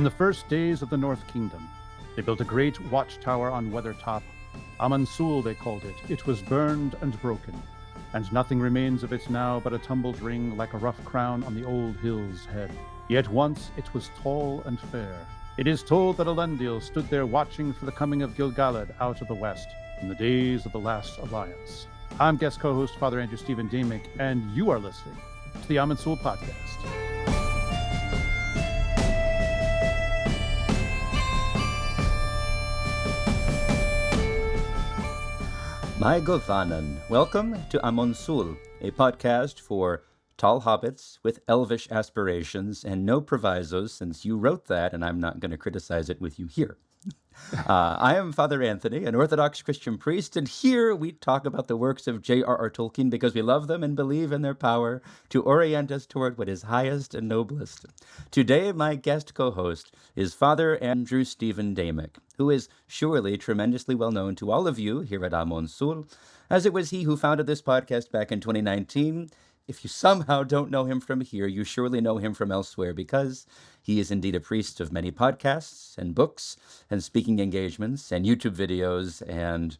In the first days of the North Kingdom, they built a great watchtower on Weathertop. Amon Sûl, they called it. It was burned and broken, and nothing remains of it now but a tumbled ring like a rough crown on the old hill's head. Yet once it was tall and fair. It is told that Elendil stood there watching for the coming of Gil-galad out of the west in the days of the last alliance. I'm guest co-host Father Andrew Stephen Damick, and you are listening to the Amon Sûl podcast. My Govanan, welcome to Amon Sûl, a podcast for tall hobbits with elvish aspirations and no provisos, since you wrote that and I'm not going to criticize it with you here. I am Father Anthony, an Orthodox Christian priest, and here we talk about the works of J.R.R. Tolkien because we love them and believe in their power to orient us toward what is highest and noblest. Today, my guest co-host is Father Andrew Stephen Damick, who is surely tremendously well known to all of you here at Amon Sûl, as it was he who founded this podcast back in 2019. If you somehow don't know him from here, you surely know him from elsewhere, because he is indeed a priest of many podcasts and books and speaking engagements and YouTube videos and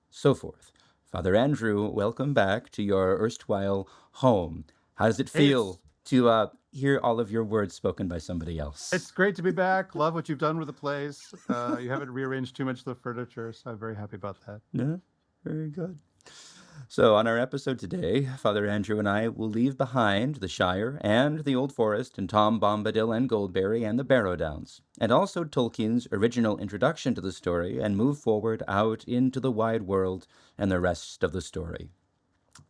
so forth. Father Andrew, welcome back to your erstwhile home. How does it feel to hear all of your words spoken by somebody else? It's great to be back. Love what you've done with the place. You haven't rearranged too much of the furniture, so I'm very happy about that. Yeah, very good. So on our episode today, Father Andrew and I will leave behind the Shire and the Old Forest and Tom Bombadil and Goldberry and the Barrow Downs, and also Tolkien's original introduction to the story, and move forward out into the wide world and the rest of the story.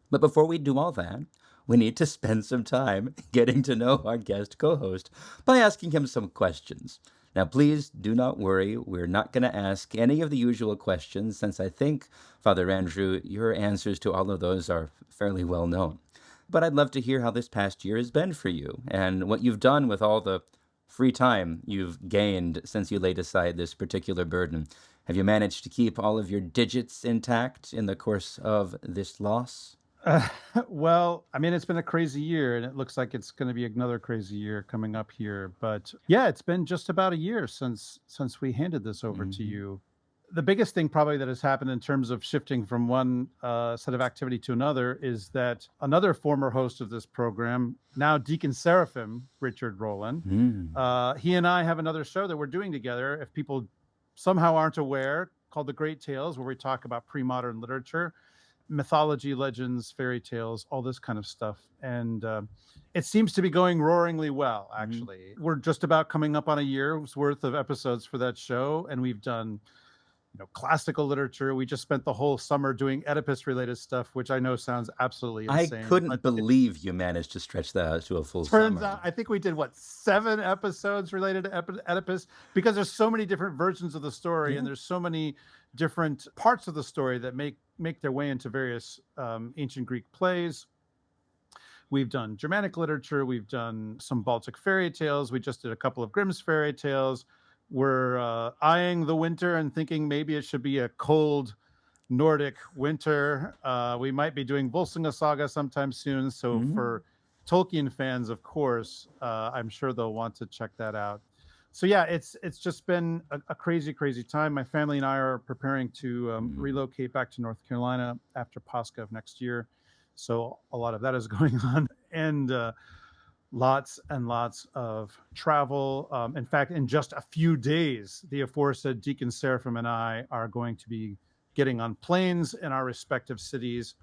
But before we do all that, we need to spend some time getting to know our guest co-host by asking him some questions. Now, please do not worry. We're not going to ask any of the usual questions, since I think, Father Andrew, your answers to all of those are fairly well known. But I'd love to hear how this past year has been for you and what you've done with all the free time you've gained since you laid aside this particular burden. Have you managed to keep all of your digits intact in the course of this loss? Well, I mean, it's been a crazy year, and it looks like it's going to be another crazy year coming up here. But yeah, it's been just about a year since we handed this over to you. The biggest thing probably that has happened in terms of shifting from one set of activity to another is that another former host of this program, now Deacon Seraphim, Richard Rowland, he and I have another show that we're doing together, if people somehow aren't aware, called The Great Tales, where we talk about pre-modern literature, mythology, legends, fairy tales, all this kind of stuff. And it seems to be going roaringly well, actually. We're just about coming up on a year's worth of episodes for that show, and we've done classical literature. We just spent the whole summer doing Oedipus-related stuff, which I know sounds absolutely insane. I couldn't believe you managed to stretch that out to a full summer. Turns out, I think we did, 7 episodes related to Oedipus, because there's so many different versions of the story, and there's so many different parts of the story that make their way into various ancient Greek plays. We've done Germanic literature. We've done some Baltic fairy tales. We just did a couple of Grimm's fairy tales. We're eyeing the winter and thinking maybe it should be a cold Nordic winter. We might be doing Volsunga Saga sometime soon. So for Tolkien fans, of course, I'm sure they'll want to check that out. So yeah, it's just been a crazy, crazy time. My family and I are preparing to relocate back to North Carolina after Pascha of next year. So a lot of that is going on. And lots and lots of travel. In fact, in just a few days, the aforesaid Deacon Seraphim and I are going to be getting on planes in our respective cities,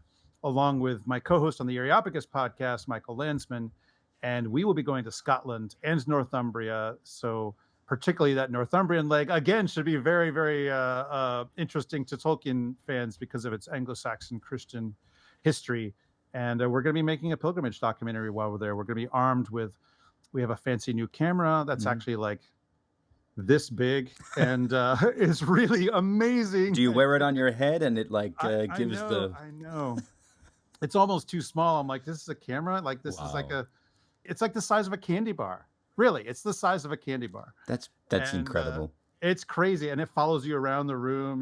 along with my co-host on the Areopagus podcast, Michael Landsman, and we will be going to Scotland and Northumbria. So particularly that Northumbrian leg, again, should be very, very interesting to Tolkien fans because of its Anglo-Saxon Christian history. And we're going to be making a pilgrimage documentary while we're there. We're going to be armed with, we have a fancy new camera that's actually like this big and is really amazing. Do you wear it on your head and it gives I know. It's almost too small. I'm like, this is a camera? Like, this is like it's like the size of a candy bar. Really, it's the size of a candy bar. That's incredible. It's crazy. And it follows you around the room,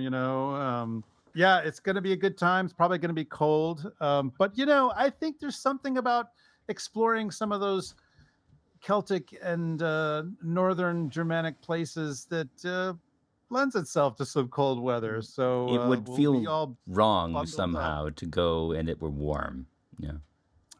Yeah, it's going to be a good time. It's probably going to be cold. But, I think there's something about exploring some of those Celtic and northern Germanic places that lends itself to some cold weather. So It would we'll be feel all wrong bundled up. somehow to go and it were warm. Yeah.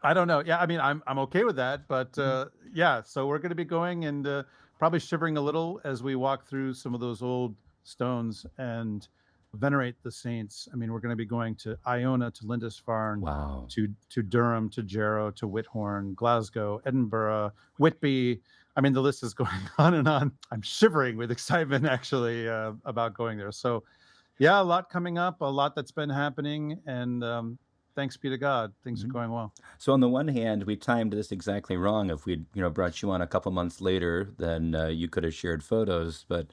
I don't know. Yeah, I mean, I'm okay with that, but Mhm. yeah. So we're going to be going and probably shivering a little as we walk through some of those old stones and venerate the saints. I mean, we're going to be going to Iona, to Lindisfarne, Wow. to Durham, to Jarrow, to Whithorn, Glasgow, Edinburgh, Whitby. I mean, the list is going on and on. I'm shivering with excitement actually about going there. So yeah, a lot coming up, a lot that's been happening, and thanks be to God, things are Mhm. going well. So on the one hand, we timed this exactly wrong. If we'd brought you on a couple months later, then you could have shared photos. But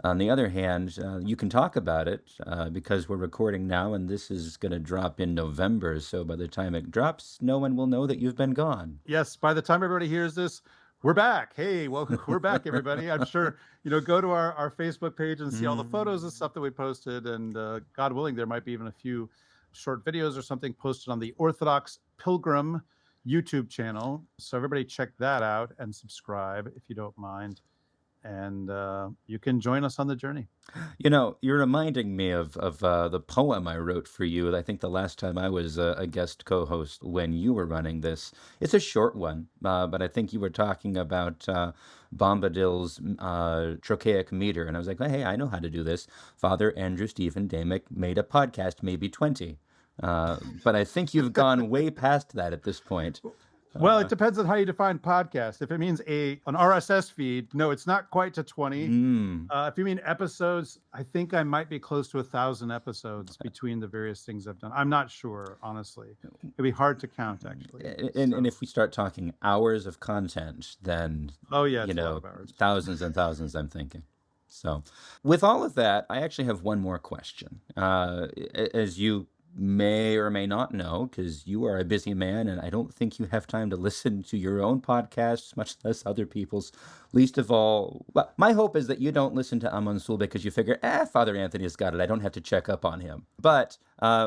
on the other hand, you can talk about it because we're recording now, and this is going to drop in November. So by the time it drops, no one will know that you've been gone. Yes, by the time everybody hears this, we're back. Hey, well, we're back, everybody. I'm sure, go to our Facebook page and see all the photos and stuff that we posted. And God willing, there might be even a few short videos or something posted on the Orthodox Pilgrim YouTube channel. So everybody check that out and subscribe if you don't mind. And you can join us on the journey. You're reminding me of the poem I wrote for you. I think the last time I was a guest co-host when you were running this. It's a short one, but I think you were talking about Bombadil's trochaic meter, and I was like, hey, I know how to do this. Father Andrew Stephen Damick made a podcast, maybe 20. But I think you've gone way past that at this point. Well, it depends on how you define podcast. If it means an RSS feed, no, it's not quite to 20. Mm. If you mean episodes, I think I might be close to 1,000 episodes between the various things I've done. I'm not sure, honestly. It'd be hard to count, actually. And if we start talking hours of content, then Oh yeah, it's a lot of hours. thousands and thousands, I'm thinking. So, with all of that, I actually have one more question. As you may or may not know, because you are a busy man, and I don't think you have time to listen to your own podcasts, much less other people's. Least of all, well, my hope is that you don't listen to Amon Sûl because you figure, Father Anthony's got it. I don't have to check up on him. But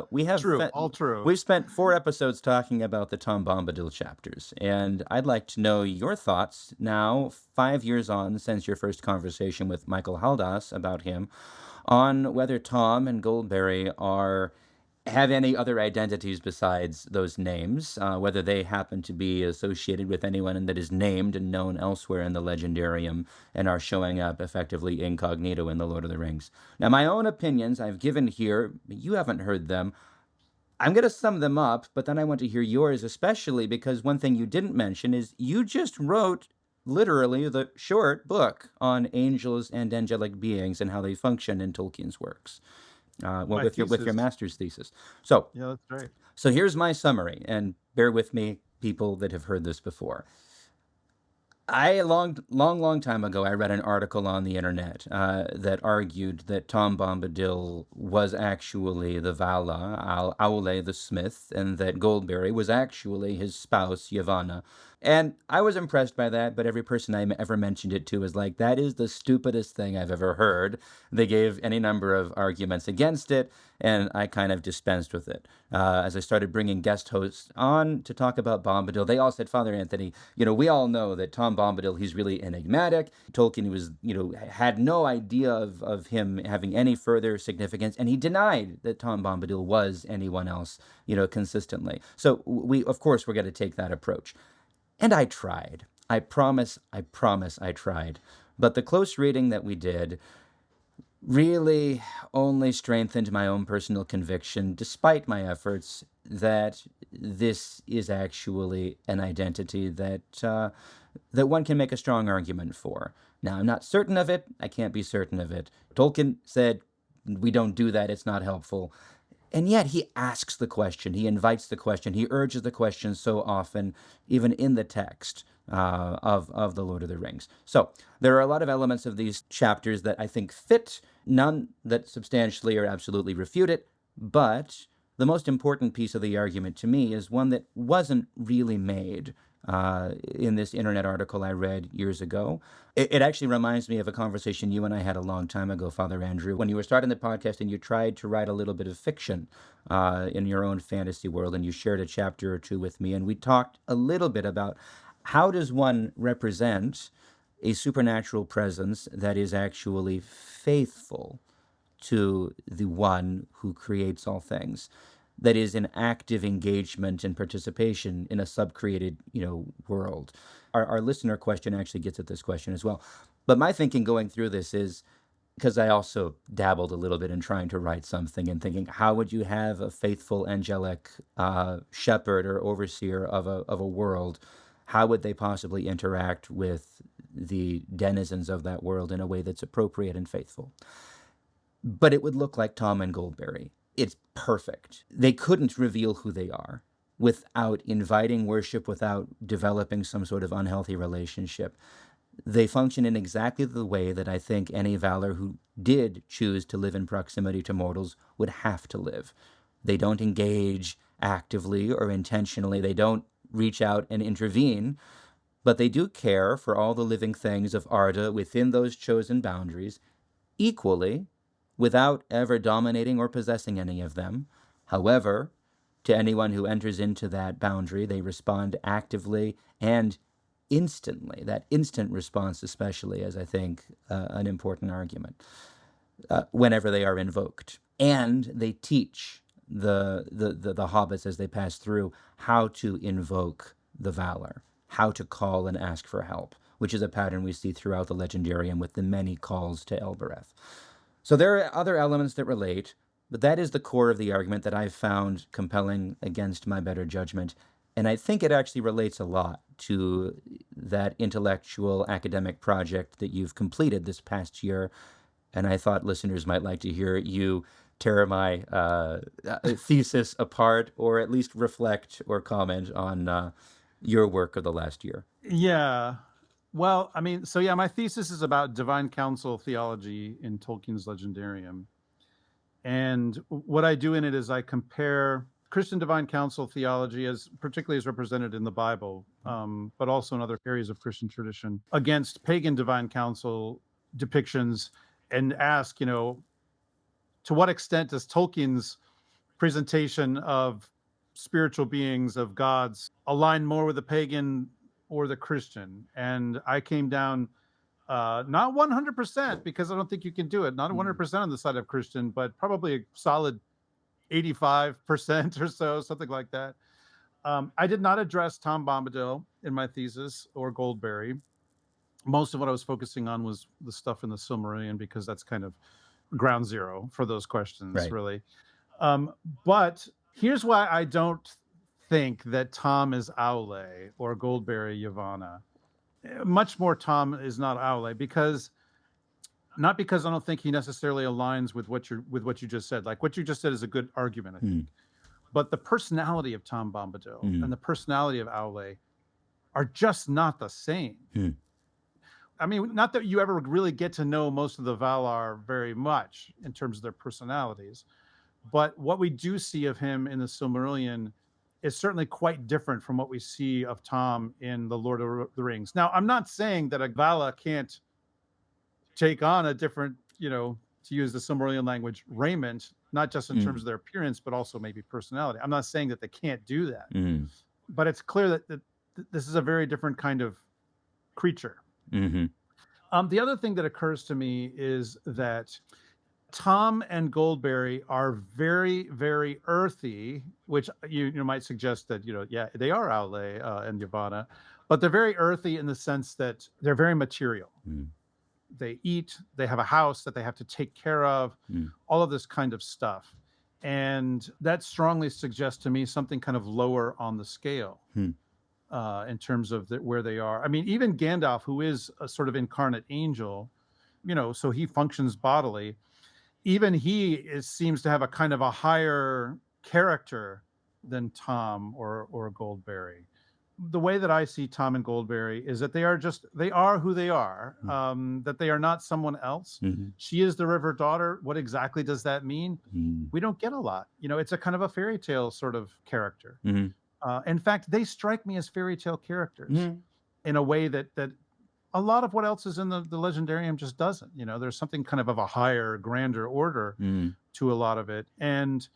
we have True, all true. we've spent 4 episodes talking about the Tom Bombadil chapters, and I'd like to know your thoughts now, 5 years on since your first conversation with Michael Haldas about him, on whether Tom and Goldberry have any other identities besides those names, whether they happen to be associated with anyone that is named and known elsewhere in the legendarium and are showing up effectively incognito in The Lord of the Rings. Now, my own opinions I've given here, you haven't heard them. I'm going to sum them up, but then I want to hear yours, especially because one thing you didn't mention is you just wrote literally the short book on angels and angelic beings and how they function in Tolkien's works. With your master's thesis. So yeah, that's right. So here's my summary, and bear with me, people that have heard this before. A long time ago, I read an article on the internet that argued that Tom Bombadil was actually the Vala, Aule the smith, and that Goldberry was actually his spouse, Yavanna. And I was impressed by that, but every person I ever mentioned it to was like, that is the stupidest thing I've ever heard. They gave any number of arguments against it, and I kind of dispensed with it. As I started bringing guest hosts on to talk about Bombadil, they all said, Father Anthony, we all know that Tom Bombadil, he's really enigmatic. Tolkien had no idea of him having any further significance, and he denied that Tom Bombadil was anyone else, consistently. So of course, we're going to take that approach. And I tried. I promise I tried. But the close reading that we did really only strengthened my own personal conviction, despite my efforts, that this is actually an identity that one can make a strong argument for. Now, I'm not certain of it. I can't be certain of it. Tolkien said, we don't do that. It's not helpful. And yet he asks the question, he invites the question, he urges the question so often, even in the text of The Lord of the Rings. So there are a lot of elements of these chapters that I think fit, none that substantially or absolutely refute it, but the most important piece of the argument to me is one that wasn't really made in this internet article I read years ago. It actually reminds me of a conversation you and I had a long time ago, Father Andrew, when you were starting the podcast and you tried to write a little bit of fiction in your own fantasy world, and you shared a chapter or two with me, and we talked a little bit about How does one represent a supernatural presence that is actually faithful to the one who creates all things, that is in active engagement and participation in a sub-created, world? Our listener question actually gets at this question as well. But my thinking going through this is, because I also dabbled a little bit in trying to write something and thinking, how would you have a faithful angelic shepherd or overseer of a world? How would they possibly interact with the denizens of that world in a way that's appropriate and faithful? But it would look like Tom and Goldberry. It's perfect. They couldn't reveal who they are without inviting worship, without developing some sort of unhealthy relationship. They function in exactly the way that I think any Valar who did choose to live in proximity to mortals would have to live. They don't engage actively or intentionally. They don't reach out and intervene, but they do care for all the living things of Arda within those chosen boundaries equally, without ever dominating or possessing any of them. However, to anyone who enters into that boundary, they respond actively and instantly. That instant response especially is, I think, an important argument whenever they are invoked. And they teach the hobbits as they pass through how to invoke the Valar, how to call and ask for help, which is a pattern we see throughout the Legendarium with the many calls to Elbereth. So there are other elements that relate, but that is the core of the argument that I've found compelling against my better judgment. And I think it actually relates a lot to that intellectual academic project that you've completed this past year. And I thought listeners might like to hear you tear my thesis apart, or at least reflect or comment on your work of the last year. Yeah. Well, my thesis is about divine council theology in Tolkien's Legendarium. And what I do in it is I compare Christian divine council theology, particularly as represented in the Bible, but also in other areas of Christian tradition, against pagan divine council depictions, and ask, to what extent does Tolkien's presentation of spiritual beings, of gods, align more with the pagan or the Christian? And I came down not 100%, because I don't think you can do it, not 100% on the side of Christian, but probably a solid 85% or so, something like that. I did not address Tom Bombadil in my thesis, or Goldberry. Most of what I was focusing on was the stuff in the Silmarillion, because that's kind of ground zero for those questions, Right. really. But here's why I don't think that Tom is Aule or Goldberry Yavanna. Much more Tom is not Aule, not because I don't think he necessarily aligns with what you just said. Like, what you just said is a good argument, I think. But the personality of Tom Bombadil and the personality of Aule are just not the same. I mean, not that you ever really get to know most of the Valar very much in terms of their personalities, but what we do see of him in the Silmarillion is certainly quite different from what we see of Tom in the Lord of the Rings. Now, I'm not saying that a Vala can't take on a different, to use the Silmarillion language, raiment, not just in terms of their appearance, but also maybe personality. I'm not saying that they can't do that, but it's clear that this is a very different kind of creature. The other thing that occurs to me is that Tom and Goldberry are very, very earthy, which you might suggest that, they are Aule and Yavanna, but they're very earthy in the sense that they're very material. They eat, they have a house that they have to take care of, all of this kind of stuff. And that strongly suggests to me something kind of lower on the scale in terms of where they are. I mean, even Gandalf, who is a sort of incarnate angel, so he functions bodily. Even he seems to have a kind of a higher character than Tom or Goldberry. The way that I see Tom and Goldberry is that they are who they are, that they are not someone else. She is the River Daughter. What exactly does that mean? We don't get a lot. It's a kind of a fairy tale sort of character. In fact, they strike me as fairy tale characters in a way that a lot of what else is in the Legendarium just doesn't. There's something kind of a higher, grander order to a lot of it. And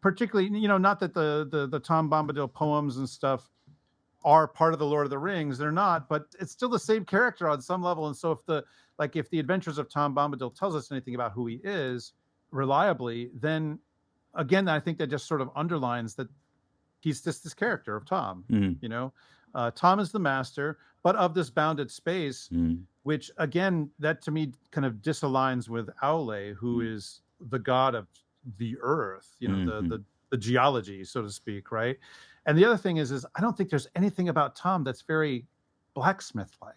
particularly, not that the Tom Bombadil poems and stuff are part of the Lord of the Rings. They're not, but it's still the same character on some level. And so if the Adventures of Tom Bombadil tells us anything about who he is reliably, then again, I think that just sort of underlines that he's just this character of Tom. Mm. You know, Tom is the master, but of this bounded space, which again, that to me kind of disaligns with Aule, who is the god of the earth. You know, the geology, so to speak, right? And the other thing is I don't think there's anything about Tom that's very blacksmith-like.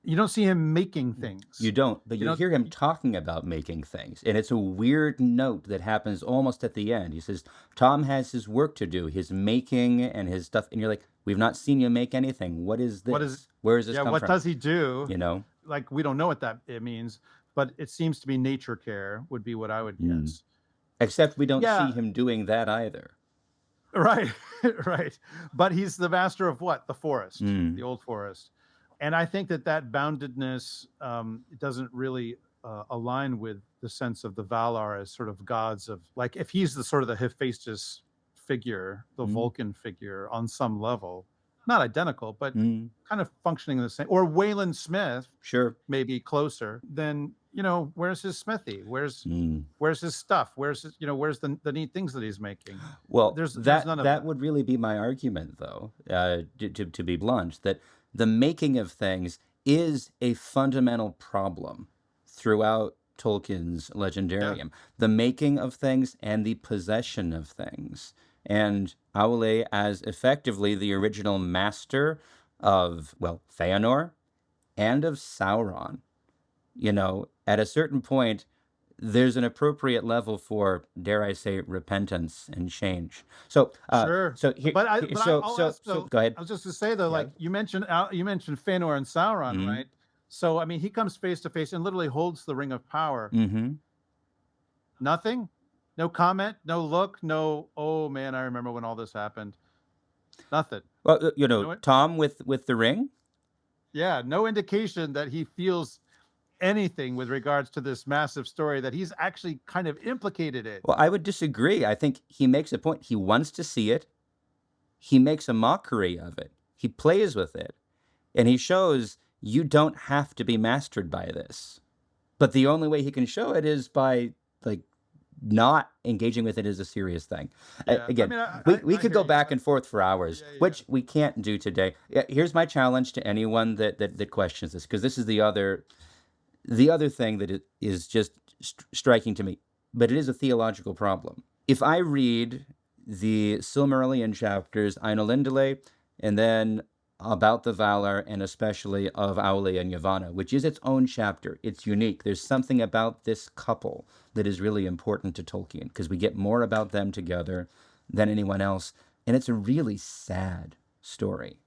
You don't see him making things. You don't, but you hear him talking about making things. And it's a weird note that happens almost at the end. He says, Tom has his work to do, his making and his stuff. And you're like, we've not seen you make anything. What is this? Where is this come what from? Does he do? You know? Like, we don't know what it means, but it seems to be nature care would be what I would guess. Except we don't see him doing that either. Right, right. But he's the master of what? The forest, the old forest. And I think that boundedness doesn't really align with the sense of the Valar as sort of gods of, like, if he's the sort of the Hephaestus figure, the Vulcan figure on some level, not identical, but kind of functioning the same, or Waylon Smith, sure, maybe closer, then, you know, where's his smithy? Where's his stuff? Where's his, where's the neat things that he's making? Well, there's none of that would really be my argument, though, to be blunt, that the making of things is a fundamental problem throughout Tolkien's legendarium. Yeah. The making of things and the possession of things. And Aule, as effectively the original master of, well, Feanor and of Sauron, at a certain point, there's an appropriate level for, dare I say, repentance and change. So, sure. So, go ahead. I was just to say though, like you mentioned Fëanor and Sauron, right? So, I mean, he comes face to face and literally holds the Ring of Power. Nothing, no comment, no look, no. Oh man, I remember when all this happened. Nothing. Well, Tom with the ring. Yeah, no indication that he feels anything with regards to this massive story that he's actually kind of implicated in. Well, I would disagree. I think he makes a point. He wants to see it. He makes a mockery of it. He plays with it. And he shows you don't have to be mastered by this. But the only way he can show it is by, like, not engaging with it as a serious thing. Yeah. Again, we could go back and forth for hours, which we can't do today. Here's my challenge to anyone that questions this, because this is the other thing that is just striking to me, but it is a theological problem. If I read the Silmarillion chapters, Ainulindale, and then about the Valar, and especially of Aule and Yavanna, which is its own chapter, it's unique. There's something about this couple that is really important to Tolkien, because we get more about them together than anyone else, and it's a really sad story.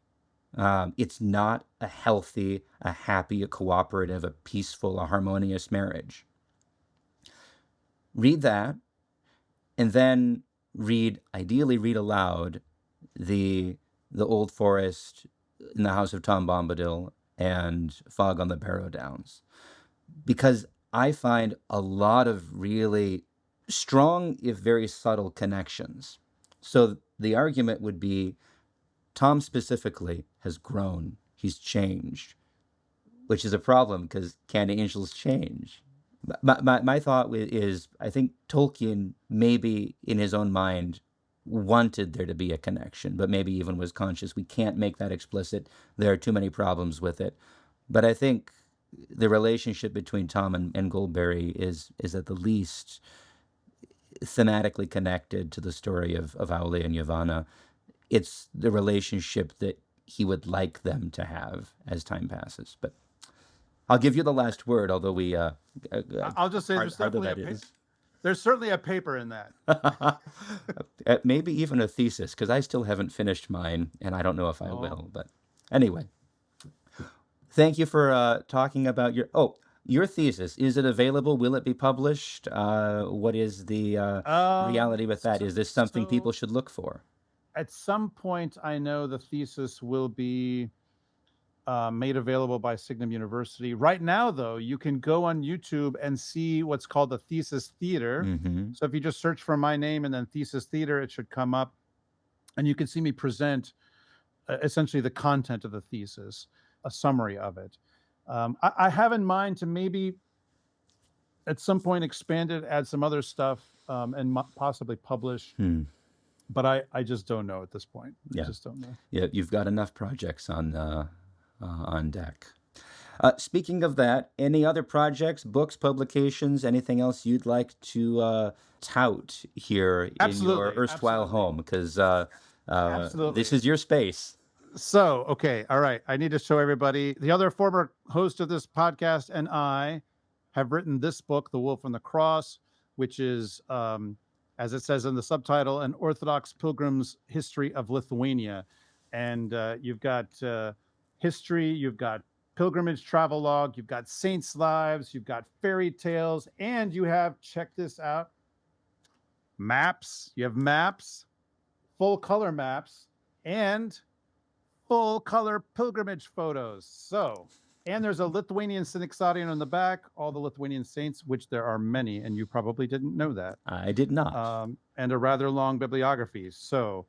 It's not a healthy, a happy, a cooperative, a peaceful, a harmonious marriage. Read that, and then ideally read aloud the Old Forest in the House of Tom Bombadil and Fog on the Barrow Downs, because I find a lot of really strong, if very subtle, connections. So the argument would be, Tom specifically has grown. He's changed, which is a problem because can angels change? My thought is, I think Tolkien maybe in his own mind wanted there to be a connection, but maybe even was conscious we can't make that explicit. There are too many problems with it. But I think the relationship between Tom and Goldberry is at the least thematically connected to the story of Aule and Yavanna. It's the relationship that he would like them to have as time passes. But I'll give you the last word, although we... I'll just say there's certainly a paper in that. Maybe even a thesis, because I still haven't finished mine, and I don't know if I will. But anyway, thank you for talking about your thesis. Is it available? Will it be published? What is the reality with that? Is this something people should look for? At some point, I know the thesis will be made available by Signum University. Right now, though, you can go on YouTube and see what's called the Thesis Theater. So if you just search for my name and then Thesis Theater, it should come up. And you can see me present essentially the content of the thesis, a summary of it. I have in mind to maybe at some point expand it, add some other stuff, and possibly publish. But I just don't know at this point. I Yeah. just don't know. Yeah, you've got enough projects on deck. Speaking of that, any other projects, books, publications, anything else you'd like to tout here in your Absolutely, erstwhile absolutely. home? Because Absolutely. this is your space. So, okay, all right. I need to show everybody. The other former host of this podcast and I have written this book, The Wolf and the Cross, which is, as it says in the subtitle, An Orthodox Pilgrim's History of Lithuania. And you've got history, you've got pilgrimage travelogue, you've got saints' lives, you've got fairy tales, and you have, check this out, maps. You have maps, full color maps, and full color pilgrimage photos. So, and there's a Lithuanian Synecdoche on the back, all the Lithuanian saints, which there are many, and you probably didn't know that. I did not. And a rather long bibliography. So,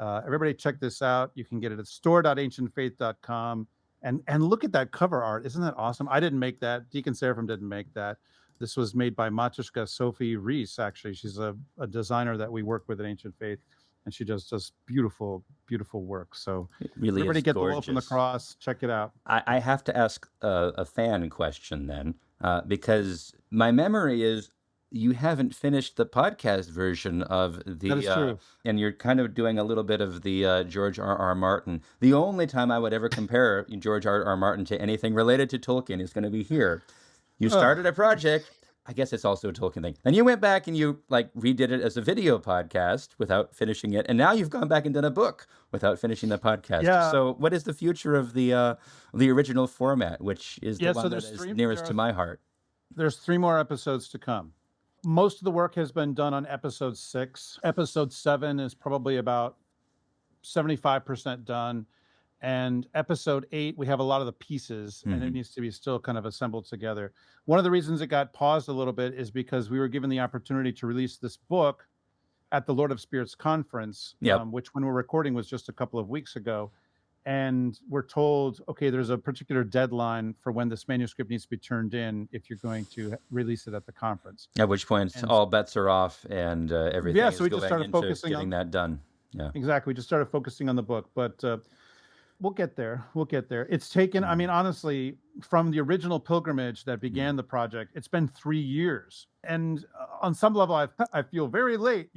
everybody check this out. You can get it at store.ancientfaith.com. And look at that cover art. Isn't that awesome? I didn't make that. Deacon Seraphim didn't make that. This was made by Matushka Sophie Reese, actually. She's a designer that we work with at Ancient Faith. And she does just beautiful, beautiful work. So It really everybody is get The Wolf and the gorgeous. Cross. Check it out. I have to ask a fan question then, because my memory is you haven't finished the podcast version of the, That is true. and you're kind of doing a little bit of the George R.R. Martin. The only time I would ever compare George R.R. Martin to anything related to Tolkien is going to be here. You started a project. I guess it's also a Tolkien thing. And you went back and you redid it as a video podcast without finishing it. And now you've gone back and done a book without finishing the podcast. Yeah. So what is the future of the original format, which is the Yeah, one so that there's is nearest to my heart? There's 3 more episodes to come. Most of the work has been done on episode 6. Episode 7 is probably about 75% done. And episode 8, we have a lot of the pieces, and it needs to be still kind of assembled together. One of the reasons it got paused a little bit is because we were given the opportunity to release this book at the Lord of Spirits conference, which when we're recording was just a couple of weeks ago. And we're told, okay, there's a particular deadline for when this manuscript needs to be turned in if you're going to release it at the conference. At which point all bets are off and everything is so we just going started into focusing getting that done. Yeah, exactly. We just started focusing on the book, but we'll get there. We'll get there. It's taken, I mean, honestly, from the original pilgrimage that began the project, it's been 3 years. And on some level, I feel very late,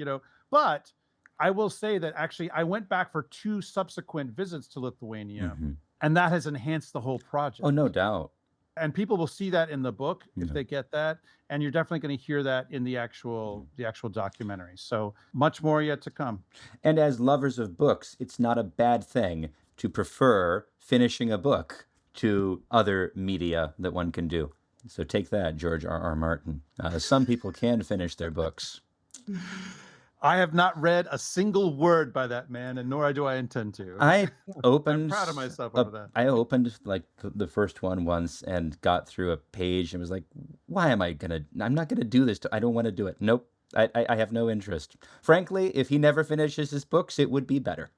but I will say that actually I went back for 2 subsequent visits to Lithuania, and that has enhanced the whole project. Oh, no doubt. And people will see that in the book if they get that, and you're definitely going to hear that in the actual documentary. So much more yet to come. And as lovers of books, it's not a bad thing to prefer finishing a book to other media that one can do. So take that, George R.R. Martin. Some people can finish their books. I have not read a single word by that man, and nor do I intend to. I opened. I'm proud of myself over that. I opened the first one once and got through a page and was like, "Why am I gonna? I'm not gonna do this. I don't want to do it. Nope. I have no interest. Frankly, if he never finishes his books, it would be better."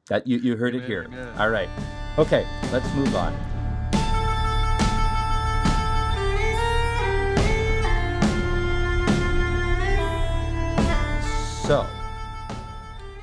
That you heard it here. Amen. All right. Okay, let's move on. So,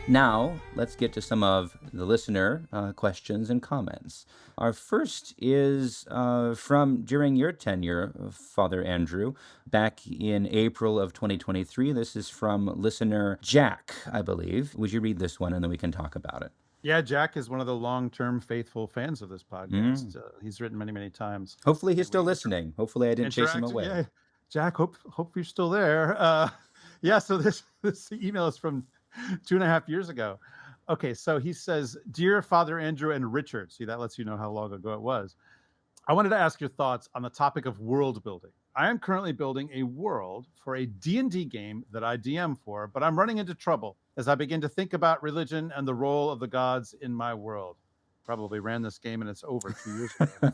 now let's get to some of the listener questions and comments. Our first is from during your tenure, Father Andrew, back in April of 2023. This is from listener Jack, I believe. Would you read this one and then we can talk about it? Yeah, Jack is one of the long-term faithful fans of this podcast. He's written many, many times. Hopefully he's still listening. Hopefully I didn't chase him away. Yeah. Jack, hope you're still there. So this email is from 2.5 years ago. Okay, so he says, Dear Father Andrew and Richard, see, that lets you know how long ago it was. I wanted to ask your thoughts on the topic of world building. I am currently building a world for a D&D game that I DM for, but I'm running into trouble as I begin to think about religion and the role of the gods in my world. Probably ran this game and it's over 2 years ago.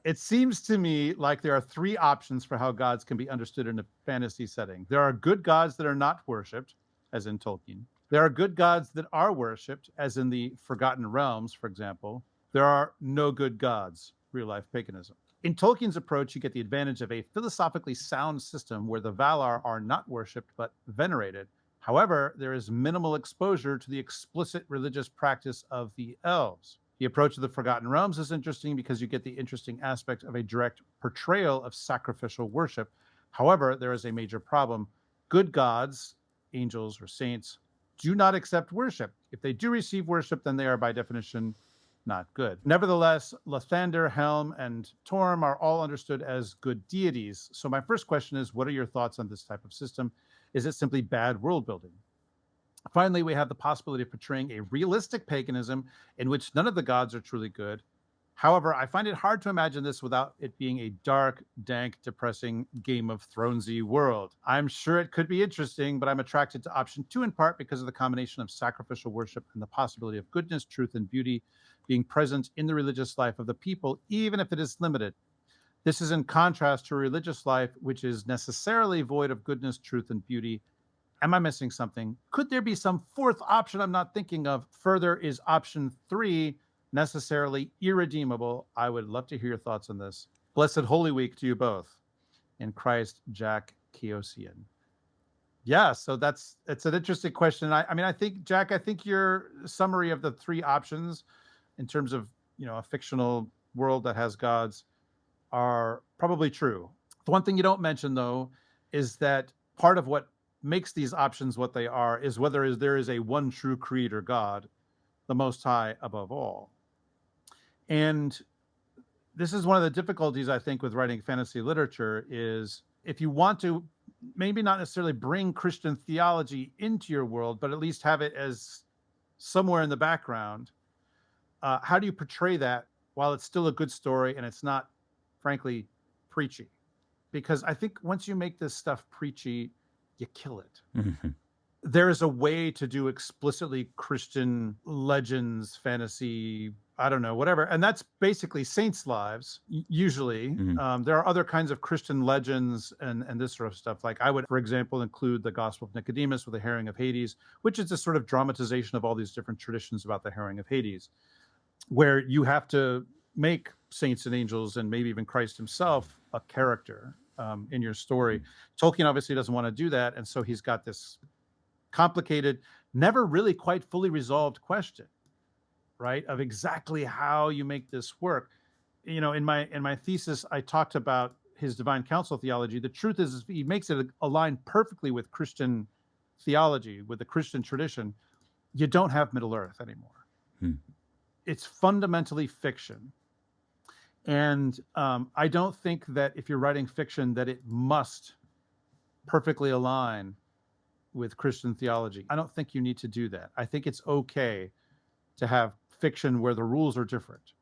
It seems to me like there are 3 options for how gods can be understood in a fantasy setting. There are good gods that are not worshipped, as in Tolkien. There are good gods that are worshipped, as in the Forgotten Realms, for example. There are no good gods, real life paganism. In Tolkien's approach, you get the advantage of a philosophically sound system where the Valar are not worshipped but venerated. However, there is minimal exposure to the explicit religious practice of the elves. The approach of the Forgotten Realms is interesting because you get the interesting aspect of a direct portrayal of sacrificial worship. However, there is a major problem. Good gods, angels or saints, do not accept worship. If they do receive worship, then they are by definition not good. Nevertheless, Lathander, Helm, and Torm are all understood as good deities. So my first question is, what are your thoughts on this type of system? Is it simply bad world building? Finally, we have the possibility of portraying a realistic paganism in which none of the gods are truly good. However, I find it hard to imagine this without it being a dark, dank, depressing Game of Thronesy world. I'm sure it could be interesting, but I'm attracted to option 2 in part because of the combination of sacrificial worship and the possibility of goodness, truth, and beauty being present in the religious life of the people, even if it is limited. This is in contrast to a religious life, which is necessarily void of goodness, truth, and beauty. Am I missing something? Could there be some fourth option I'm not thinking of? Further, is option 3 necessarily irredeemable? I would love to hear your thoughts on this. Blessed Holy Week to you both. In Christ, Jack Keosian. Yeah, so it's an interesting question. I mean, I think, Jack, I think your summary of the 3 options in terms of, a fictional world that has gods are probably true. The one thing you don't mention, though, is that part of what makes these options what they are is whether there is a one true creator God, the Most High above all. And this is one of the difficulties, I think, with writing fantasy literature is if you want to maybe not necessarily bring Christian theology into your world, but at least have it as somewhere in the background, how do you portray that while it's still a good story and it's not, frankly, preachy? Because I think once you make this stuff preachy, you kill it. Mm-hmm. There is a way to do explicitly Christian legends, fantasy, I don't know, whatever. And that's basically saints' lives, usually. Mm-hmm. There are other kinds of Christian legends and this sort of stuff. Like I would, for example, include the Gospel of Nicodemus with the Herring of Hades, which is a sort of dramatization of all these different traditions about the Herring of Hades, where you have to make saints and angels and maybe even Christ himself a character in your story. Tolkien obviously doesn't want to do that. And so he's got this complicated, never really quite fully resolved question, right, of exactly how you make this work. In my thesis, I talked about his divine counsel theology. The truth is he makes it align perfectly with Christian theology, with the Christian tradition. You don't have Middle Earth anymore. It's fundamentally fiction. And I don't think that if you're writing fiction that it must perfectly align with Christian theology. I don't think you need to do that. I think it's okay to have fiction where the rules are different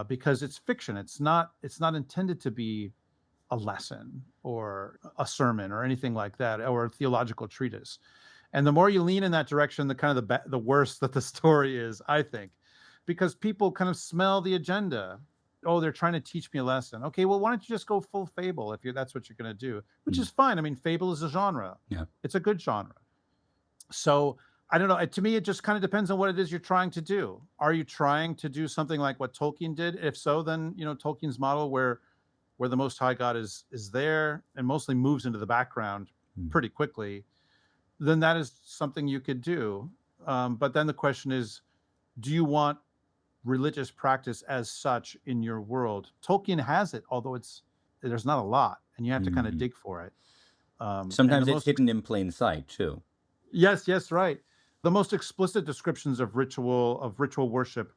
because it's fiction. It's not intended to be a lesson or a sermon or anything like that, or a theological treatise. And the more you lean in that direction, the kind of the worse that the story is, I think, because people kind of smell the agenda. Oh, they're trying to teach me a lesson. Okay, well, why don't you just go full fable if that's what you're going to do, which is fine. I mean, fable is a genre. Yeah. It's a good genre. So I don't know. To me, it just kind of depends on what it is you're trying to do. Are you trying to do something like what Tolkien did? If so, then, Tolkien's model where the Most High God is there and mostly moves into the background pretty quickly, then that is something you could do. But then the question is, do you want religious practice as such in your world? Tolkien has it, although there's not a lot, and you have to kind of dig for it. Sometimes it's hidden in plain sight too. Yes, right. The most explicit descriptions of ritual worship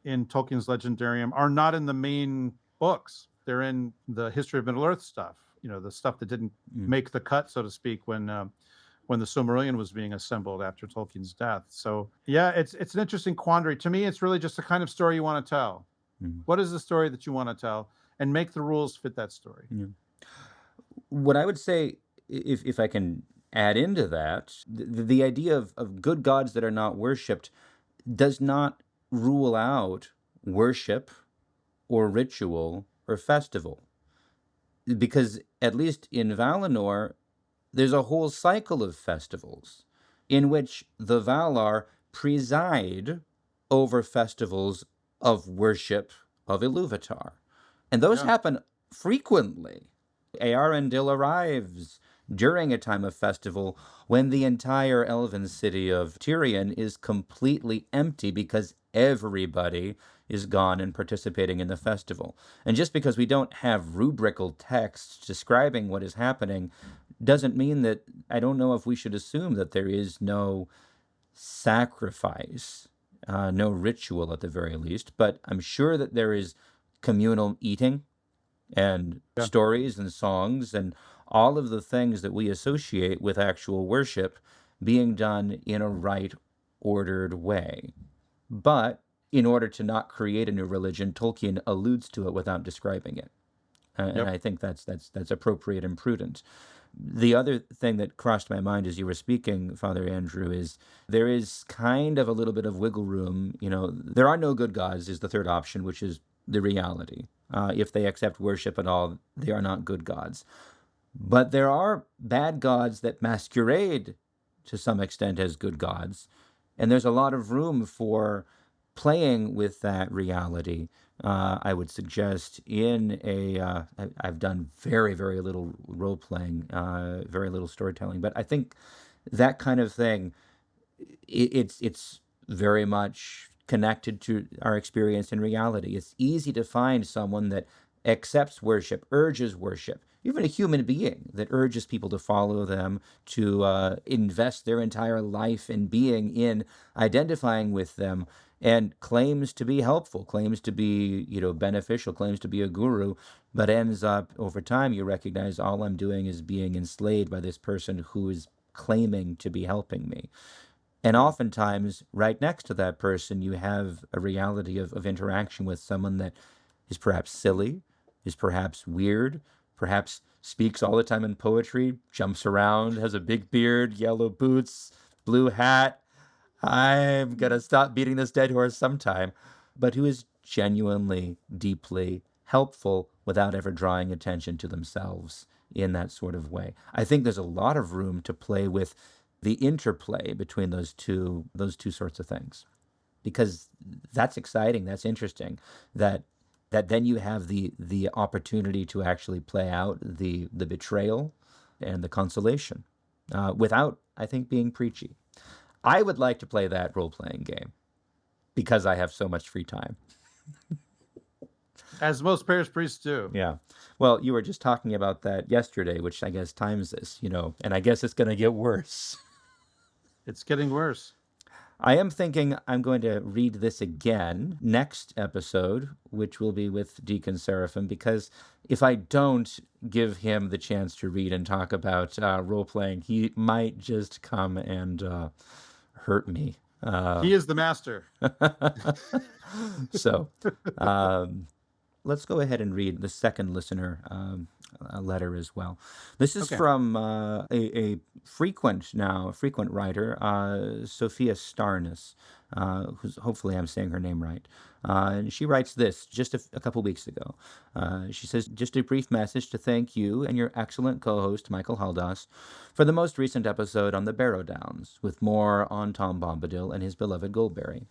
in Tolkien's Legendarium are not in the main books. They're in the History of Middle-earth stuff, the stuff that didn't make the cut, so to speak, when the Silmarillion was being assembled after Tolkien's death. So yeah, it's an interesting quandary. To me, it's really just the kind of story you want to tell. What is the story that you want to tell? And make the rules fit that story. What I would say, if I can add into that, the idea of good gods that are not worshipped does not rule out worship or ritual or festival. Because at least in Valinor, there's a whole cycle of festivals. in which the Valar preside over festivals of worship of Ilúvatar. And those Yeah. happen frequently. Earendil arrives during a time of festival when the entire elven city of Tirion is completely empty because everybody is gone and participating in the festival. And just because we don't have rubrical texts describing what is happening doesn't mean that, I don't know if we should assume that there is no sacrifice, no ritual at the very least, but I'm sure that there is communal eating and Yeah. stories and songs and all of the things that we associate with actual worship being done in a right, ordered way. But in order to not create a new religion, Tolkien alludes to it without describing it. And I think that's appropriate and prudent. The other thing that crossed my mind as you were speaking, Father Andrew, is there is kind of a little bit of wiggle room. There are no good gods is the third option, which is the reality. If they accept worship at all, they are not good gods. But there are bad gods that masquerade to some extent as good gods. And there's a lot of room for playing with that reality. I would suggest I've done very, very little role-playing, very little storytelling, but I think that kind of thing, it's very much connected to our experience in reality. It's easy to find someone that accepts worship, urges worship, even a human being that urges people to follow them, to invest their entire life and being in identifying with them, and claims to be helpful, claims to be, beneficial, claims to be a guru, but ends up, over time, you recognize all I'm doing is being enslaved by this person who is claiming to be helping me. And oftentimes, right next to that person, you have a reality of interaction with someone that is perhaps silly, is perhaps weird, perhaps speaks all the time in poetry, jumps around, has a big beard, yellow boots, blue hat. I'm going to stop beating this dead horse sometime. But who is genuinely, deeply helpful without ever drawing attention to themselves in that sort of way. I think there's a lot of room to play with the interplay between those two sorts of things, because that's exciting, that's interesting, that then you have the opportunity to actually play out the betrayal and the consolation without, I think, being preachy. I would like to play that role-playing game because I have so much free time. As most parish priests do. Yeah. Well, you were just talking about that yesterday, which I guess times this, and I guess it's going to get worse. It's getting worse. I am thinking I'm going to read this again next episode, which will be with Deacon Seraphim, because if I don't give him the chance to read and talk about role-playing, he might just come and hurt me. He is the master. So let's go ahead and read the second listener letter as well. This is from a frequent writer, Sophia Starnes, who's, hopefully I'm saying her name right. And she writes this just a couple weeks ago. She says, just a brief message to thank you and your excellent co-host, Michael Haldas, for the most recent episode on the Barrow Downs, with more on Tom Bombadil and his beloved Goldberry.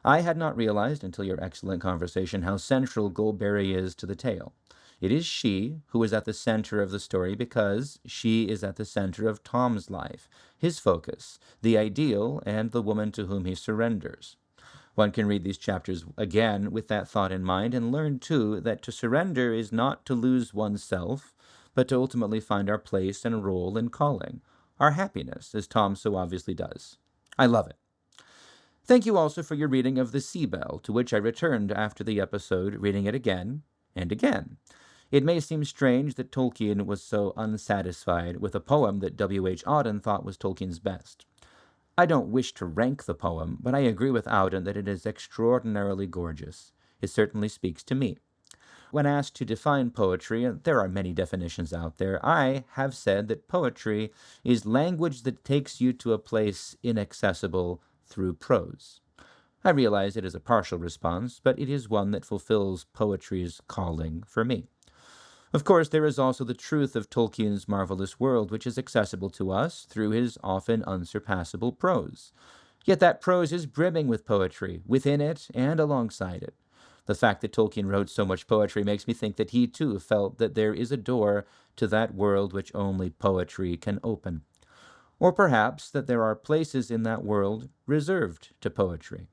I had not realized until your excellent conversation how central Goldberry is to the tale. It is she who is at the center of the story because she is at the center of Tom's life, his focus, the ideal, and the woman to whom he surrenders. One can read these chapters again with that thought in mind and learn, too, that to surrender is not to lose oneself, but to ultimately find our place and role and calling, our happiness, as Tom so obviously does. I love it. Thank you also for your reading of The Sea Bell, to which I returned after the episode, reading it again and again. It may seem strange that Tolkien was so unsatisfied with a poem that W.H. Auden thought was Tolkien's best. I don't wish to rank the poem, but I agree with Auden that it is extraordinarily gorgeous. It certainly speaks to me. When asked to define poetry, and there are many definitions out there, I have said that poetry is language that takes you to a place inaccessible through prose. I realize it is a partial response, but it is one that fulfills poetry's calling for me. Of course, there is also the truth of Tolkien's marvelous world, which is accessible to us through his often unsurpassable prose. Yet that prose is brimming with poetry, within it and alongside it. The fact that Tolkien wrote so much poetry makes me think that he too felt that there is a door to that world which only poetry can open. Or perhaps that there are places in that world reserved to poetry.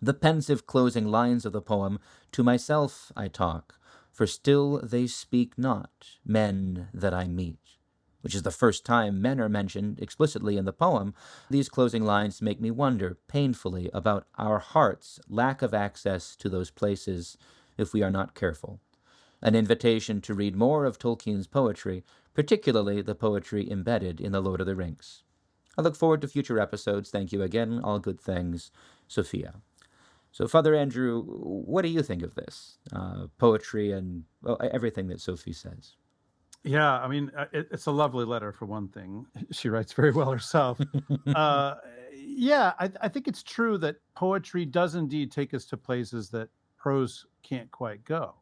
The pensive closing lines of the poem, "To myself I talk, for still they speak not, men that I meet," which is the first time men are mentioned explicitly in the poem. These closing lines make me wonder painfully about our heart's lack of access to those places if we are not careful. An invitation to read more of Tolkien's poetry, particularly the poetry embedded in The Lord of the Rings. I look forward to future episodes. Thank you again. All good things, Sophia. So, Father Andrew, what do you think of this? Poetry and everything that Sophie says. Yeah, I mean, it's a lovely letter for one thing. She writes very well herself. I think it's true that poetry does indeed take us to places that prose can't quite go.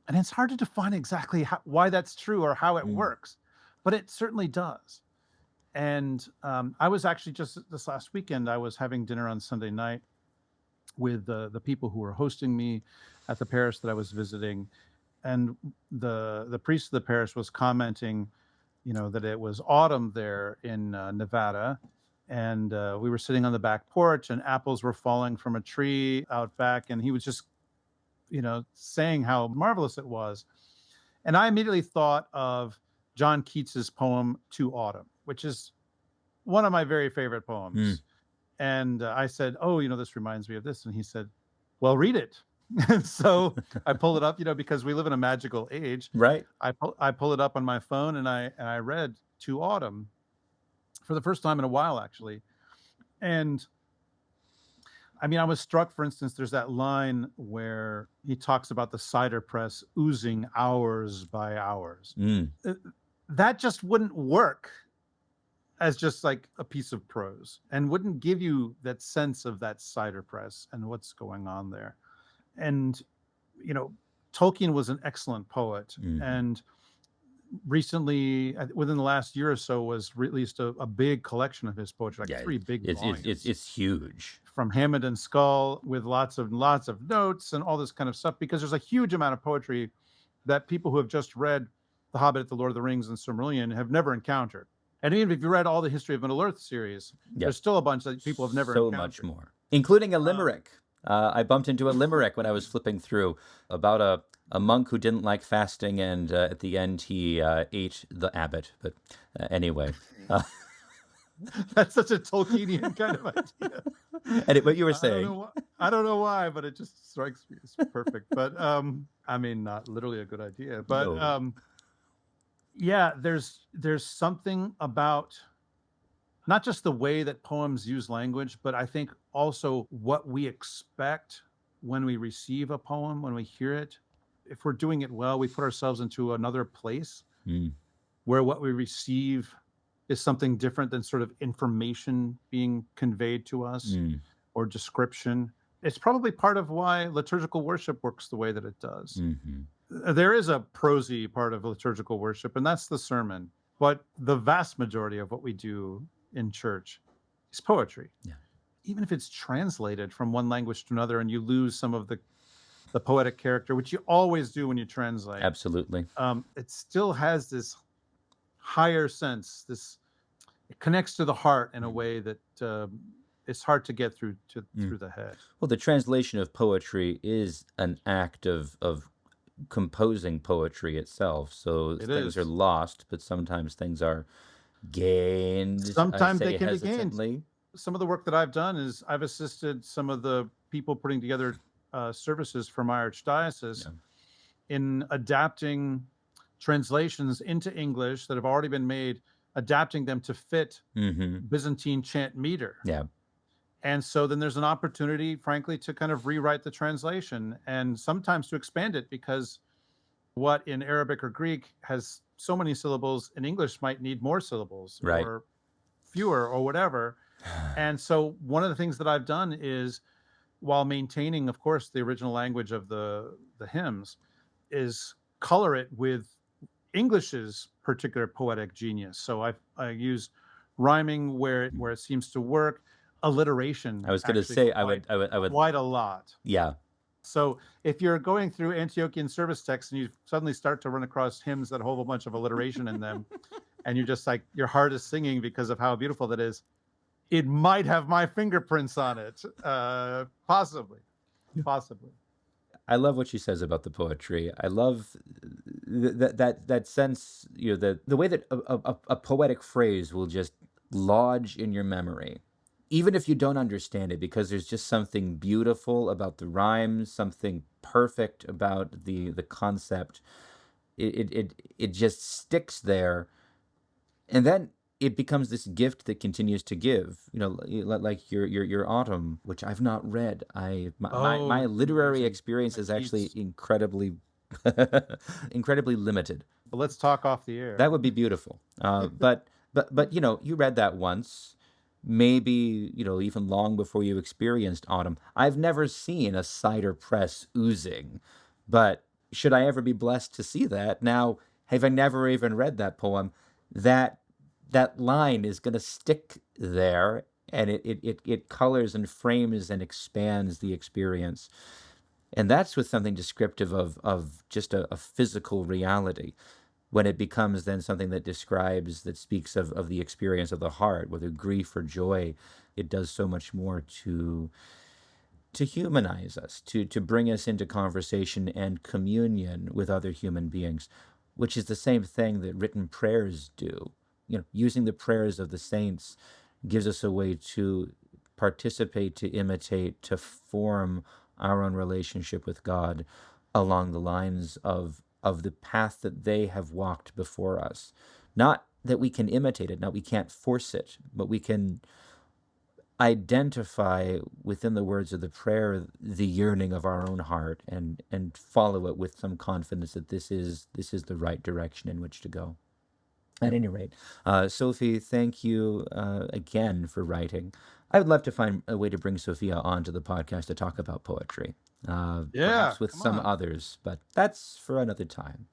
And it's hard to define exactly why that's true or how it works, but it certainly does. And I was actually just this last weekend, I was having dinner on Sunday night with the people who were hosting me at the parish that I was visiting. And the priest of the parish was commenting, that it was autumn there in Nevada. And we were sitting on the back porch and apples were falling from a tree out back. And he was just, saying how marvelous it was. And I immediately thought of John Keats's poem, To Autumn, which is one of my very favorite poems. And I said, "Oh, this reminds me of this." And he said, "Well, read it." And so I pulled it up, because we live in a magical age. Right. I pull it up on my phone and I read To Autumn for the first time in a while, actually. And I mean, I was struck, for instance, there's that line where he talks about the cider press oozing hours by hours. That just wouldn't work as just like a piece of prose and wouldn't give you that sense of that cider press and what's going on there. And, Tolkien was an excellent poet. And recently, within the last year or so, was released a big collection of his poetry, like 3 big volumes. It's huge. From Hammond and Skull, with lots of notes and all this kind of stuff, because there's a huge amount of poetry that people who have just read The Hobbit, The Lord of the Rings, and Silmarillion have never encountered. And even if you read all the History of Middle-earth series, there's still a bunch that people have never encountered. So much more, including a limerick. I bumped into a limerick when I was flipping through about a monk who didn't like fasting, and at the end he ate the abbot. But anyway. That's such a Tolkienian kind of idea. And what you were saying. I don't know why, but it just strikes me as perfect. But I mean, not literally a good idea. But No. There's something about not just the way that poems use language, but I think also what we expect when we receive a poem, when we hear it. If we're doing it well, we put ourselves into another place where what we receive is something different than sort of information being conveyed to us or description. It's probably part of why liturgical worship works the way that it does. There is a prosy part of liturgical worship, and that's the sermon. But the vast majority of what we do in church is poetry. Yeah. Even if it's translated from one language to another and you lose some of the poetic character, which you always do when you translate. Absolutely. It still has this higher sense. It connects to the heart in a way that it's hard to get through the head. Well, the translation of poetry is an act of composing poetry itself. So things are lost, but sometimes things are gained. Sometimes they can be hesitantly. gained. Some of the work that I've done is I've assisted some of the people putting together services for my archdiocese in adapting translations into English that have already been made, adapting them to fit Byzantine chant meter. Yeah. And so then there's an opportunity, frankly, to kind of rewrite the translation and sometimes to expand it, because what in Arabic or Greek has so many syllables, in English might need more syllables or fewer or whatever. And so one of the things that I've done is, while maintaining, of course, the original language of the hymns, is color it with English's particular poetic genius. So I use rhyming where it seems to work, alliteration I was going to actually say, I would, quite a lot. yeah. So if you're going through Antiochian service texts and you suddenly start to run across hymns that hold a bunch of alliteration in them, and you're just like, your heart is singing because of how beautiful that is, it might have my fingerprints on it. Possibly. I love what she says about the poetry. I love that sense, the way that a poetic phrase will just lodge in your memory, even if you don't understand it, because there's just something beautiful about the rhymes, something perfect about the concept. It just sticks there, and then it becomes this gift that continues to give. Like your Autumn, which I've not read. My literary Amazing. experience is actually Matisse. incredibly incredibly limited. But let's talk off the air. That would be beautiful. But you read that once, maybe even long before you experienced Autumn. I've never seen a cider press oozing, but should I ever be blessed to see that, now, have I never even read that poem, that line is going to stick there, and it colors and frames and expands the experience. And that's with something descriptive of just a physical reality. When it becomes then something that speaks of the experience of the heart, whether grief or joy, it does so much more to humanize us, to bring us into conversation and communion with other human beings, which is the same thing that written prayers do. Using the prayers of the saints gives us a way to participate, to imitate, to form our own relationship with God along the lines of the path that they have walked before us. Not that we can imitate it, not we can't force it, but we can identify within the words of the prayer the yearning of our own heart, and follow it with some confidence that this is the right direction in which to go. At any rate, Sophie, thank you again for writing. I would love to find a way to bring Sophia onto the podcast to talk about poetry, perhaps with some others, but that's for another time.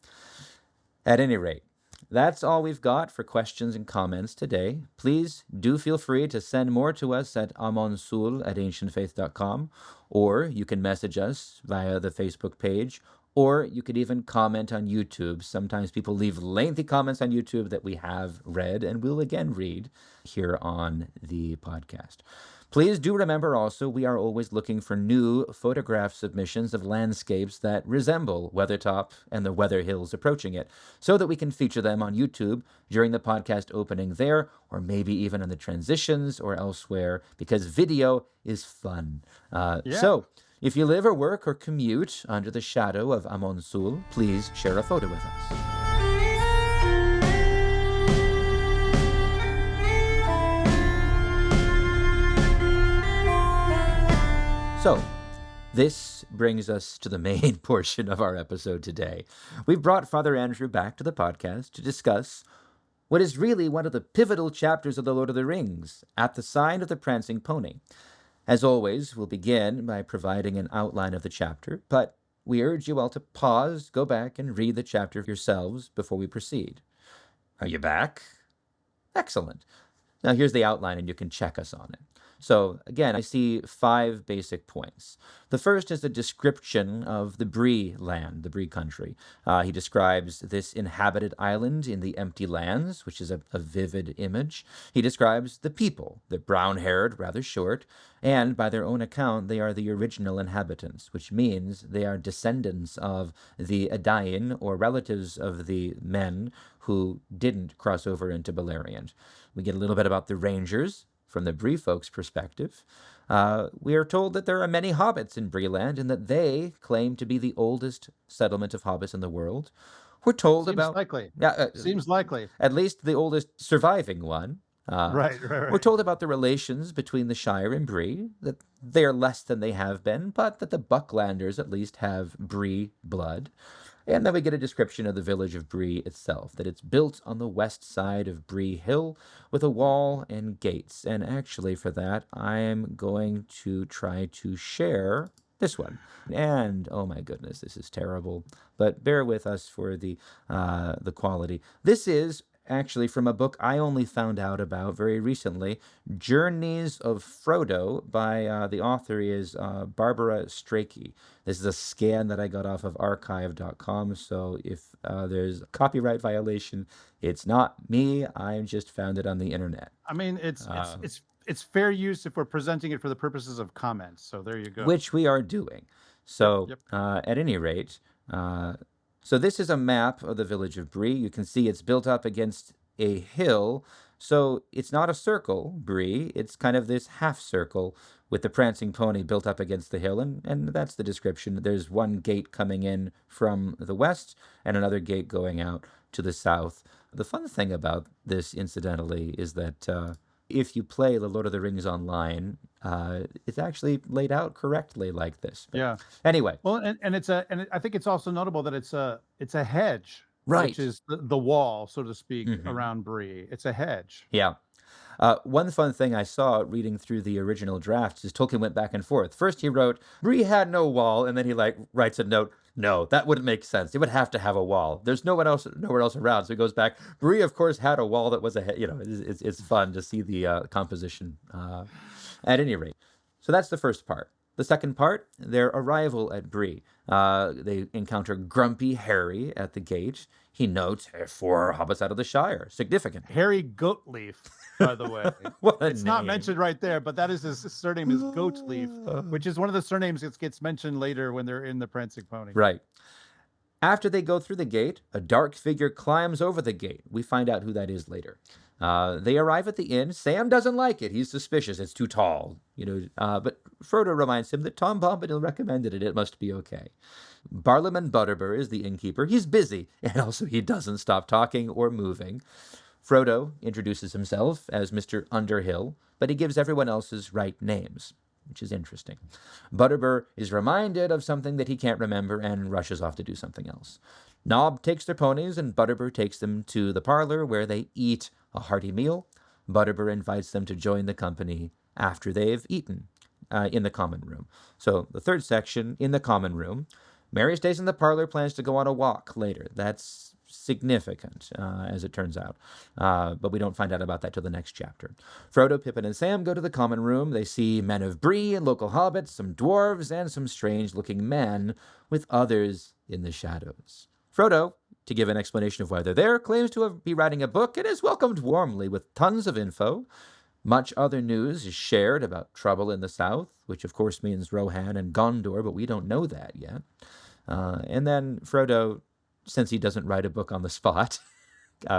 At any rate, that's all we've got for questions and comments today. Please do feel free to send more to us at amonsul@ancientfaith.com, or you can message us via the Facebook page, or you could even comment on YouTube. Sometimes people leave lengthy comments on YouTube that we have read and will again read here on the podcast. Please do remember also, we are always looking for new photograph submissions of landscapes that resemble Weathertop and the weather hills approaching it, so that we can feature them on YouTube during the podcast opening there, or maybe even in the transitions or elsewhere, because video is fun. So, if you live or work or commute under the shadow of Amon Sûl, please share a photo with us. So, this brings us to the main portion of our episode today. We've brought Father Andrew back to the podcast to discuss what is really one of the pivotal chapters of The Lord of the Rings, At the Sign of the Prancing Pony. As always, we'll begin by providing an outline of the chapter, but we urge you all to pause, go back, and read the chapter yourselves before we proceed. Are you back? Excellent. Now here's the outline, and you can check us on it. So, again, I see 5 basic points. The first is a description of the Bree land, the Bree country. He describes this inhabited island in the empty lands, which is a vivid image. He describes the people, they're brown-haired, rather short, and by their own account, they are the original inhabitants, which means they are descendants of the Edain, or relatives of the men who didn't cross over into Beleriand. We get a little bit about the Rangers, from the Bree folks' perspective. We are told that there are many hobbits in Breeland, and that they claim to be the oldest settlement of hobbits in the world. We're told Seems likely. At least the oldest surviving one. Right. We're told about the relations between the Shire and Bree, that they are less than they have been, but that the Bucklanders at least have Bree blood. And then we get a description of the village of Bree itself, that it's built on the west side of Bree Hill with a wall and gates. And actually for that, I am going to try to share This one. And, oh my goodness, this is terrible. But bear with us for the quality. This is actually from a book I only found out about very recently, Journeys of Frodo by the author is Barbara Strachey. This is a scan that I got off of archive.com, so if there's a copyright violation, it's not me. I just found it on the internet. I mean, it's fair use if we're presenting it for the purposes of comments. So there you go. Which we are doing. So Yep. at any rate, so this is a map of the village of Bree. You can see it's built up against a hill. So it's not a circle, Bree. It's kind of this half circle with the prancing pony built up against the hill. And that's the description. There's one gate coming in from the west and another gate going out to the south. The fun thing about this, incidentally, is that if you play The Lord of the Rings online, it's actually laid out correctly like this. But Yeah. anyway, Well, and I think it's also notable that it's a hedge, right. which is the wall, so to speak, Mhm. around Bree. It's a hedge. Yeah. One fun thing I saw reading through the original drafts is Tolkien went back and forth. First he wrote, Bree had no wall, and then he writes a note, no, that wouldn't make sense. It would have to have a wall. There's nowhere else around. So he goes back. Bree, of course, had a wall that was it's fun to see the composition at any rate. So that's the first part. The second part, their arrival at Bree. They encounter Grumpy Harry at the gate. He notes 4 hobbits out of the Shire. Significant. Harry Goatleaf, by the way. What a It's not name. mentioned right there, but that is his surname is Goatleaf, which is one of the surnames that gets mentioned later when they're in the Prancing Pony. Right. After they go through the gate, a dark figure climbs over the gate. We find out who that is later. They arrive at the inn. Sam doesn't like it. He's suspicious. It's too tall, but Frodo reminds him that Tom Bombadil recommended it. It must be okay. Barliman Butterbur is the innkeeper. He's busy, and also he doesn't stop talking or moving. Frodo introduces himself as Mr. Underhill, but he gives everyone else's right names, which is interesting. Butterbur is reminded of something that he can't remember and rushes off to do something else. Nob takes their ponies, and Butterbur takes them to the parlor where they eat a hearty meal. Butterbur invites them to join the company after they've eaten in the common room. So the third section, in the common room. Merry stays in the parlor, plans to go on a walk later. That's significant, as it turns out. But we don't find out about that till the next chapter. Frodo, Pippin, and Sam go to the common room. They see men of Bree and local hobbits, some dwarves, and some strange-looking men with others in the shadows. Frodo, to give an explanation of why they're there, claims to be writing a book and is welcomed warmly with tons of info. Much other news is shared about trouble in the south, which of course means Rohan and Gondor, but we don't know that yet. And then Frodo, since he doesn't write a book on the spot,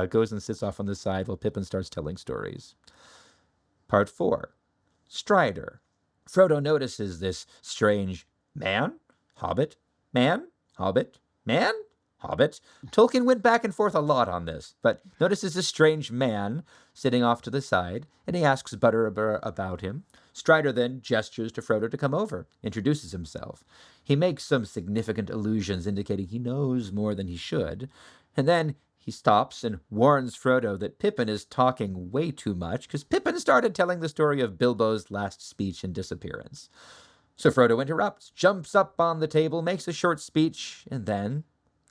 goes and sits off on the side while Pippin starts telling stories. Part 4. Strider. Frodo notices this strange man, hobbit, man, hobbit, man, hobbit. Tolkien went back and forth a lot on this, but notices this strange man sitting off to the side, and he asks Butterbur about him. Strider then gestures to Frodo to come over, introduces himself. He makes some significant allusions indicating he knows more than he should, and then he stops and warns Frodo that Pippin is talking way too much because Pippin started telling the story of Bilbo's last speech and disappearance. So Frodo interrupts, jumps up on the table, makes a short speech, and then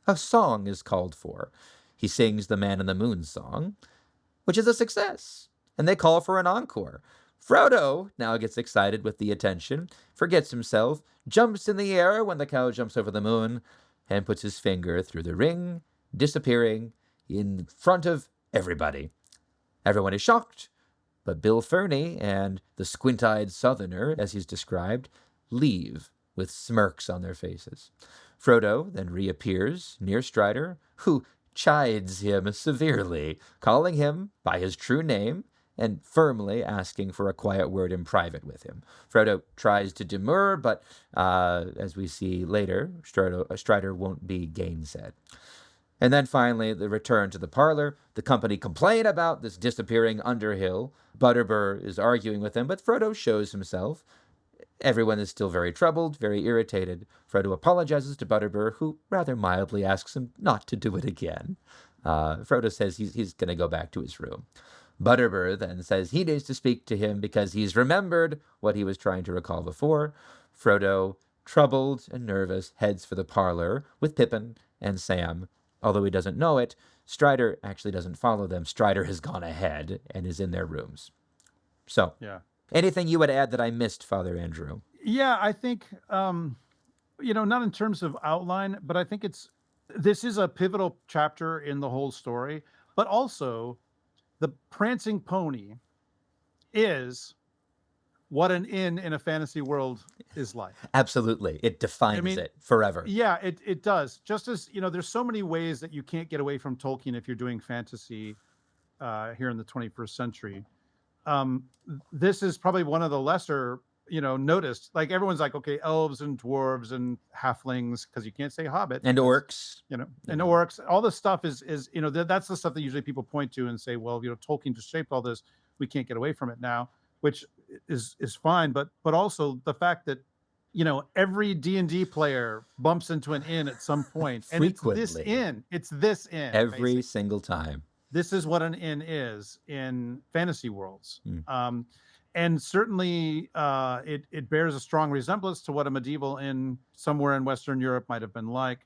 a song is called for. He sings the Man in the Moon song, which is a success, and they call for an encore. Frodo now gets excited with the attention, forgets himself, jumps in the air when the cow jumps over the moon, and puts his finger through the ring, disappearing in front of everybody. Everyone is shocked, but Bill Ferny and the squint-eyed southerner, as he's described, leave with smirks on their faces. Frodo then reappears near Strider, who chides him severely, calling him by his true name and firmly asking for a quiet word in private with him. Frodo tries to demur, but as we see later, Strider won't be gainsaid. And then finally, the return to the parlor. The company complain about this disappearing Underhill. Butterbur is arguing with him, but Frodo shows himself. Everyone is still very troubled, very irritated. Frodo apologizes to Butterbur, who rather mildly asks him not to do it again. Frodo says he's going to go back to his room. Butterbur then says he needs to speak to him because he's remembered what he was trying to recall before. Frodo troubled and nervous, heads for the parlor with Pippin and Sam. Although he doesn't know it, Strider actually doesn't follow them. Strider has gone ahead and is in their rooms. So, Yeah. anything you would add that I missed, Father Andrew? Yeah, I think not in terms of outline, but I think this is a pivotal chapter in the whole story, but also the prancing pony is what an inn in a fantasy world is like. Absolutely. It defines it forever. Yeah, it does. Just as, there's so many ways that you can't get away from Tolkien if you're doing fantasy here in the 21st century. This is probably one of the lesser, noticed. Like everyone's like, okay, elves and dwarves and halflings, because you can't say hobbit. And orcs. And orcs. All this stuff is that's the stuff that usually people point to and say, well, Tolkien just shaped all this. We can't get away from it now, which is fine. But also the fact that every D&D player bumps into an inn at some point, and Frequently. It's this inn Every basically. single time. This is what an inn is in fantasy worlds. And certainly it bears a strong resemblance to what a medieval inn somewhere in Western Europe might have been like.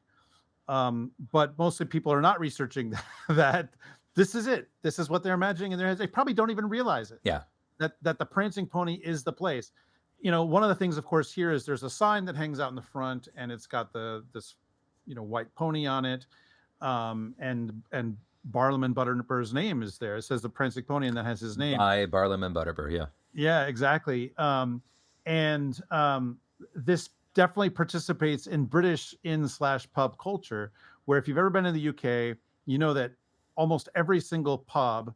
But mostly people are not researching that this is it. This is what they're imagining in their heads. They probably don't even realize it. Yeah. That the prancing pony is the place. One of the things, of course, here is there's a sign that hangs out in the front, and it's got this white pony on it. And Barlaam Butterbur's name is there. It says the prancing pony, and that has his name. By Barlaam Butterber, yeah. Yeah, exactly. This definitely participates in British inn/pub culture, where if you've ever been in the UK, you know that almost every single pub,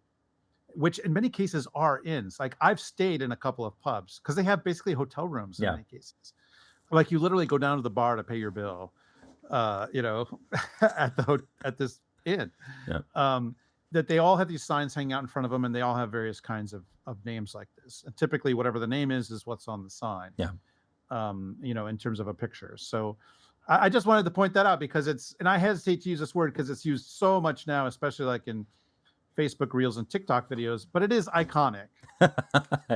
which in many cases are inns. Like I've stayed in a couple of pubs because they have basically hotel rooms in many cases. Like you literally go down to the bar to pay your bill, at this inn. Yeah. That they all have these signs hanging out in front of them, and they all have various kinds of names like this. And typically whatever the name is what's on the sign. Yeah. In terms of a picture. So I just wanted to point that out because and I hesitate to use this word because it's used so much now, especially like in Facebook Reels and TikTok videos, but it is iconic.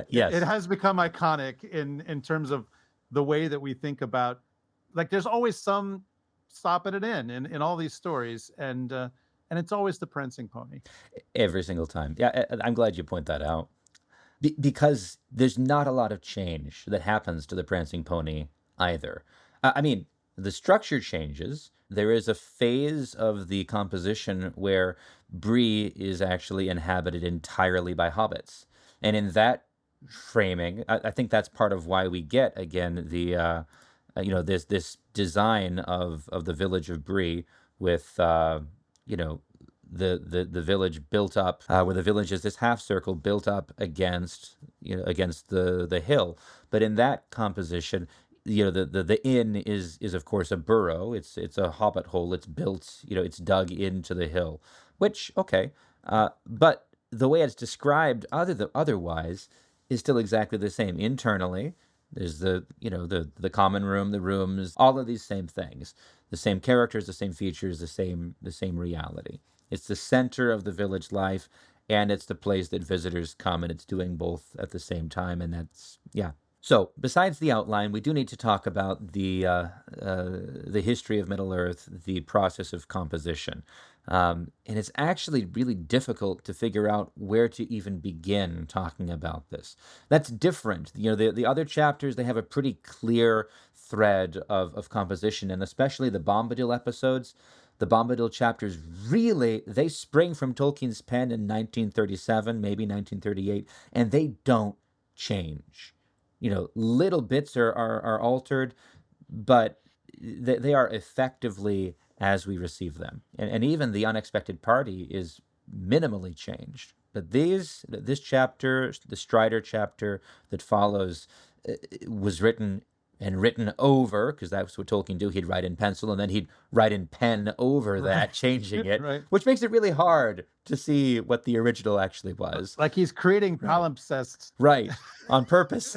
Yes. It has become iconic in terms of the way that we think about, like there's always some stop at an inn in all these stories, and it's always the prancing pony. Every single time. Yeah, I'm glad you point that out. Because there's not a lot of change that happens to the prancing pony either. I mean, the structure changes. There is a phase of the composition where Bree is actually inhabited entirely by hobbits. And in that framing, I think that's part of why we get, again, the this design of the village of Bree with, the village built up, where the village is this half circle built up against the hill. But in that composition, the inn is of course a burrow. It's a hobbit hole. It's built, it's dug into the hill, which, okay. But the way it's described otherwise is still exactly the same. Internally, there's the common room, the rooms, all of these same things, the same characters, the same features, the same reality. It's the center of the village life, and it's the place that visitors come, and it's doing both at the same time, and that's, yeah. So, besides the outline, we do need to talk about the history of Middle-earth, the process of composition. And it's actually really difficult to figure out where to even begin talking about this. That's different. The other chapters, they have a pretty clear thread of composition, and especially the Bombadil episodes. The Bombadil chapters really, they spring from Tolkien's pen in 1937, maybe 1938, and they don't change. Little bits are altered, but they are effectively as we receive them. And even the unexpected party is minimally changed. But this chapter, the Strider chapter that follows, was written over, because that's what Tolkien do. He'd write in pencil, and then he'd write in pen over that, changing it, Right. Which makes it really hard to see what the original actually was. Like he's creating palimpsests. Right, on purpose.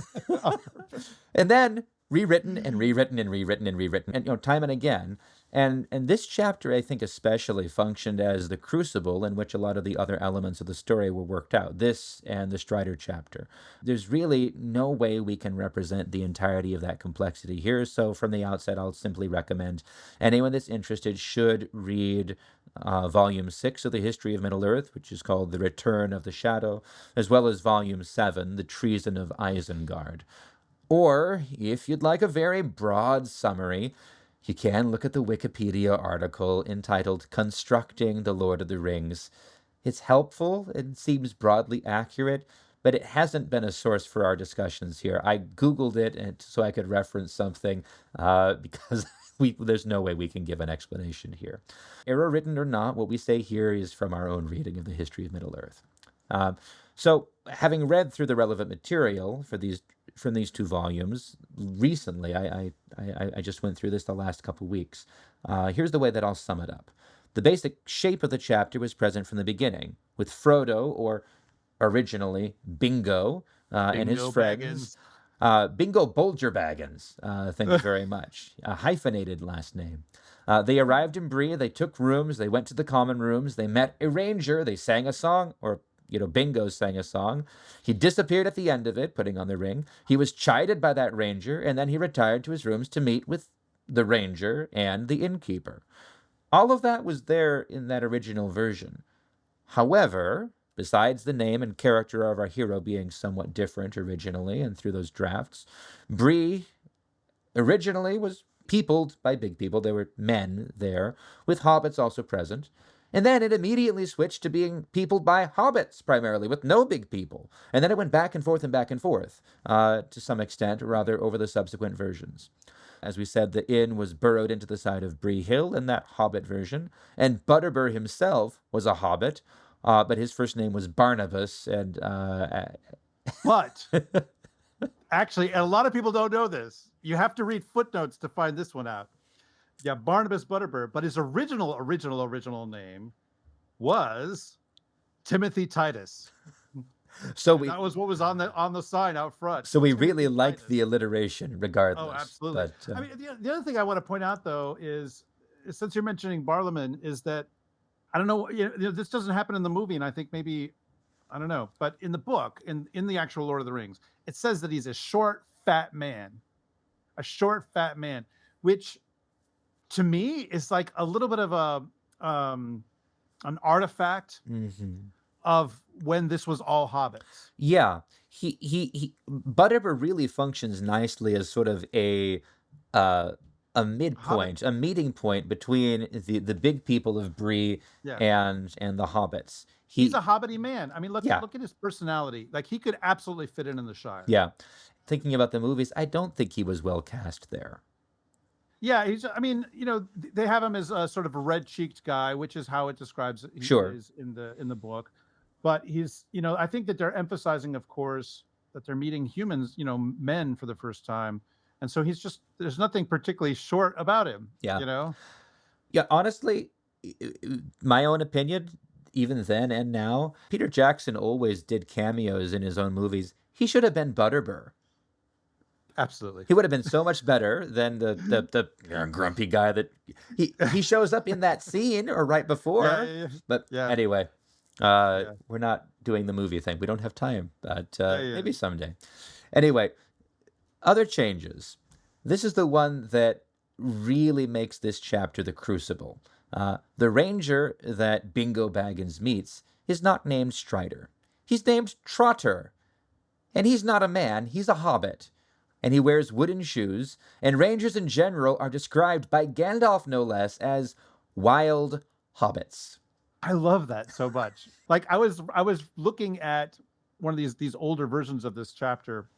And then rewritten and rewritten and rewritten and rewritten. And, time and again, And this chapter, I think, especially functioned as the crucible in which a lot of the other elements of the story were worked out. This and the Strider chapter. There's really no way we can represent the entirety of that complexity here. So from the outset, I'll simply recommend anyone that's interested should read Volume 6 of the History of Middle-earth, which is called The Return of the Shadow, as well as Volume 7, The Treason of Isengard. Or, if you'd like a very broad summary, you can look at the Wikipedia article entitled Constructing the Lord of the Rings. It's helpful and seems broadly accurate, but it hasn't been a source for our discussions here. I Googled it so I could reference something because there's no way we can give an explanation here. Error written or not, what we say here is from our own reading of the history of Middle-earth. So, having read through the relevant material from these two volumes recently, I just went through this the last couple weeks. Here's the way that I'll sum it up. The basic shape of the chapter was present from the beginning, with Frodo, or originally Bingo, and his friends. Bingo Bolger Baggins, thank you very much. A hyphenated last name. They arrived in Bree, they took rooms, they went to the common rooms, they met a ranger, they sang a song, or Bingo sang a song. He disappeared at the end of it, putting on the ring. He was chided by that ranger, and then he retired to his rooms to meet with the ranger and the innkeeper. All of that was there in that original version. However, besides the name and character of our hero being somewhat different originally and through those drafts, Bree originally was peopled by big people. There were men there, with hobbits also present. And then it immediately switched to being peopled by hobbits, primarily, with no big people. And then it went back and forth, to some extent, rather, over the subsequent versions. As we said, the inn was burrowed into the side of Bree Hill in that hobbit version, and Butterbur himself was a hobbit, but his first name was Barnabas, and... But, actually, and a lot of people don't know this. You have to read footnotes to find this one out. Yeah, Barnabas Butterbur, but his original name was Timothy Titus. So that was what was on the sign out front. So we Timothy really liked Titus. The alliteration, regardless. Oh, absolutely. But, I mean, the other thing I want to point out, though, is since you're mentioning Barlaman, is that I don't know, this doesn't happen in the movie, and I think maybe I don't know, but in the book, in the actual Lord of the Rings, it says that he's a short, fat man, which to me is like a little bit of an artifact of when this was all hobbits. Yeah, he Butterbur really functions nicely as sort of a midpoint, a meeting point between the big people of Bree and the hobbits. He's a hobbity man. I mean, look at his personality. Like, he could absolutely fit in the Shire. Yeah. Thinking about the movies, I don't think he was well cast there. Yeah, they have him as a sort of a red-cheeked guy, which is how it describes he is in the book. But he's, I think that they're emphasizing, of course, that they're meeting humans, men for the first time. And so there's nothing particularly short about him. Yeah. Yeah, honestly, my own opinion, even then and now, Peter Jackson always did cameos in his own movies. He should have been Butterbur. Absolutely. He would have been so much better than the grumpy guy that he shows up in that scene or right before. But anyway, we're not doing the movie thing. We don't have time, but maybe someday. Anyway, other changes. This is the one that really makes this chapter the crucible. The ranger that Bingo Baggins meets is not named Strider. He's named Trotter. And he's not a man, he's a hobbit. And he wears wooden shoes, and rangers in general are described by Gandalf, no less, as wild hobbits. I love that so much. Like, I was looking at one of these older versions of this chapter,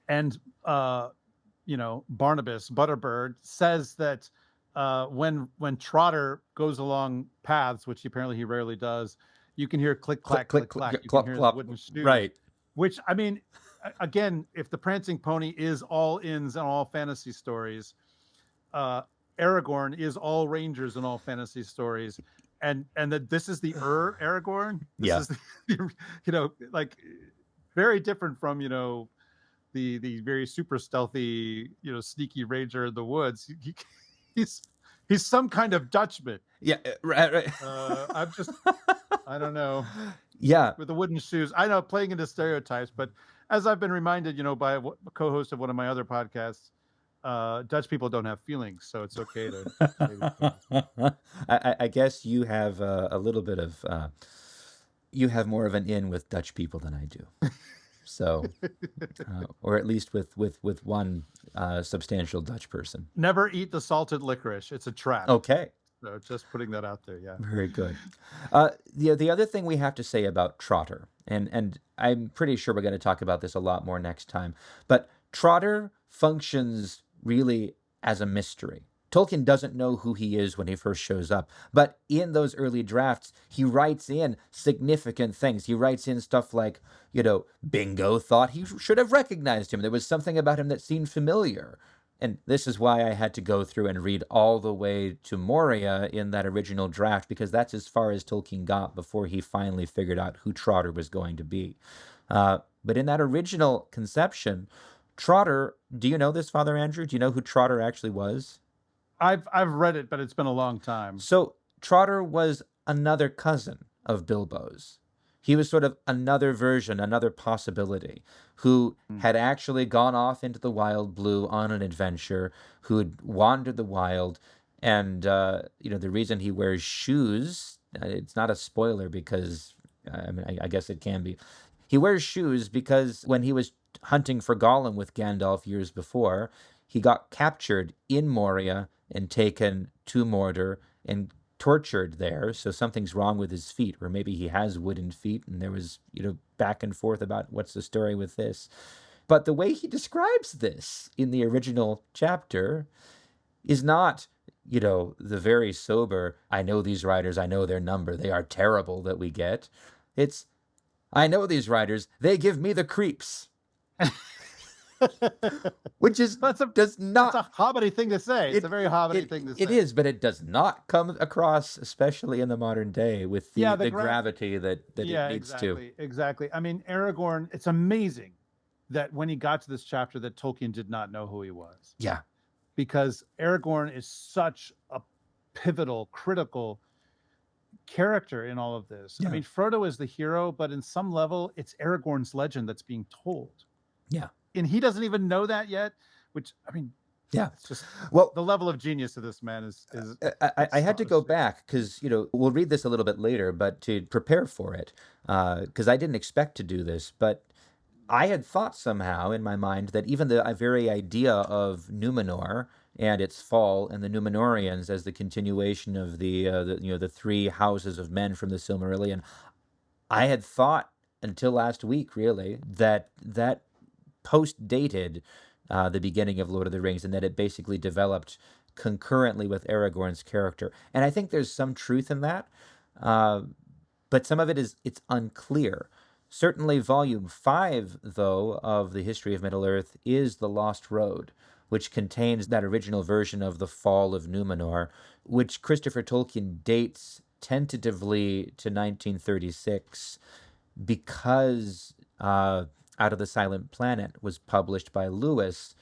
and Barnabas Butterbird says that when Trotter goes along paths, which apparently he rarely does, you can hear click clack click clack. You can hear the wooden shoes. Right. Which, I mean, again, if the prancing pony is all inns and all fantasy stories, Aragorn is all rangers in all fantasy stories, and that this is the Aragorn. This is the, like, very different from the very super stealthy, sneaky ranger in the woods. he's he's some kind of Dutchman. Yeah, right. I don't know, Yeah. with the wooden shoes. I know, playing into stereotypes, but as I've been reminded, by a co-host of one of my other podcasts, Dutch people don't have feelings, so it's okay to play these games. I guess you have a little bit of you have more of an in with Dutch people than I do. So, or at least with one substantial Dutch person. Never eat the salted licorice. It's a trap. Okay. So just putting that out there. Yeah. Very good. The other thing we have to say about Trotter, and I'm pretty sure we're going to talk about this a lot more next time, but Trotter functions really as a mystery. Tolkien doesn't know who he is when he first shows up, but in those early drafts, he writes in significant things. He writes in stuff like, Bingo thought he should have recognized him. There was something about him that seemed familiar. And this is why I had to go through and read all the way to Moria in that original draft, because that's as far as Tolkien got before he finally figured out who Trotter was going to be. But in that original conception, Trotter, do you know this, Father Andrew? Do you know who Trotter actually was? I've read it, but it's been a long time. So Trotter was another cousin of Bilbo's. He was sort of another version, another possibility, who had actually gone off into the wild blue on an adventure, who had wandered the wild. And, the reason he wears shoes, it's not a spoiler because, I guess it can be. He wears shoes because when he was hunting for Gollum with Gandalf years before, he got captured in Moria and taken to Mordor and tortured there. So something's wrong with his feet, or maybe he has wooden feet, and there was, back and forth about what's the story with this. But the way he describes this in the original chapter is not, the very sober, I know these riders, I know their number, they are terrible that we get. It's, I know these riders, they give me the creeps. Which is That's a hobbity thing to say. It's a very hobbity thing to say. It is, but it does not come across, especially in the modern day, with the gravity that it needs to. Exactly. I mean, Aragorn, it's amazing that when he got to this chapter that Tolkien did not know who he was. Yeah. Because Aragorn is such a pivotal, critical character in all of this. Yeah. I mean, Frodo is the hero, but in some level, it's Aragorn's legend that's being told. Yeah. And he doesn't even know that yet, which, yeah, it's just, well, the level of genius of this man is I had to go back because, we'll read this a little bit later, but to prepare for it, because I didn't expect to do this, but I had thought somehow in my mind that even the very idea of Numenor and its fall and the Númenóreans as the continuation of the three houses of men from the Silmarillion, I had thought until last week, really, that post-dated the beginning of Lord of the Rings, and that it basically developed concurrently with Aragorn's character. And I think there's some truth in that, but some of it's unclear. Certainly Volume 5, though, of the History of Middle-earth is The Lost Road, which contains that original version of the fall of Númenor, which Christopher Tolkien dates tentatively to 1936 because Out of the Silent Planet was published by Lewis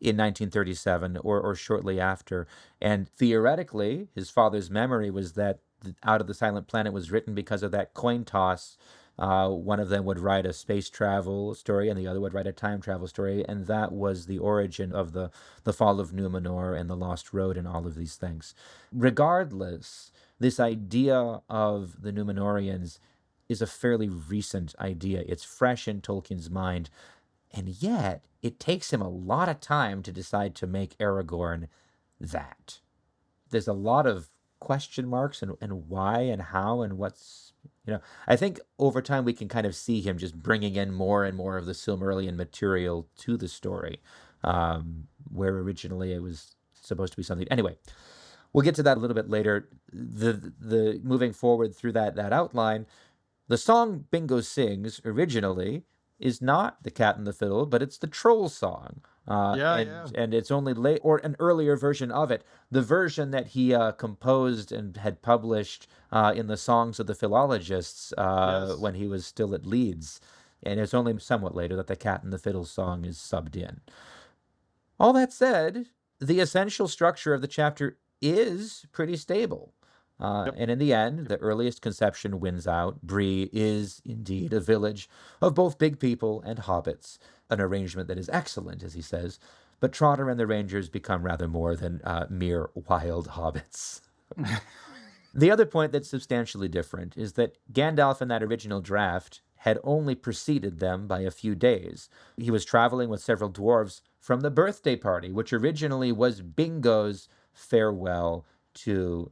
in 1937 or shortly after. And theoretically, his father's memory was that Out of the Silent Planet was written because of that coin toss. One of them would write a space travel story and the other would write a time travel story. And that was the origin of the fall of Númenor and the Lost Road and all of these things. Regardless, this idea of the Númenóreans is a fairly recent idea. It's fresh in Tolkien's mind, and yet it takes him a lot of time to decide to make Aragorn that. There's a lot of question marks and why and how and what's, I think over time we can kind of see him just bringing in more and more of the Silmarillion material to the story, where originally it was supposed to be something. Anyway, we'll get to that a little bit later. The moving forward through that outline, the song Bingo sings originally is not the Cat and the Fiddle, but it's the Troll song. And it's only or an earlier version of it, the version that he composed and had published in the Songs of the Philologists when he was still at Leeds. And it's only somewhat later that the Cat and the Fiddle song is subbed in. All that said, the essential structure of the chapter is pretty stable. Yep. And in the end, the earliest conception wins out. Bree is indeed a village of both big people and hobbits, an arrangement that is excellent, as he says, but Trotter and the Rangers become rather more than mere wild hobbits. The other point that's substantially different is that Gandalf in that original draft had only preceded them by a few days. He was traveling with several dwarves from the birthday party, which originally was Bingo's farewell to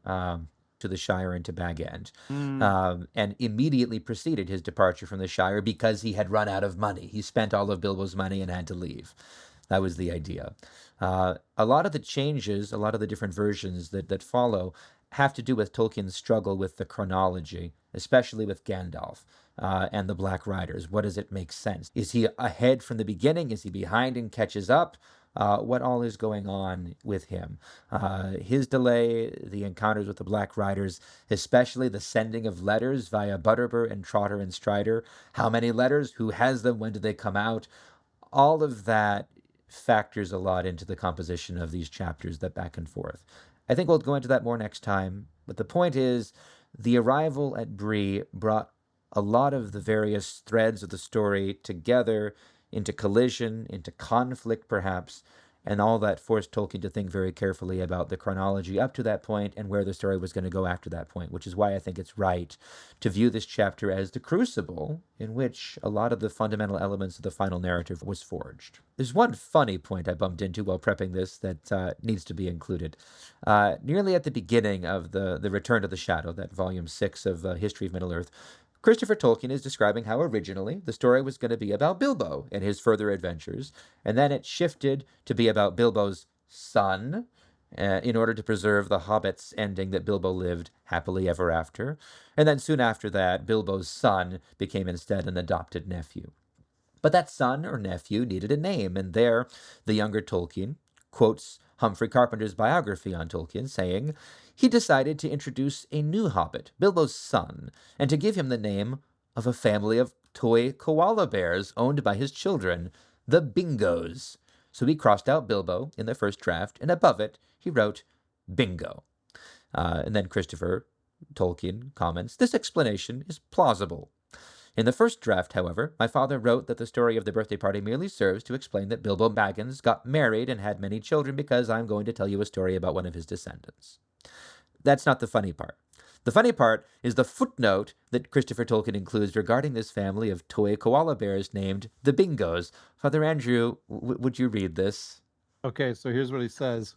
the Shire and to Bag End, and immediately preceded his departure from the Shire because he had run out of money. He spent all of Bilbo's money and had to leave. That was the idea. A lot of the changes, a lot of the different versions that follow have to do with Tolkien's struggle with the chronology, especially with Gandalf and the Black Riders. What does it make sense? Is he ahead from the beginning? Is he behind and catches up? What all is going on with him? His delay, the encounters with the Black Riders, especially the sending of letters via Butterbur and Trotter and Strider. How many letters? Who has them? When do they come out? All of that factors a lot into the composition of these chapters, that back and forth. I think we'll go into that more next time, but the point is the arrival at Bree brought a lot of the various threads of the story together into collision, into conflict perhaps, and all that forced Tolkien to think very carefully about the chronology up to that point and where the story was going to go after that point, which is why I think it's right to view this chapter as the crucible in which a lot of the fundamental elements of the final narrative was forged. There's one funny point I bumped into while prepping this that needs to be included. Nearly at the beginning of the Return to the Shadow, that volume 6 of History of Middle-earth, Christopher Tolkien is describing how originally the story was going to be about Bilbo and his further adventures, and then it shifted to be about Bilbo's son, in order to preserve the Hobbit's ending that Bilbo lived happily ever after. And then soon after that, Bilbo's son became instead an adopted nephew. But that son or nephew needed a name, and there the younger Tolkien quotes Humphrey Carpenter's biography on Tolkien, saying, he decided to introduce a new hobbit, Bilbo's son, and to give him the name of a family of toy koala bears owned by his children, the Bingos. So he crossed out Bilbo in the first draft, and above it he wrote Bingo. And then Christopher Tolkien comments, this explanation is plausible. In the first draft, however, my father wrote that the story of the birthday party merely serves to explain that Bilbo Baggins got married and had many children because I'm going to tell you a story about one of his descendants. That's not the funny part. The funny part is the footnote that Christopher Tolkien includes regarding this family of toy koala bears named the Bingos. Father Andrew, would you read this? Okay, so here's what he says.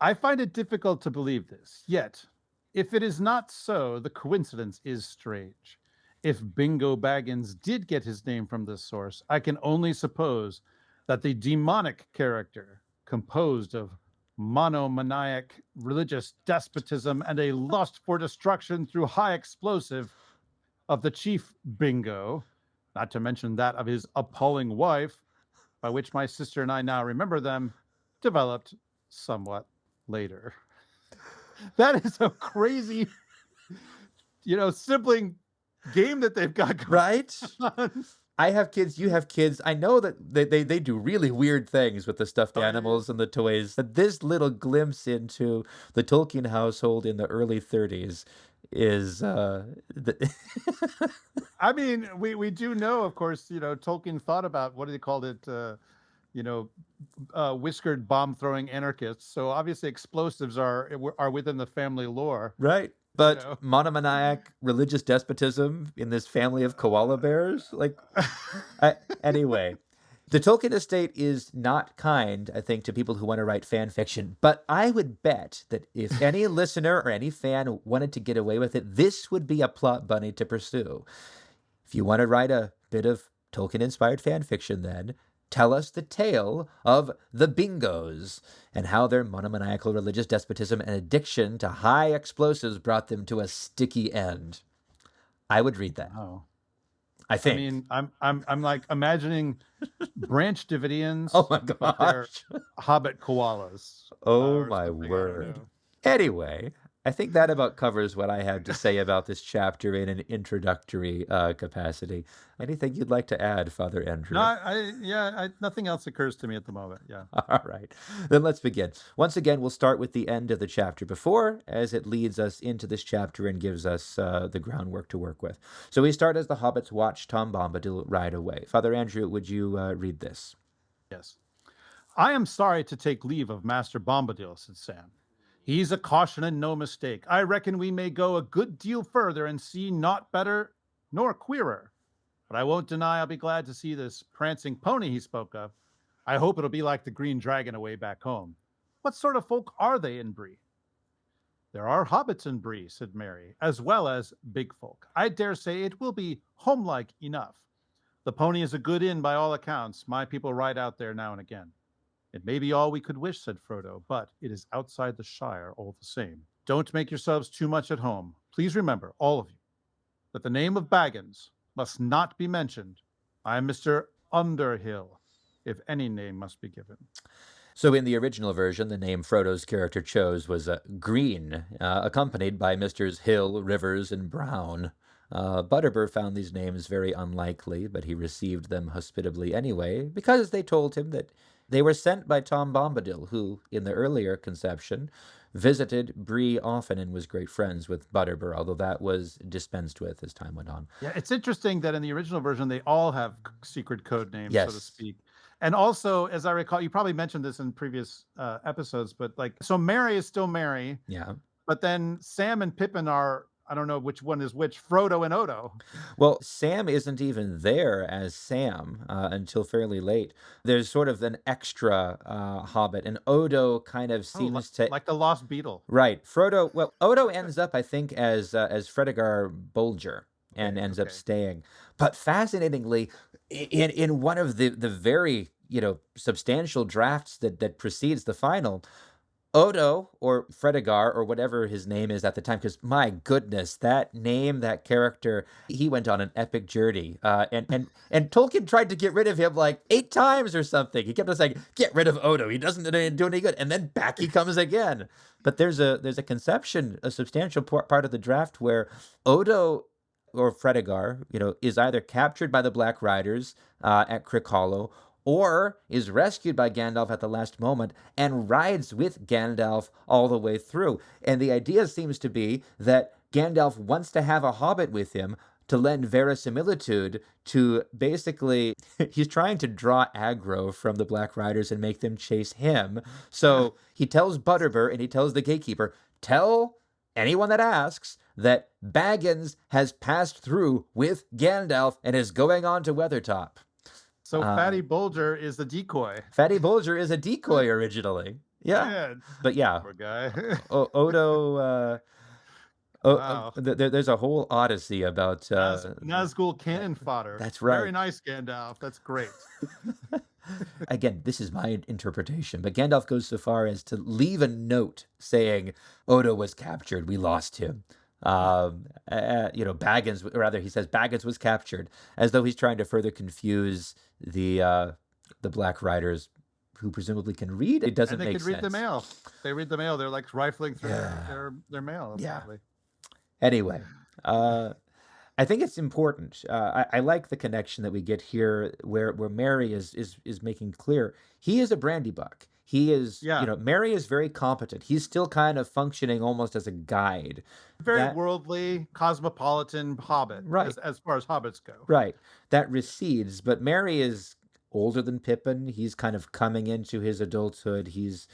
I find it difficult to believe this, yet, if it is not so, the coincidence is strange. If Bingo Baggins did get his name from this source, I can only suppose that the demonic character, composed of monomaniac religious despotism and a lust for destruction through high explosive of the chief Bingo, not to mention that of his appalling wife, by which my sister and I now remember them, developed somewhat later. That is a crazy, sibling game that they've got going right on. I have kids, you have kids. I know that they do really weird things with the stuffed animals and the toys, but this little glimpse into the Tolkien household in the early 30s is I mean, we do know, of course, Tolkien thought about, what do they called it, whiskered bomb throwing anarchists. So obviously explosives are within the family lore. right. But monomaniac religious despotism in this family of koala bears? Anyway, the Tolkien estate is not kind, I think, to people who want to write fan fiction. But I would bet that if any listener or any fan wanted to get away with it, this would be a plot bunny to pursue. If you want to write a bit of Tolkien-inspired fan fiction, then tell us the tale of the Bingos and how their monomaniacal religious despotism and addiction to high explosives brought them to a sticky end. I would read that. Oh, I think. I mean, I'm like imagining Branch Davidians. Oh my but they're gosh. Hobbit koalas. Oh or my something, I don't word. know. Anyway, I think that about covers what I had to say about this chapter in an introductory capacity. Anything you'd like to add, Father No, Andrew? nothing else occurs to me at the moment. Yeah. All right, then let's begin. Once again, we'll start with the end of the chapter before, as it leads us into this chapter and gives us the groundwork to work with. So we start as the hobbits watch Tom Bombadil ride away. Father Andrew, would you read this? Yes. I am sorry to take leave of Master Bombadil, said Sam. He's a caution and no mistake. I reckon we may go a good deal further and see naught better nor queerer. But I won't deny I'll be glad to see this prancing pony he spoke of. I hope it'll be like the Green Dragon away back home. What sort of folk are they in Bree? There are hobbits in Bree, said Mary, as well as big folk. I dare say it will be homelike enough. The pony is a good inn by all accounts. My people ride out there now and again. It may be all we could wish, said Frodo, but it is outside the Shire all the same. Don't make yourselves too much at home. Please remember, all of you, that the name of Baggins must not be mentioned. I am Mr. Underhill, if any name must be given. So in the original version, the name Frodo's character chose was Green, accompanied by Misters Hill, Rivers, and Brown. Butterbur found these names very unlikely, but he received them hospitably anyway, because they told him that they were sent by Tom Bombadil, who, in the earlier conception, visited Bree often and was great friends with Butterbur, although that was dispensed with as time went on. Yeah, it's interesting that in the original version, they all have secret code names, so to Yes. speak. And also, as I recall, you probably mentioned this in previous episodes, but so Mary is still Mary, Yeah. but then Sam and Pippin are, I don't know which one is which, Frodo and Odo. Well, Sam isn't even there as Sam until fairly late. There's sort of an extra hobbit, and Odo kind of seems to... Like the Lost Beetle. Right. Frodo, well, Odo ends up, I think, as Fredegar Bolger and ends up staying. But fascinatingly, in one of the very, substantial drafts that precedes the final, Odo, or Fredegar, or whatever his name is at the time, because my goodness, that name, that character, he went on an epic journey. And Tolkien tried to get rid of him like 8 times or something. He kept on saying, get rid of Odo. He doesn't do any good. And then back he comes again. But there's a conception, a substantial part of the draft where Odo, or Fredegar, is either captured by the Black Riders at Crick Hollow, or is rescued by Gandalf at the last moment and rides with Gandalf all the way through. And the idea seems to be that Gandalf wants to have a hobbit with him to lend verisimilitude to basically, he's trying to draw aggro from the Black Riders and make them chase him. So he tells Butterbur and he tells the gatekeeper, tell anyone that asks that Baggins has passed through with Gandalf and is going on to Weathertop. So Fatty Bolger is the decoy. Fatty Bolger is a decoy originally. Yeah. But yeah. Poor guy. Odo, Wow. there's a whole odyssey about... Nazgul cannon fodder. That's right. Very nice, Gandalf. That's great. Again, this is my interpretation, but Gandalf goes so far as to leave a note saying, Odo was captured, we lost him. Baggins, or rather he says Baggins was captured, as though he's trying to further confuse the Black Riders, who presumably can read. It doesn't make sense. And they can read the mail. They read the mail. They're like rifling through their mail. Yeah. Apparently. Anyway, I think it's important. I like the connection that we get here, where Mary is making clear he is a Brandybuck. He is, Mary is very competent. He's still kind of functioning almost as a guide. Very worldly, cosmopolitan hobbit, right? As far as hobbits go, right. That recedes, but Mary is older than Pippin. He's kind of coming into his adulthood. He's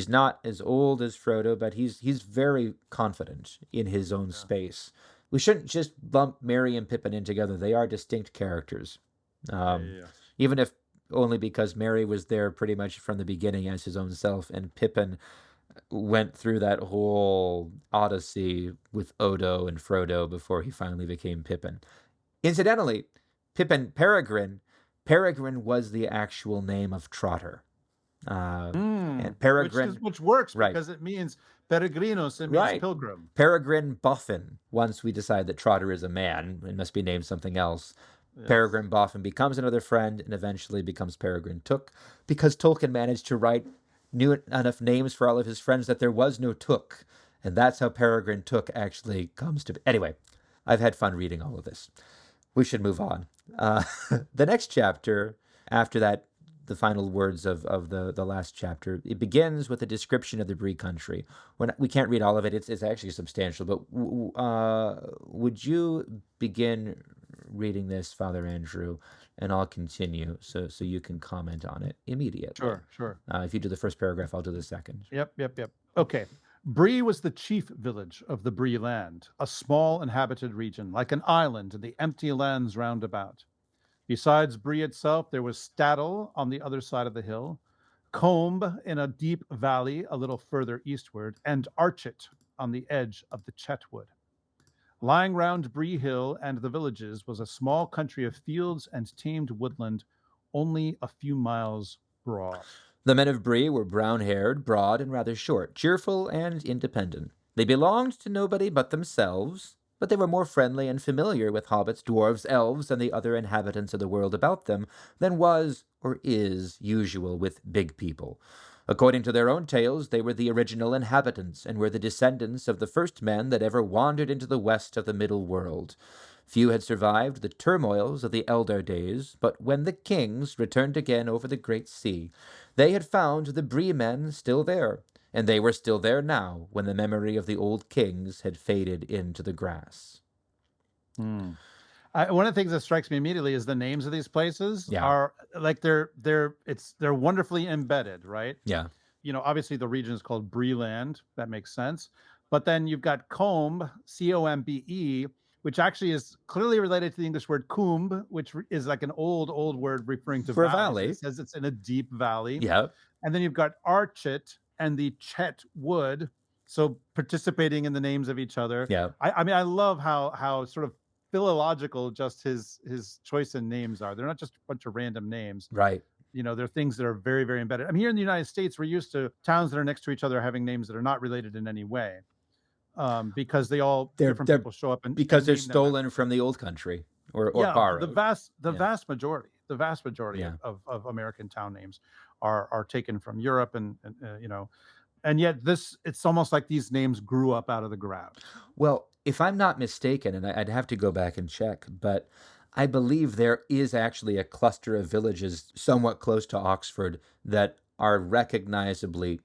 not as old as Frodo, but he's very confident in his own space. We shouldn't just lump Mary and Pippin in together. They are distinct characters, even if only because Mary was there pretty much from the beginning as his own self, and Pippin went through that whole odyssey with Odo and Frodo before he finally became Pippin. Incidentally, Peregrine was the actual name of Trotter. And Peregrine, which works because it means peregrinos, it means pilgrim. Peregrine Boffin. Once we decide that Trotter is a man and must be named something else, Peregrine Boffin becomes another friend and eventually becomes Peregrine Took, because Tolkien managed to write new enough names for all of his friends that there was no Took. And that's how Peregrine Took actually comes to be. Anyway, I've had fun reading all of this. We should move on. Uh, the next chapter, after that, the final words of the last chapter, it begins with a description of the Bree country. We can't read all of it. It's actually substantial. But would you begin reading this, Father Andrew, and I'll continue so you can comment on it immediately. Sure. If you do the first paragraph, I'll do the second. Yep. Okay. Bree was the chief village of the Bree land, a small inhabited region, like an island in the empty lands round about. Besides Bree itself, there was Staddle on the other side of the hill, Combe in a deep valley a little further eastward, and Archet on the edge of the Chetwood. Lying round Bree Hill and the villages was a small country of fields and tamed woodland, only a few miles broad. The men of Bree were brown-haired, broad, and rather short, cheerful and independent. They belonged to nobody but themselves, but they were more friendly and familiar with hobbits, dwarves, elves, and the other inhabitants of the world about them than was or is usual with big people. According to their own tales, they were the original inhabitants and were the descendants of the first men that ever wandered into the west of the middle world. Few had survived the turmoils of the Eldar days, but when the kings returned again over the great sea, they had found the Bree men still there, and they were still there now when the memory of the old kings had faded into the grass. One of the things that strikes me immediately is the names of these places Yeah. are like they're wonderfully embedded, right? Yeah. Obviously the region is called Breeland. That makes sense. But then you've got Combe, Combe, which actually is clearly related to the English word coombe, which is like an old word referring to For a valleys. valley. It says it's in a deep valley. Yeah. And then you've got Archet and the Chet Wood, so participating in the names of each other. Yeah. I mean, I love how sort of philological just his choice in names are. They're not just a bunch of random names. Right. They're things that are very, very embedded. I mean, here in the United States, we're used to towns that are next to each other having names that are not related in any way, because different people show up because they're name them stolen from the old country or borrowed. The vast majority Yeah. of American town names are taken from Europe, and yet it's almost like these names grew up out of the ground. Well, if I'm not mistaken, and I'd have to go back and check, but I believe there is actually a cluster of villages somewhat close to Oxford that are recognizably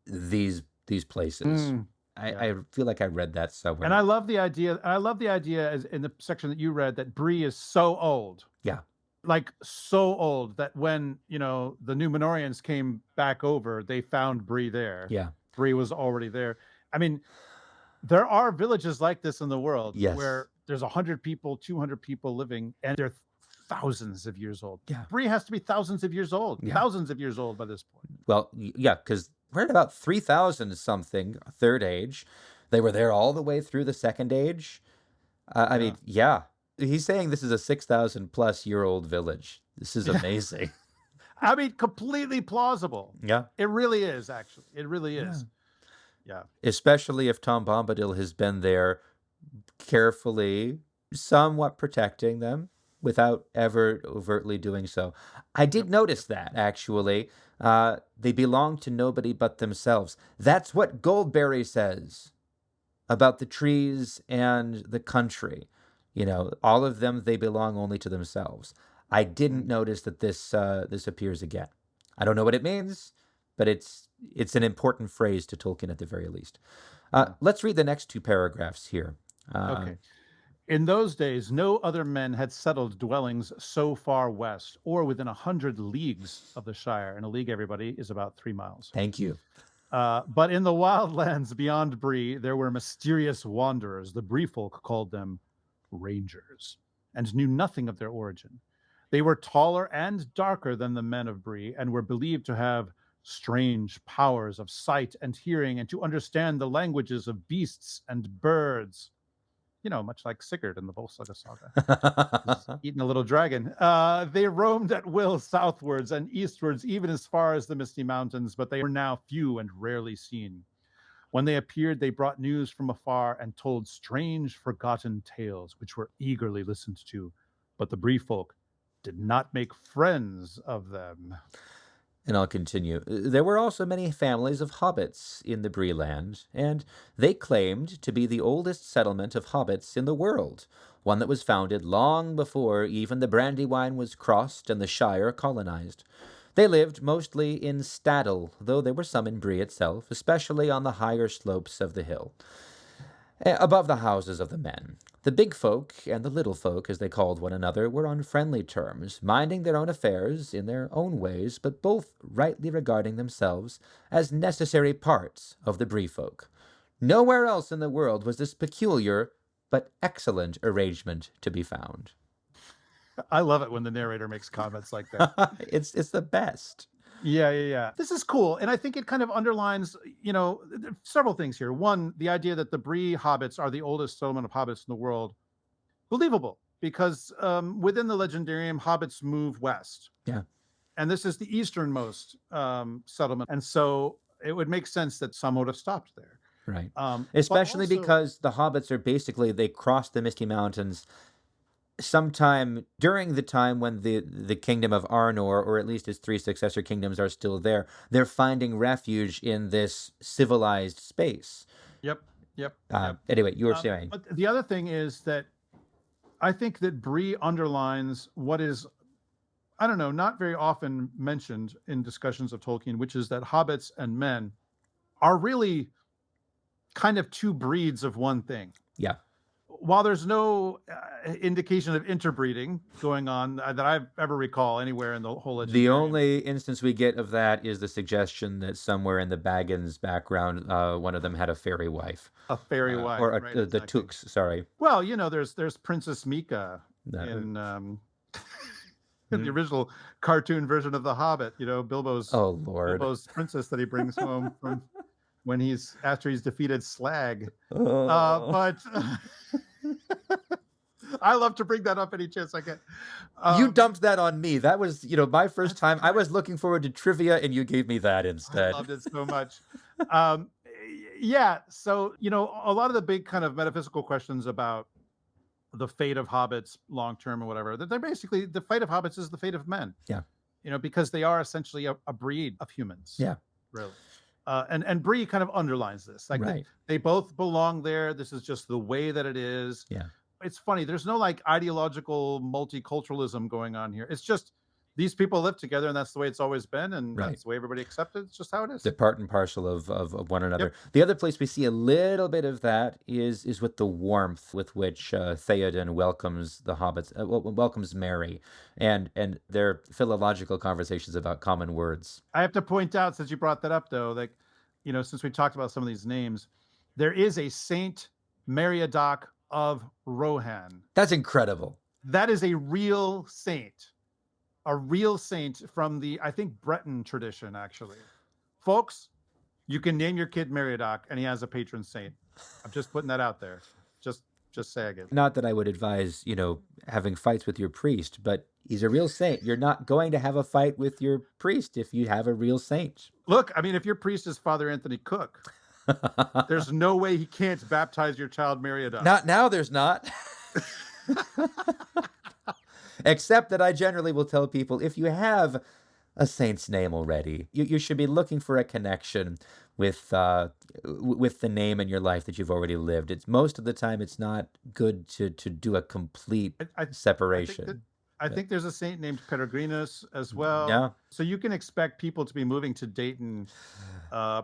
these places. I feel like I read that somewhere. And I love the idea. As in the section that you read, that Bree is so old. Yeah. Like so old that when, the Númenóreans came back over, they found Bree there. Yeah. Bree was already there. I mean, there are villages like this in the world. Yes. Where there's 100 people, 200 people living, and they're thousands of years old. Yeah. Bree has to be thousands of years old. Yeah. Thousands of years old by this point. Well, yeah, because we're at about 3,000 something, Third Age. They were there all the way through the Second Age. I mean, yeah. He's saying this is a 6,000 plus year old village. This is amazing. I mean, completely plausible. Yeah. It really is, actually. It really is. Yeah. Especially if Tom Bombadil has been there carefully, somewhat protecting them without ever overtly doing so. I did notice that, actually. They belong to nobody but themselves. That's what Goldberry says about the trees and the country. All of them, they belong only to themselves. I didn't notice that this appears again. I don't know what it means, but it's an important phrase to Tolkien at the very least. Let's read the next two paragraphs here. Okay. In those days, no other men had settled dwellings so far west or within 100 leagues of the Shire. And a league, everybody, is about 3 miles. Thank you. But in the wild lands beyond Bree, there were mysterious wanderers. The Bree folk called them rangers and knew nothing of their origin. They were taller and darker than the men of Bree and were believed to have strange powers of sight and hearing and to understand the languages of beasts and birds. Much like Sigurd in the Volsaga saga. Eating a little dragon. They roamed at will southwards and eastwards, even as far as the Misty Mountains, but they were now few and rarely seen. When they appeared, they brought news from afar and told strange, forgotten tales, which were eagerly listened to. But the Bree folk did not make friends of them. And I'll continue. There were also many families of hobbits in the Bree land, and they claimed to be the oldest settlement of hobbits in the world, one that was founded long before even the Brandywine was crossed and the Shire colonized. They lived mostly in Staddle, though there were some in Bree itself, especially on the higher slopes of the hill, above the houses of the men. The big folk and the little folk, as they called one another, were on friendly terms, minding their own affairs in their own ways, but both rightly regarding themselves as necessary parts of the Bree folk. Nowhere else in the world was this peculiar but excellent arrangement to be found. I love it when the narrator makes comments like that. It's the best. Yeah. This is cool. And I think it kind of underlines, several things here. One, the idea that the Bree hobbits are the oldest settlement of hobbits in the world. Believable, because within the Legendarium, hobbits move west. Yeah. And this is the easternmost settlement. And so it would make sense that some would have stopped there. Right. Especially also, because the hobbits are basically, they crossed the Misty Mountains sometime during the time when the kingdom of Arnor, or at least its three successor kingdoms, are still there. They're finding refuge in this civilized space. Yep. Anyway, you were saying. But the other thing is that I think that Bree underlines what is, I don't know, not very often mentioned in discussions of Tolkien, which is that hobbits and men are really kind of two breeds of one thing. Yeah. While there's no indication of interbreeding going on that I ever recall anywhere in the whole Legendarium. The only instance we get of that is the suggestion that somewhere in the Baggins background, one of them had a fairy wife. A fairy wife. Or right, the exactly. Tooks, sorry. Well, there's Princess Mika in the original cartoon version of The Hobbit, Bilbo's princess that he brings home from when after he's defeated Slag. But I love to bring that up any chance I get. You dumped that on me. That was, my first time. I was looking forward to trivia, and you gave me that instead. I loved it so much. Yeah. So, a lot of the big kind of metaphysical questions about the fate of hobbits long term or whatever, that they're basically, the fate of hobbits is the fate of men. Yeah. Because they are essentially a breed of humans. Yeah. Really. And Bree kind of underlines this. Like right. they both belong there. This is just the way that it is. Yeah. It's funny. There's no like ideological multiculturalism going on here. It's just these people live together, and that's the way it's always been, and that's the way everybody accepts it. It's just how it is. They're part and parcel of one another. Yep. The other place we see a little bit of that is with the warmth with which Theoden welcomes the hobbits, welcomes Merry, and their philological conversations about common words. I have to point out, since you brought that up, though, like, since we talked about some of these names, there is a Saint Meriadoc of Rohan. That's incredible. That is a real saint. A real saint from the, I think, Breton tradition, actually. Folks, you can name your kid Meriadoc, and he has a patron saint. I'm just putting that out there. Just saying it. Not that I would advise, having fights with your priest, but he's a real saint. You're not going to have a fight with your priest if you have a real saint. Look, I mean, if your priest is Father Anthony Cook, there's no way he can't baptize your child Meriadoc. Not now, there's not. Except that I generally will tell people, if you have a saint's name already, you should be looking for a connection with the name in your life that you've already lived. It's most of the time it's not good to do a complete separation. I think there's a saint named Peregrinus as well. Yeah. So you can expect people to be moving to Dayton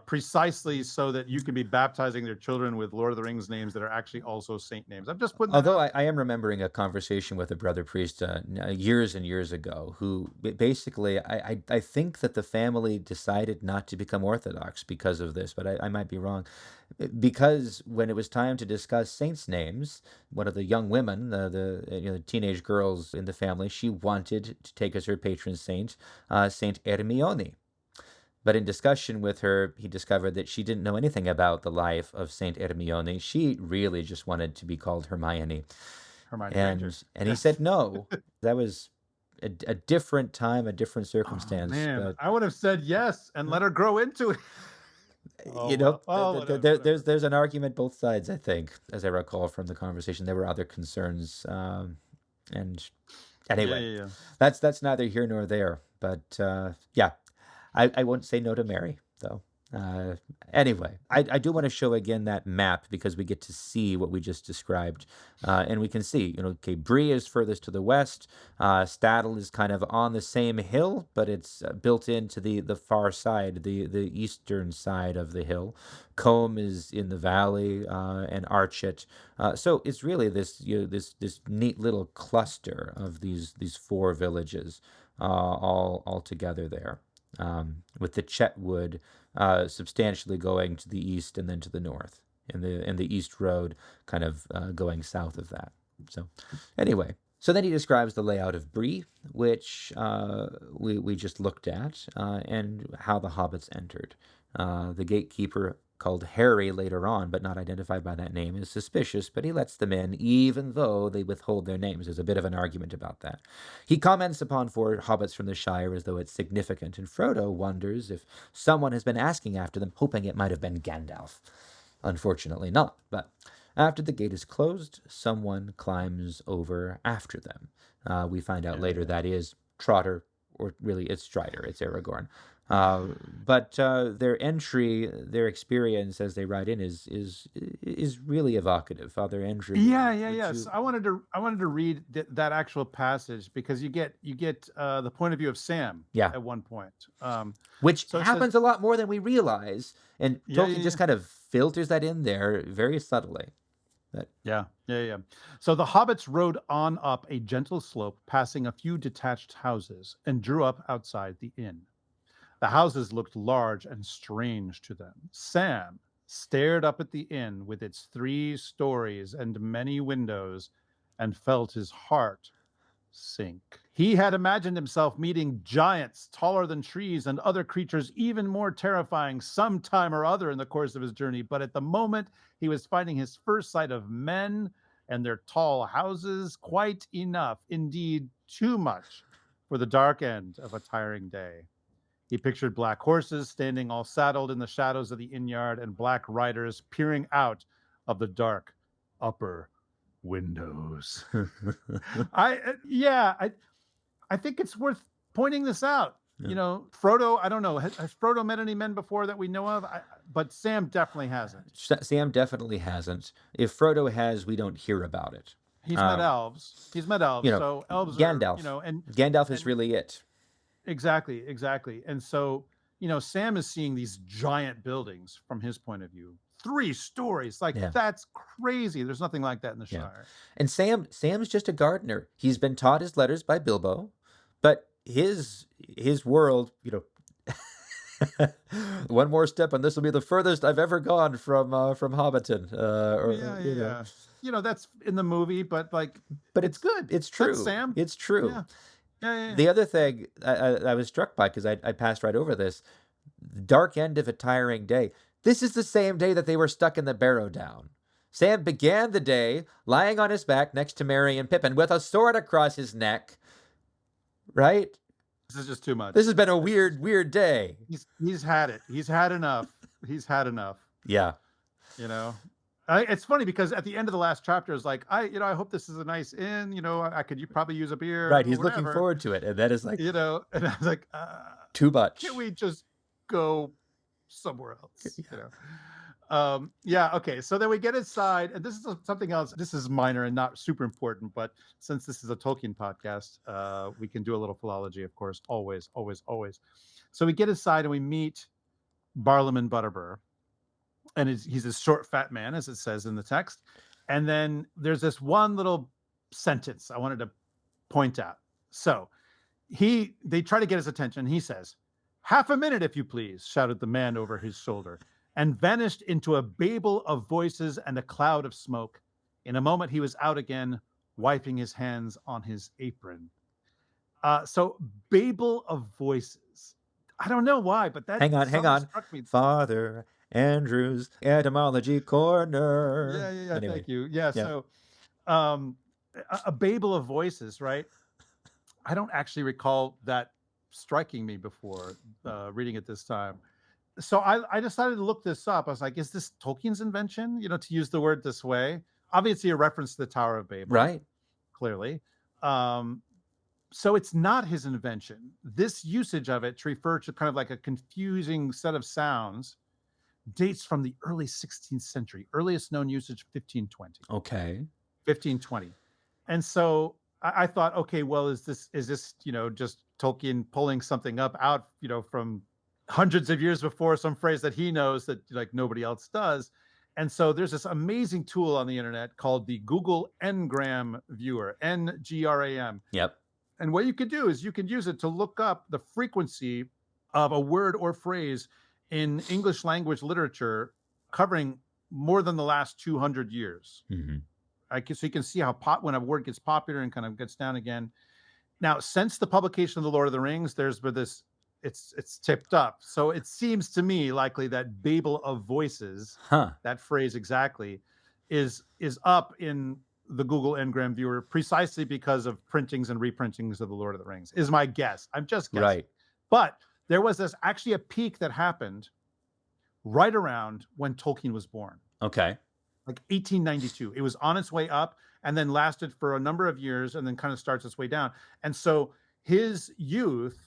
precisely so that you can be baptizing their children with Lord of the Rings names that are actually also saint names. I'm just putting. Although I am remembering a conversation with a brother priest years and years ago, who basically I think that the family decided not to become Orthodox because of this, but I might be wrong. Because when it was time to discuss saints' names, one of the young women, the teenage girls in the family, she wanted to take as her patron saint, Saint Hermione. But in discussion with her, he discovered that she didn't know anything about the life of Saint Hermione. She really just wanted to be called Hermione. And he said no. That was a different time, a different circumstance. Oh, man, but I would have said yes and let her grow into it. There's an argument both sides, I think, as I recall from the conversation. There were other concerns, and anyway, that's neither here nor there. But I won't say no to Mary, though. Uh, anyway, I do want to show again that map because we get to see what we just described. And we can see, okay, Bree is furthest to the west. Stadel is kind of on the same hill, but it's built into the far side, the eastern side of the hill. Combe is in the valley, and Archet. So it's really this neat little cluster of these four villages, all together there, with the Chetwood substantially going to the east and then to the north, and the east road kind of going south of that. So anyway, so then he describes the layout of Bree, which we just looked at, and how the hobbits entered. The gatekeeper, called Harry later on, but not identified by that name, is suspicious, but he lets them in, even though they withhold their names. There's a bit of an argument about that. He comments upon four hobbits from the Shire as though it's significant, and Frodo wonders if someone has been asking after them, hoping it might have been Gandalf. Unfortunately not, but after the gate is closed, someone climbs over after them. We find out later that is Trotter, or really it's Strider, it's Aragorn. But their entry, their experience as they ride in is really evocative. Father Andrew. Yes. I wanted to read that actual passage because you get the point of view of Sam at one point, which happens a lot more than we realize, and Tolkien just kind of filters that in there very subtly. But So the hobbits rode on up a gentle slope, passing a few detached houses, and drew up outside the inn. The houses looked large and strange to them. Sam stared up at the inn with its 3 stories and many windows and felt his heart sink. He had imagined himself meeting giants taller than trees and other creatures even more terrifying sometime or other in the course of his journey, but at the moment he was finding his first sight of men and their tall houses quite enough, indeed too much, for the dark end of a tiring day. He pictured black horses standing all saddled in the shadows of the inn yard and black riders peering out of the dark upper windows. I think it's worth pointing this out. Frodo, I don't know. Has Frodo met any men before that we know of? But Sam definitely hasn't. Sam definitely hasn't. If Frodo has, we don't hear about it. He's met elves. So elves Gandalf. are, and Gandalf is really it. Exactly. And so, Sam is seeing these giant buildings from his point of view. 3 stories. That's crazy. There's nothing like that in the Shire. And Sam's just a gardener. He's been taught his letters by Bilbo, but his world, one more step and this will be the furthest I've ever gone from Hobbiton. That's in the movie, but it's good. It's true. That's Sam. It's true. Yeah. The other thing I was struck by, because I passed right over this, dark end of a tiring day. This is the same day that they were stuck in the Barrow Down. Sam began the day lying on his back next to Merry and Pippin with a sword across his neck. Right? This is just too much. This has been a weird day. He's had it. He's had enough. Yeah. It's funny because at the end of the last chapter is like, I hope this is a nice inn. You probably use a beer. Right. He's looking forward to it. And that is like, and I was like, too much. Can't we just go somewhere else? Okay. So then we get inside, and this is something else. This is minor and not super important, but since this is a Tolkien podcast, we can do a little philology, of course, always. So we get inside and we meet Barlaam Butterbur. And he's a short, fat man, as it says in the text. And then there's this one little sentence I wanted to point out. So they try to get his attention. He says, "Half a minute, if you please," shouted the man over his shoulder, and vanished into a babel of voices and a cloud of smoke. In a moment, he was out again, wiping his hands on his apron. So babel of voices. I don't know why, but that hang on. Struck me. Father Andrew's etymology corner. Yeah. Anyway. Thank you. Yeah. So, a babel of voices, right? I don't actually recall that striking me before reading it this time. So I decided to look this up. I was like, is this Tolkien's invention? To use the word this way. Obviously, a reference to the Tower of Babel, right? Clearly, So it's not his invention. This usage of it to refer to kind of like a confusing set of sounds dates from the early 16th century, earliest known usage 1520. Okay. 1520. And so I thought, okay, well, is this just Tolkien pulling something up out from hundreds of years before, some phrase that he knows that like nobody else does. And so there's this amazing tool on the internet called the Google Ngram viewer, Ngram. Yep. And what you can do is you can use it to look up the frequency of a word or phrase in English language literature covering more than the last 200 years. Hmm. So you can see how when a word gets popular and kind of gets down again. Now, since the publication of the Lord of the Rings, there's been this, it's tipped up. So it seems to me likely that Babel of voices, Huh. that phrase exactly, is up in the Google Ngram viewer precisely because of printings and reprintings of the Lord of the Rings, is my guess. I'm just guessing. Right. But there was actually a peak that happened right around when Tolkien was born, Okay. like 1892. It was on its way up and then lasted for a number of years and then kind of starts its way down. And so his youth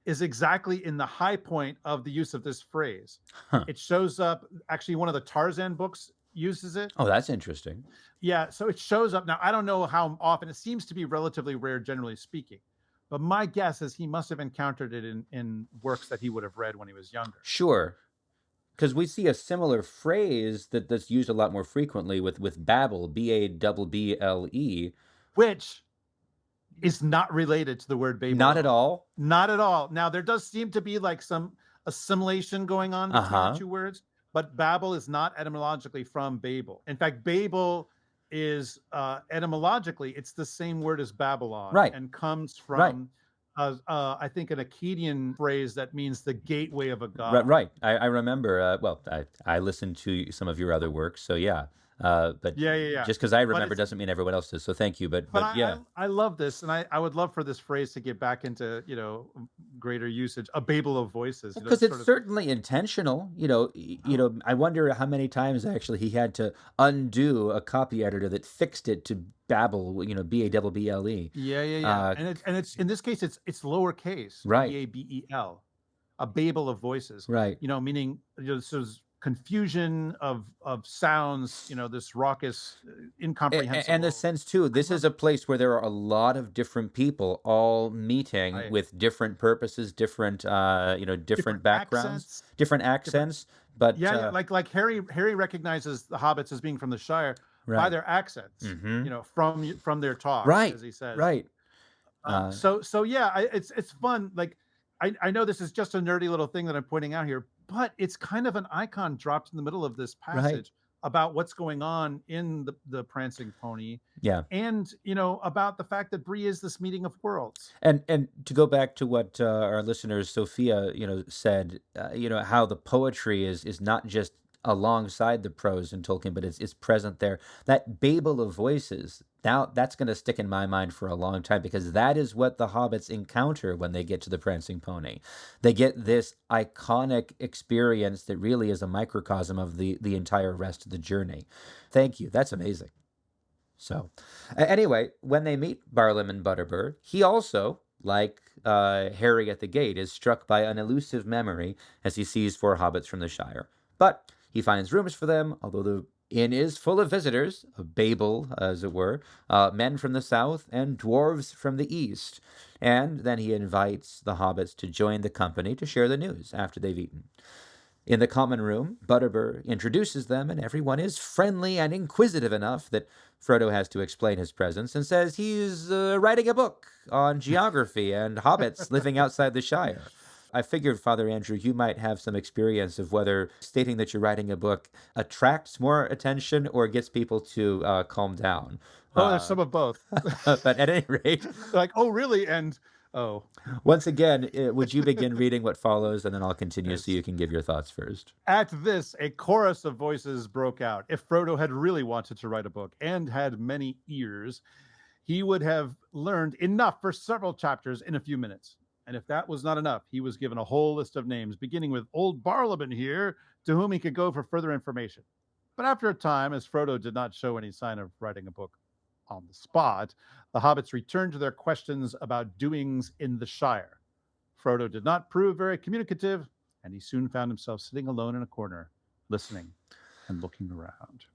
is exactly in the high point of the use of this phrase. Huh. It shows up, actually, one of the Tarzan books uses it. Oh, that's interesting. Yeah, so it shows up. Now, I don't know how often. It seems to be relatively rare, generally speaking. But my guess is he must have encountered it in works that he would have read when he was younger. Sure. Because we see a similar phrase that's used a lot more frequently with Babel, Babble, Which is not related to the word Babel. Not at all. Not at all. Now, there does seem to be like some assimilation going on between the two words, but Babel is not etymologically from Babel. In fact, Babel is etymologically, it's the same word as Babylon, Right. and comes Right. from, I think, an Akkadian phrase that means the gateway of a god. Right. I remember. Well, I listened to some of your other works, so yeah. But Yeah. just because I But remember it's- doesn't mean everyone else does. So thank you. But But yeah. I love this, and I would love for this phrase to get back into greater usage. A Babel of voices, Because it's sort of. certainly intentional. I wonder how many times actually he had to undo a copy editor that fixed it to Babel, Babble. Yeah. And it's in this case it's lowercase, Right. Babel, a Babel of voices. Right. Meaning so there's confusion of sounds. This raucous, incomprehensible. And the sense too, this is a place where there are a lot of different people all meeting Right. with different purposes, different different backgrounds, accents. different accents. But Yeah, like Harry recognizes the hobbits as being from the Shire by Right. their accents. Mhm. From their talk, Right. as he says. Right. So yeah, it's fun. Like I know this is just a nerdy little thing that I'm pointing out here, but it's kind of an icon dropped in the middle of this passage about what's going on in the Prancing Pony, Yeah. and about the fact that Bree is this meeting of worlds. And to go back to what our listeners Sophia said, how the poetry is not just alongside the prose in Tolkien, but it's present there. That Babel of voices, now that's going to stick in my mind for a long time, because that is what the hobbits encounter when they get to the Prancing Pony. They get this iconic experience that really is a microcosm of the entire rest of the journey. Thank you. That's amazing. So, anyway, when they meet Barlim and Butterbur, he also, like Harry at the gate, is struck by an elusive memory as he sees 4 hobbits from the Shire. But he finds rooms for them, although the inn is full of visitors, of Babel, as it were, men from the south and dwarves from the east. And then he invites the hobbits to join the company to share the news after they've eaten. In the common room, Butterbur introduces them, and everyone is friendly and inquisitive enough that Frodo has to explain his presence and says he's writing a book on geography and hobbits living outside the Shire. I figured, Father Andrew, you might have some experience of whether stating that you're writing a book attracts more attention or gets people to calm down. Oh, there's some of both. But at any rate, Like, oh, really? And oh, once again, would you begin reading what follows, and then I'll continue so you can give your thoughts first. at this, a chorus of voices broke out. If Frodo had really wanted to write a book and had many ears, he would have learned enough for several chapters in a few minutes. And if that was not enough, he was given a whole list of names, beginning with old Barlaban here, to whom he could go for further information. But after a time, as Frodo did not show any sign of writing a book, on the spot, the hobbits returned to their questions about doings in the Shire. Frodo did not prove very communicative, and he soon found himself sitting alone in a corner, listening and looking around.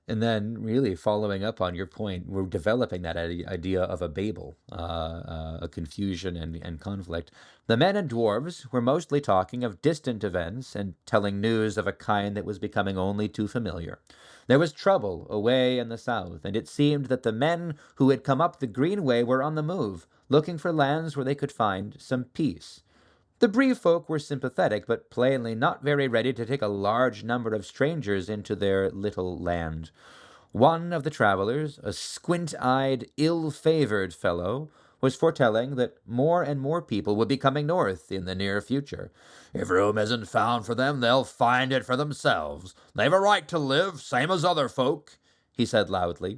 And then, really following up on your point, we're developing that idea of a Babel, a confusion and conflict. The men and dwarves were mostly talking of distant events and telling news of a kind that was becoming only too familiar. There was trouble away in the south, and it seemed that the men who had come up the Greenway were on the move, looking for lands where they could find some peace. The Bree folk were sympathetic, but plainly not very ready to take a large number of strangers into their little land. One of the travelers, a squint-eyed, ill-favored fellow, was foretelling that more and more people would be coming north in the near future. If room isn't found for them, they'll find it for themselves. They've a right to live, same as other folk, he said loudly.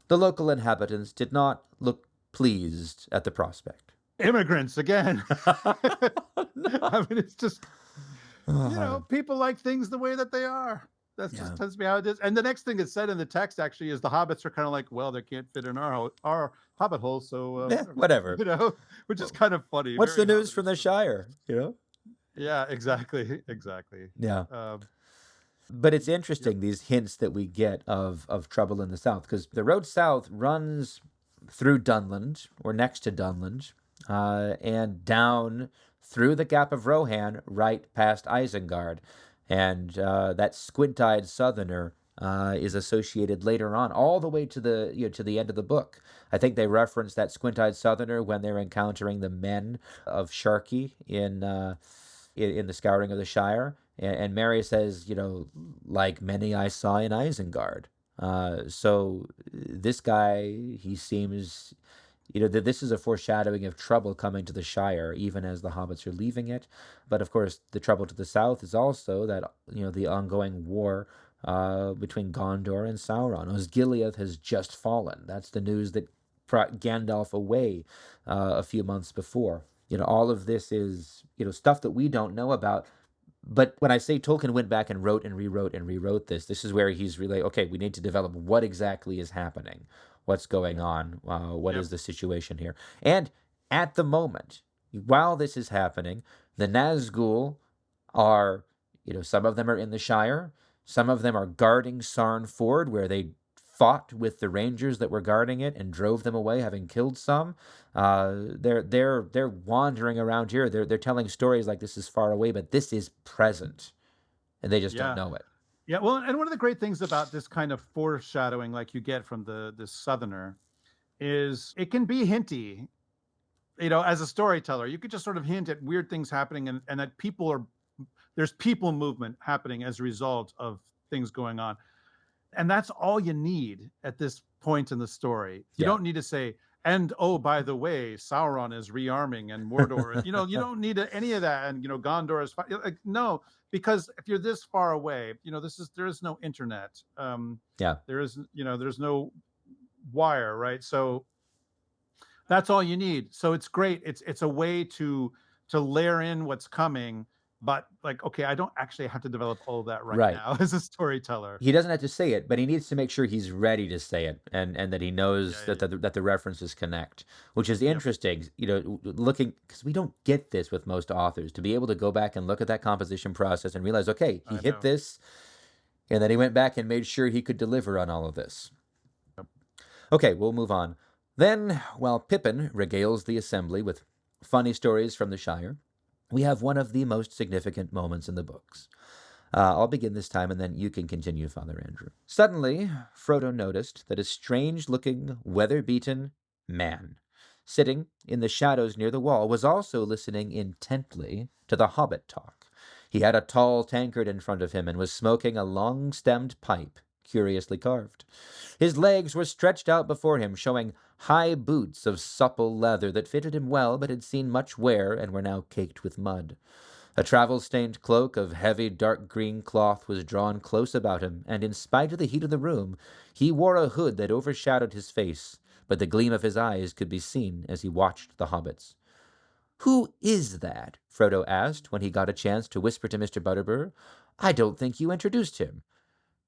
The local inhabitants did not look pleased at the prospect. Immigrants again. I mean, it's just, people like things the way that they are. That's just tends to be how it is. And the next thing that's said in the text actually is the hobbits are kind of like, well, they can't fit in our hobbit hole, so whatever. Which is kind of funny. What's the Very news from the Shire? Yeah, exactly. Yeah. But it's interesting, these hints that we get of trouble in the south, because the road south runs through Dunland, or next to Dunland, and down through the Gap of Rohan, right past Isengard. And that squint-eyed southerner is associated later on, all the way to the end of the book. I think they reference that squint-eyed southerner when they're encountering the men of Sharkey in the Scouring of the Shire. And Mary says, like many I saw in Isengard. So this guy, he seems, that this is a foreshadowing of trouble coming to the Shire, even as the hobbits are leaving it. But of course, the trouble to the south is also that, the ongoing war between Gondor and Sauron. Osgiliath has just fallen. That's the news that brought Gandalf away a few months before. All of this is, stuff that we don't know about. But when I say Tolkien went back and wrote and rewrote this is where he's really, okay, we need to develop what exactly is happening, what's going on, what is the situation here. And at the moment, while this is happening, the Nazgul are, some of them are in the Shire, some of them are guarding Sarn Ford, where they fought with the rangers that were guarding it and drove them away, having killed some. They're wandering around here. They're telling stories like this is far away, but this is present, and they just don't know it. Yeah, well, and one of the great things about this kind of foreshadowing, like you get from this southerner, is it can be hinty. As a storyteller, you could just sort of hint at weird things happening, and that there's people movement happening as a result of things going on. And that's all you need at this point in the story. You don't need to say, and oh, by the way, Sauron is rearming and Mordor. You don't need any of that. And Gondor is no, because if you're this far away, there is no internet. There is there's no wire, right? So that's all you need. So it's great. It's a way to layer in what's coming. But okay, I don't actually have to develop all of that right now as a storyteller. He doesn't have to say it, but he needs to make sure he's ready to say it, and that he knows that the references connect, which is interesting. Looking, because we don't get this with most authors, to be able to go back and look at that composition process and realize, okay, he hit this, and then he went back and made sure he could deliver on all of this. Okay, we'll move on. Then, while Pippin regales the assembly with funny stories from the Shire, we have one of the most significant moments in the books. I'll begin this time, and then you can continue, Father Andrew. Suddenly, Frodo noticed that a strange-looking, weather-beaten man, sitting in the shadows near the wall, was also listening intently to the hobbit talk. He had a tall tankard in front of him and was smoking a long-stemmed pipe, curiously carved. His legs were stretched out before him, showing high boots of supple leather that fitted him well but had seen much wear and were now caked with mud. A travel-stained cloak of heavy dark green cloth was drawn close about him, and in spite of the heat of the room, he wore a hood that overshadowed his face, but the gleam of his eyes could be seen as he watched the hobbits. "Who is that?" Frodo asked when he got a chance to whisper to Mr. Butterbur. "I don't think you introduced him."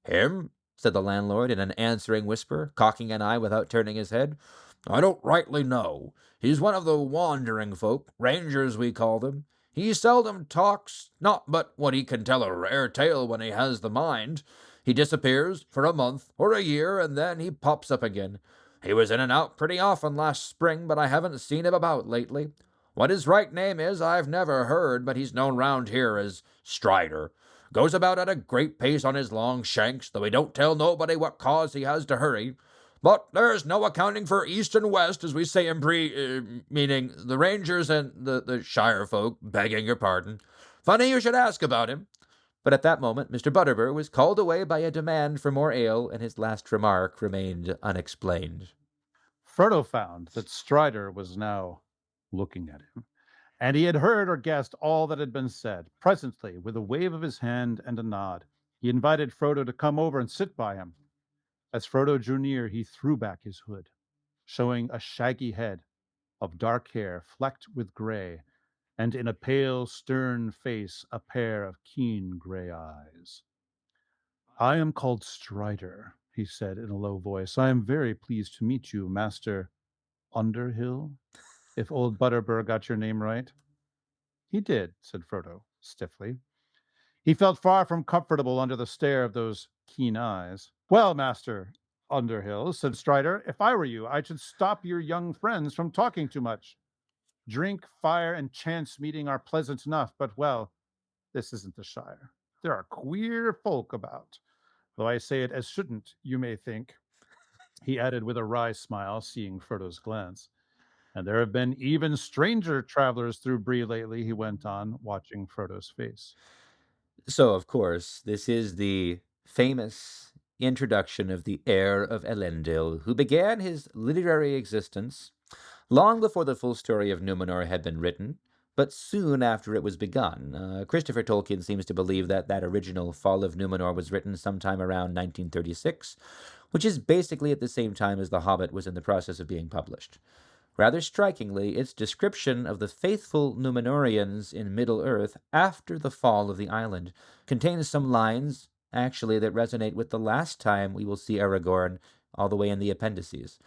"Him? said the landlord in an answering whisper, cocking an eye without turning his head. "I don't rightly know. He's one of the wandering folk, rangers we call them. He seldom talks, not but what he can tell a rare tale when he has the mind. He disappears for a month or a year, and then he pops up again. He was in and out pretty often last spring, but I haven't seen him about lately. What his right name is, I've never heard, but he's known round here as Strider. Goes about at a great pace on his long shanks, though he don't tell nobody what cause he has to hurry. But there's no accounting for east and west, as we say in Bree, meaning the rangers and the shire folk, begging your pardon. Funny you should ask about him." But at that moment Mr. Butterbur was called away by a demand for more ale, and his last remark remained unexplained. Frodo found that Strider was now looking at him, and he had heard or guessed all that had been said. Presently, with a wave of his hand and a nod, he invited Frodo to come over and sit by him. As Frodo drew near, he threw back his hood, showing a shaggy head of dark hair flecked with gray, and in a pale, stern face a pair of keen gray eyes. "I am called Strider," he said in a low voice. "I am very pleased to meet you, Master Underhill, if old Butterbur got your name right." "He did," said Frodo stiffly. He felt far from comfortable under the stare of those keen eyes. "Well, Master Underhill," said Strider, "if I were you, I should stop your young friends from talking too much. Drink, fire, and chance meeting are pleasant enough, but, well, this isn't the Shire. There are queer folk about. Though I say it as shouldn't, you may think," he added with a wry smile, seeing Frodo's glance. "And there have been even stranger travelers through Bree lately," he went on, watching Frodo's face. So, of course, this is the famous introduction of the heir of Elendil, who began his literary existence long before the full story of Numenor had been written, but soon after it was begun. Christopher Tolkien seems to believe that that original Fall of Numenor was written sometime around 1936, which is basically at the same time as The Hobbit was in the process of being published. Rather strikingly, its description of the faithful Númenóreans in Middle-earth after the fall of the island contains some lines, actually, that resonate with the last time we will see Aragorn, all the way in the appendices.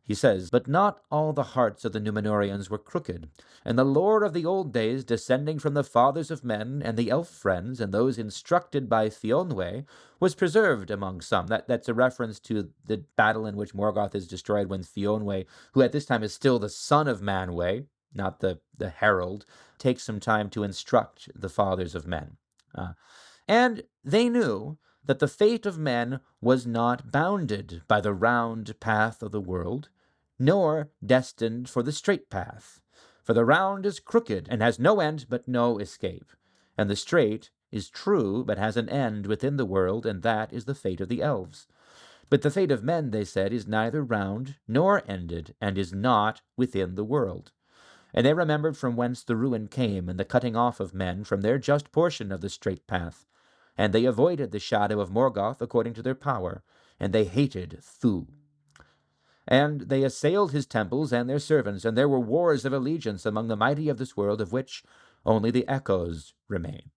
He says, "But not all the hearts of the Númenóreans were crooked, and the lore of the old days, descending from the fathers of men and the elf friends and those instructed by Fionwe, was preserved among some." That's a reference to the battle in which Morgoth is destroyed when Fionwe, who at this time is still the son of Manwë, not the herald, takes some time to instruct the fathers of men. And they knew that the fate of men was not bounded by the round path of the world, nor destined for the straight path. For the round is crooked, and has no end, but no escape. And the straight is true, but has an end within the world, and that is the fate of the elves. But the fate of men, they said, is neither round nor ended, and is not within the world. And they remembered from whence the ruin came, and the cutting off of men from their just portion of the straight path. And they avoided the shadow of Morgoth according to their power, and they hated Thu. And they assailed his temples and their servants, and there were wars of allegiance among the mighty of this world, of which only the echoes remain.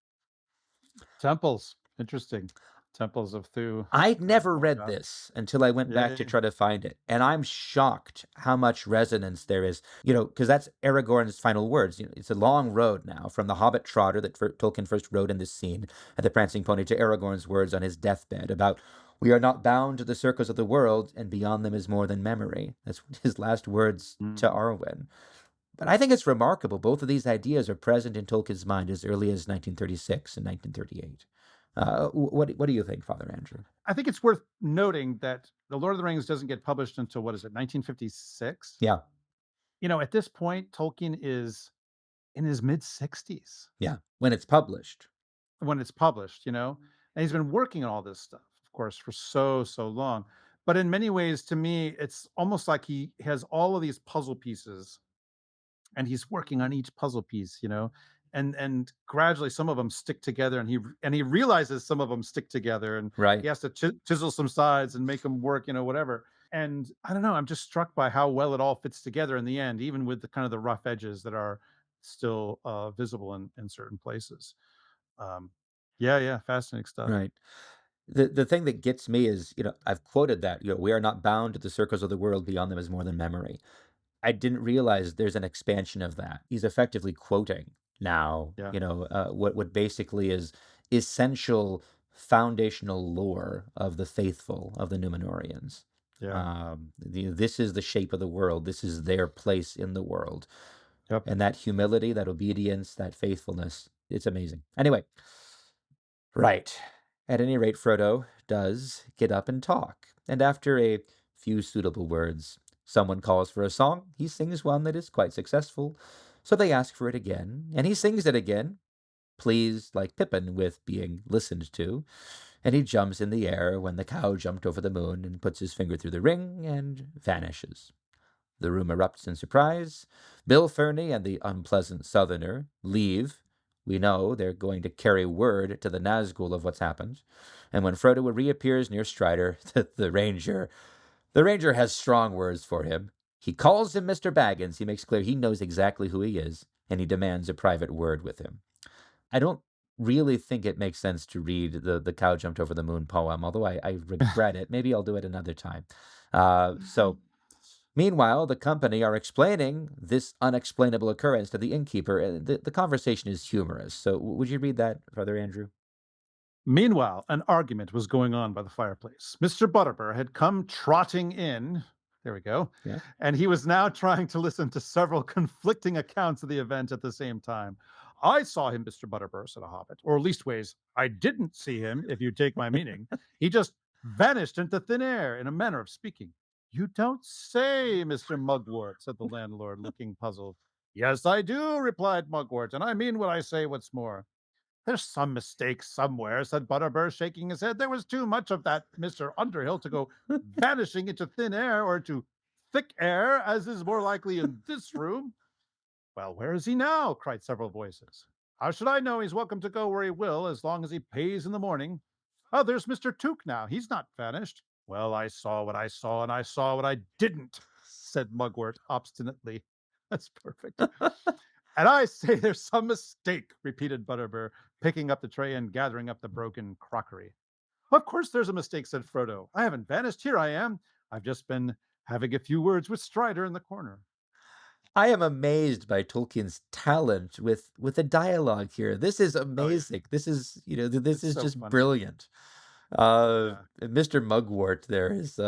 Temples. Interesting. Temples of Thu. I'd never read Morgoth. this until I went Yeah, back yeah, to yeah. try to find it, and I'm shocked how much resonance there is. Because that's Aragorn's final words. It's a long road now from the Hobbit trotter that Tolkien first wrote in this scene at the Prancing Pony to Aragorn's words on his deathbed about "we are not bound to the circles of the world, and beyond them is more than memory." That's his last words to Mm. Arwen. But I think it's remarkable. Both of these ideas are present in Tolkien's mind as early as 1936 and 1938. What do you think, Father Andrew? I think it's worth noting that The Lord of the Rings doesn't get published until, what is it, 1956? Yeah, At this point, Tolkien is in his mid 60s yeah. When it's published. when it's published. And he's been working on all this stuff, of course, for so, so long. But in many ways, to me, it's almost like he has all of these puzzle pieces and he's working on each puzzle piece. And gradually some of them stick together and he realizes some of them stick together and Right. he has to chisel some sides and make them work, whatever. And I don't know, I'm just struck by how well it all fits together in the end, even with the kind of the rough edges that are still visible in certain places. um yeah, yeah, fascinating stuff. Right. The thing that gets me is, I've quoted that, we are not bound to the circles of the world, beyond them is more than memory. I didn't realize there's an expansion of that. He's effectively quoting now, Yeah. what basically is essential foundational lore of the faithful of the Numenorians. Yeah. This is the shape of the world. This is their place in the world. Yep. And that humility, that obedience, that faithfulness, it's amazing. Anyway, right. At any rate, Frodo does get up and talk. And after a few suitable words, someone calls for a song. He sings one that is quite successful. So they ask for it again, and he sings it again, pleased like Pippin with being listened to. And he jumps in the air when the cow jumped over the moon and puts his finger through the ring and vanishes. The room erupts in surprise. Bill Ferny and the unpleasant southerner leave. We know they're going to carry word to the Nazgul of what's happened. And when Frodo reappears near Strider, the ranger has strong words for him. He calls him Mr. Baggins. He makes clear he knows exactly who he is, and he demands a private word with him. I don't really think it makes sense to read the Cow Jumped Over the Moon poem, although I regret it. Maybe I'll do it another time. Meanwhile, the company are explaining this unexplainable occurrence to the innkeeper, and the conversation is humorous. So would you read that, Brother Andrew? Meanwhile, an argument was going on by the fireplace. Mr. Butterbur had come trotting in. There we go. Yeah. And he was now trying to listen to several conflicting accounts of the event at the same time. I saw him, Mr. Butterbur, said a hobbit. Or leastways, I didn't see him, if you take my meaning. He just vanished into thin air in a manner of speaking. You don't say, Mr. Mugwort, said the landlord, looking puzzled. Yes, I do, replied Mugwort, and I mean what I say, what's more. There's some mistake somewhere, said Butterbur, shaking his head. There was too much of that Mr. Underhill to go vanishing into thin air or to thick air, as is more likely in this room. Well, where is he now? Cried several voices. How should I know? He's welcome to go where he will, as long as he pays in the morning. Oh, there's Mr. Took now. He's not vanished. Well, I saw what I saw, and I saw what I didn't, said Mugwort obstinately. That's perfect. And I say there's some mistake, repeated Butterbur, picking up the tray and gathering up the broken crockery. Of course there's a mistake, said Frodo. I haven't vanished. Here I am. I've just been having a few words with Strider in the corner. I am amazed by Tolkien's talent with the dialogue here. This is amazing. This is, this It's is so just funny. brilliant. Yeah. Mr. Mugwort there is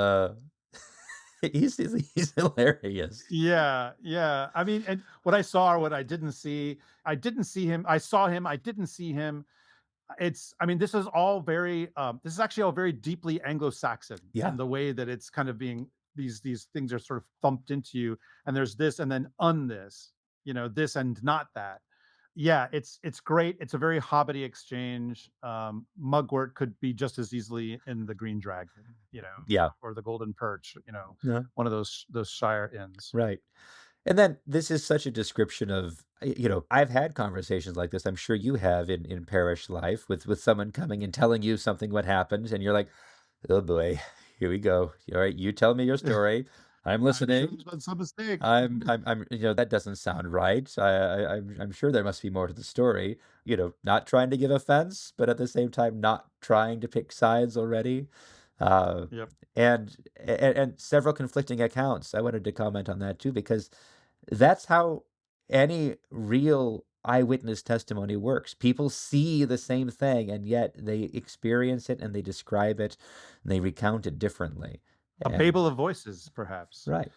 he's hilarious. Yeah, yeah. I mean, and what I saw or what I didn't see, I didn't see him. I saw him. I didn't see him. I mean, this is all very, this is actually all very deeply Anglo-Saxon Yeah. in the way that it's kind of being, these things are sort of thumped into you, and there's this and then this, this and not that. Yeah, it's great. It's a very hobbity exchange. Mugwort could be just as easily in the Green Dragon, Yeah. or the Golden Perch, Yeah. one of those Shire inns. Right. And then this is such a description of, I've had conversations like this. I'm sure you have in parish life with someone coming and telling you something what happened, and you're like, oh boy, here we go. All right, you tell me your story. I'm I'm sure listening. there's been some mistake. That doesn't sound right. I'm sure there must be more to the story. Not trying to give offense, but at the same time, not trying to pick sides already. Uh, Yep. and several conflicting accounts. I wanted to comment on that too, because that's how any real eyewitness testimony works. People see the same thing, and yet they experience it and they describe it and they recount it differently. A And Babel of voices, perhaps. right.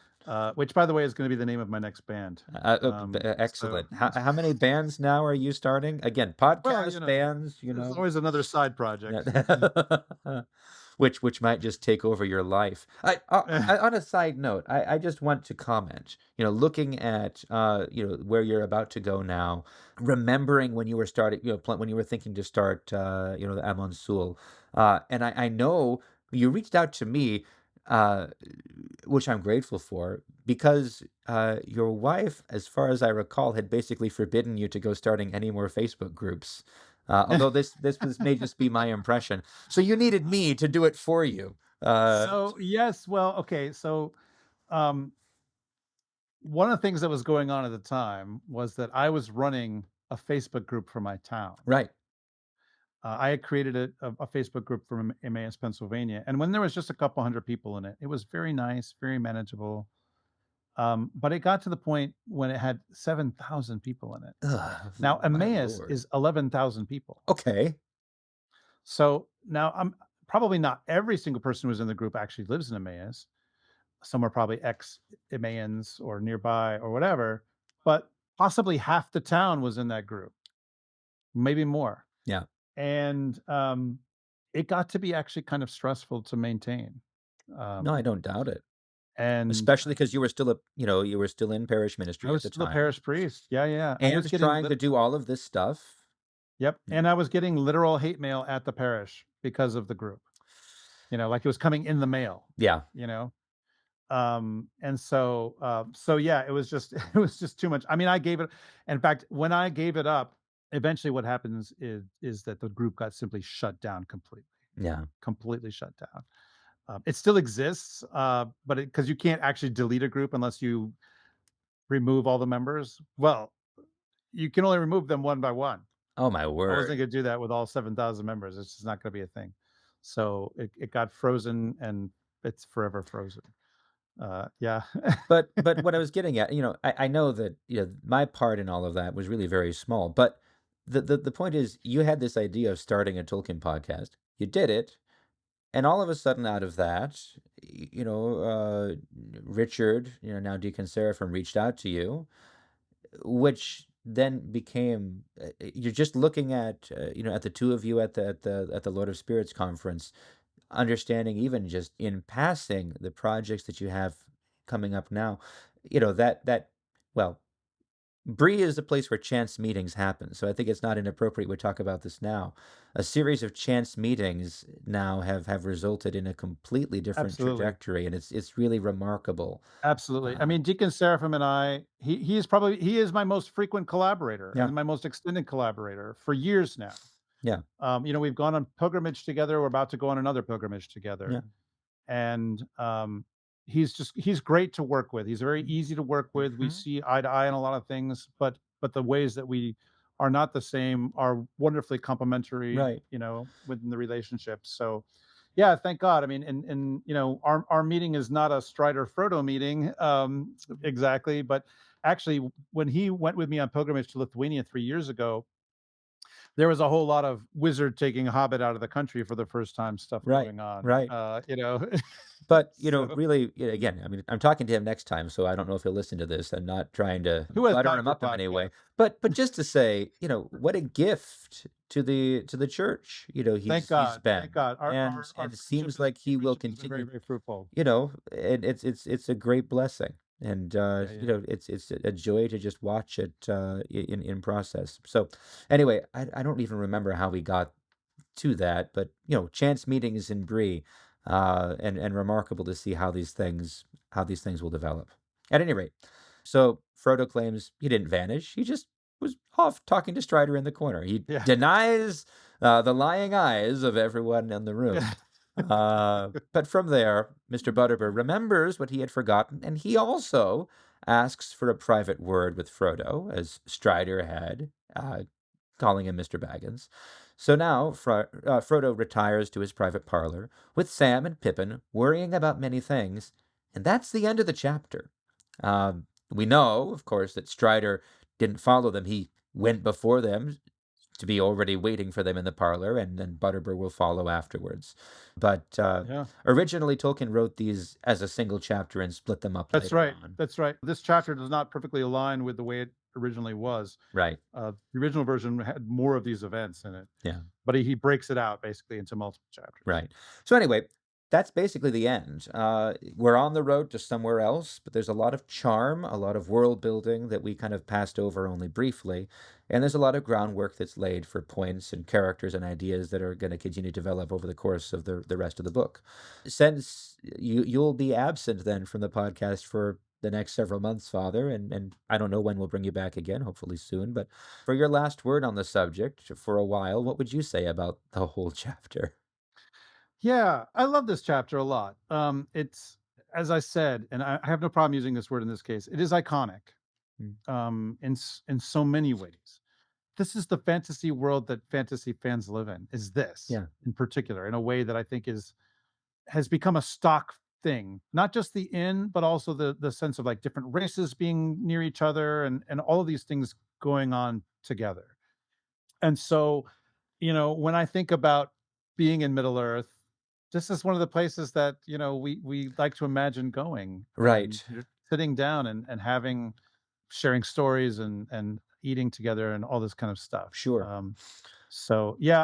Which, by the way, is going to be the name of my next band. Excellent. So, How many bands now are you starting? Again, well, podcast bands, there's always another side project. Yeah. which might just take over your life. On a side note, I just want to comment. Looking at where you're about to go now, remembering when you were starting, when you were thinking to start, the Amon Sûl, and I know you reached out to me, which I'm grateful for, because your wife, as far as I recall, had basically forbidden you to go starting any more Facebook groups. Although may just be my impression. So you needed me to do it for you. So yes, well, okay. So um, one of the things that was going on at the time was that I was running a Facebook group for my town. Right. I had created a Facebook group from Emmaus, Pennsylvania, and when there was just a couple hundred people in it, it was very nice, very manageable. But it got to the point when it had 7,000 people in it. Ugh, Now, my Emmaus lord. is 11,000 people. Okay. So now I'm probably not every single person who was in the group actually lives in Emmaus. Some are probably ex Emmaus or nearby or whatever, but possibly half the town was in that group, maybe more. Yeah. And it got to be actually kind of stressful to maintain. No, I Um, don't doubt it. and Especially because you were still you were still in parish I ministry at was the still a time parish priest. Yeah, yeah. I was and getting trying to do all of this stuff. yep, Mm. and I was getting literal hate mail at the parish because of the group. Like it was coming in the mail, Yeah. you know? And so yeah, it was just it was just too much. I mean, I gave it in fact, when I gave it up, eventually what happens is that the group got simply shut down completely. Yeah. Completely shut down. It still exists, but because you can't actually delete a group unless you remove all the members. Well, you can only remove them one by one. Oh, my I wasn't word. going to do that with all 7,000 members. It's just not going to be a thing. So it got frozen and it's forever frozen. Yeah. But what I was getting at, I know that, my part in all of that was really very small, but the point is you had this idea of starting a Tolkien podcast. You did it, and all of a sudden out of that, Richard, now Deacon Seraphim reached out to you, which then became you're just looking at at the two of you at the Lord of Spirits conference, understanding even just in passing the projects that you have coming up now, that well, Bree is the place where chance meetings happen. So I think it's not inappropriate we talk about this now. A series of chance meetings now have resulted in a completely different Absolutely. trajectory, and it's really remarkable. Absolutely. I Uh, mean, Deacon Seraphim and he is my most frequent collaborator yeah, and my most extended collaborator for years now. yeah, We've gone on pilgrimage together. We're about to go on another pilgrimage yeah. together. And he's great to work with. He's very easy to work with. We Mhm. see eye to eye on a lot of things, but the ways that we are not the same are wonderfully complementary, Right. within the relationship. So yeah, thank God. I mean, and our meeting is not a Strider Frodo meeting, exactly, but actually when he went with me on pilgrimage to Lithuania 3 years ago, there was a whole lot of wizard taking Hobbit out of the country for the first time stuff Right. going on. Right. But, So really, again, I mean, I'm talking to him next time, so I don't know if he'll listen to this. I'm not trying to who has butter time him for up in any way. podcasts? But just to say, what a gift to the church, he's Thank been. God. Our And it friendship seems like he will has been very, continue, very fruitful. and it's a great blessing. And Yeah, yeah. it's a joy to just watch it in process. So anyway, I don't even remember how we got to that, but chance meetings in Bree, and remarkable to see how these things will develop. At any rate, so Frodo claims he didn't vanish; he just was off talking to Strider in the corner. He Yeah. denies the lying eyes of everyone in the room. But from there, Mr. Butterbur remembers what he had forgotten, and he also asks for a private word with Frodo, as Strider had, calling him Mr. Baggins. So now Frodo retires to his private parlor, with Sam and Pippin worrying about many things, and that's the end of the chapter. We know, of course, that Strider didn't follow them. He went before them to be already waiting for them in the parlor, and then Butterbur will follow afterwards. But Yeah. originally, Tolkien wrote these as a single chapter and split them up That's later right. on. That's right. This chapter does not perfectly align with the way it originally was. Right. The original version had more of these events in it, Yeah. but he breaks it out basically into multiple chapters. Right. So anyway, that's basically the end. We're on the road to somewhere else, but there's a lot of charm, a lot of world building that we kind of passed over only briefly, and there's a lot of groundwork that's laid for points and characters and ideas that are going to continue to develop over the course of the rest of the book. Since you'll be absent then from the podcast for the next several months, Father, and I don't know when we'll bring you back again, hopefully soon, but for your last word on the subject for a while, what would you say about the whole chapter? Yeah, I love this chapter a lot. It's as I said, and I have no problem using this word in this case. It is iconic, Mm. in so many ways. this is the fantasy world that fantasy fans live in, is this Yeah, in particular, in a way that I think has become a stock thing. Not just the inn, but also the sense of like different races being near each other and all of these things going on together. And so, when I think about being in Middle Earth, this is one of the places that, we like to imagine going and right. sitting down and having sharing stories and eating together and all this kind of stuff. Sure. So yeah,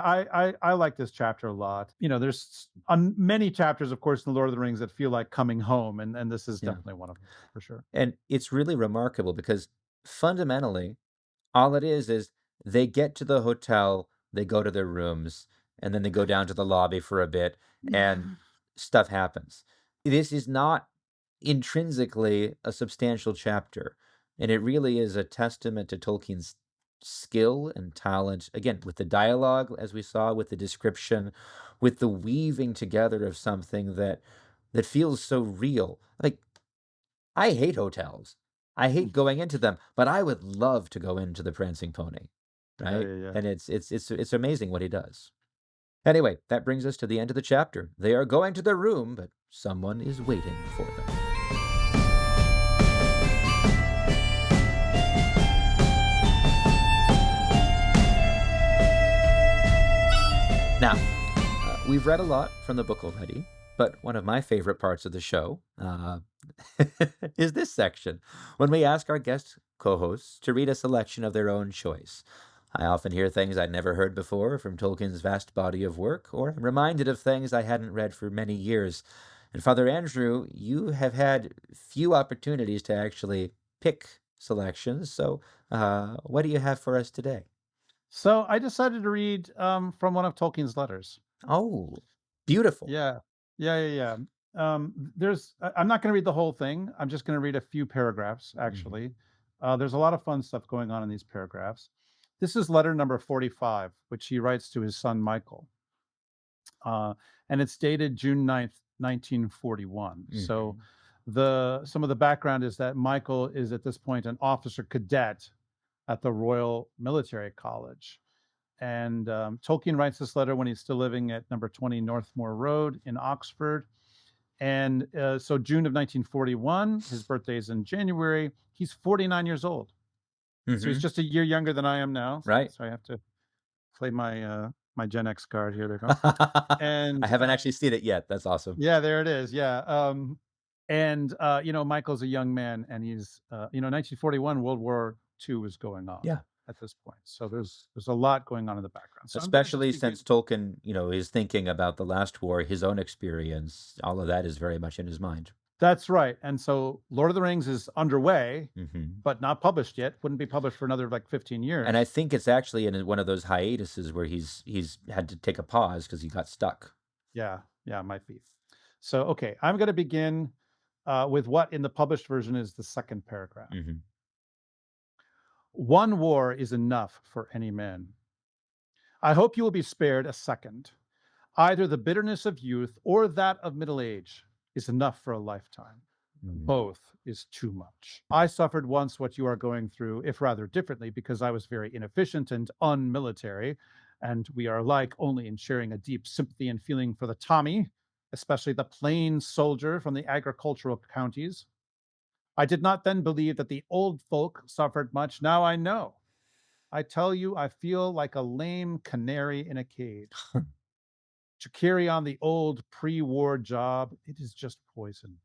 I like this chapter a lot. There's many chapters, of course, in the Lord of the Rings that feel like coming home, and this is Yeah. definitely one of them for sure. And it's really remarkable because fundamentally, all it is they get to the hotel, they go to their rooms, and then they go down to the lobby for a bit, and stuff happens. This is not intrinsically a substantial chapter, and it really is a testament to Tolkien's skill and talent, again, with the dialogue, as we saw, with the description, with the weaving together of something that feels so real. Like, I hate hotels. I hate going into them, but I would love to go into the Prancing Pony, Yeah, right? yeah, yeah. And it's amazing what he does. Anyway, that brings us to the end of the chapter. They are going to their room, but someone is waiting for them. Now, we've read a lot from the book already, but one of my favorite parts of the show is this section, when we ask our guest co-hosts to read a selection of their own choice. I often hear things I'd never heard before from Tolkien's vast body of work, or I'm reminded of things I hadn't read for many years. And Father Andrew, you have had few opportunities to actually pick selections, so what do you have for us today? So I decided to read from one of Tolkien's letters. Oh, beautiful. Yeah, yeah, yeah, yeah. I'm not going to read the whole thing. I'm just going to read a few paragraphs. Mhm. Actually, there's a lot of fun stuff going on in these paragraphs. This is letter number 45, which he writes to his son Michael, uh, and it's dated June 9th, 1941. So Mhm. the some of the background is that Michael is at this point an officer cadet at the Royal Military College. And Tolkien writes this letter when he's still living at number 20 Northmore Road in Oxford. And so June of 1941, his birthday is in January. He's 49 years old. So he's Mhm. just a year younger than I am now. Right. So I have to play my Gen X card here. There you go. I And haven't actually seen it yet. That's awesome. yeah, there it is. Yeah. And Michael's a young man, and he's 1941, World War II was going on Yeah. at this point. So there's a lot going on in the background. So I'm going to just Especially begin. since Tolkien, is thinking about the last war, his own experience. All of that is very much in his mind. That's right. And so Lord of the Rings is underway, Hmm. but not published yet. Wouldn't be published for another like 15 And I years. think it's actually in one of those hiatuses where he's had to take a pause because he got stuck. Yeah, yeah, it might be. So okay, I'm going to begin with what in the published version is the second paragraph. Hmm. One war is enough for any man. I hope you will be spared a second. Either the bitterness of youth or that of middle age is enough for a lifetime. Both is too much. I suffered once what you are going through, if rather differently, because I was very inefficient and unmilitary, and we are alike only in sharing a deep sympathy and feeling for the Tommy, especially the plain soldier from the agricultural counties. I did not then believe that the old folk suffered much. Now I know. I tell you, I feel like a lame canary in a cage. To carry on the old pre war job, it is just poison.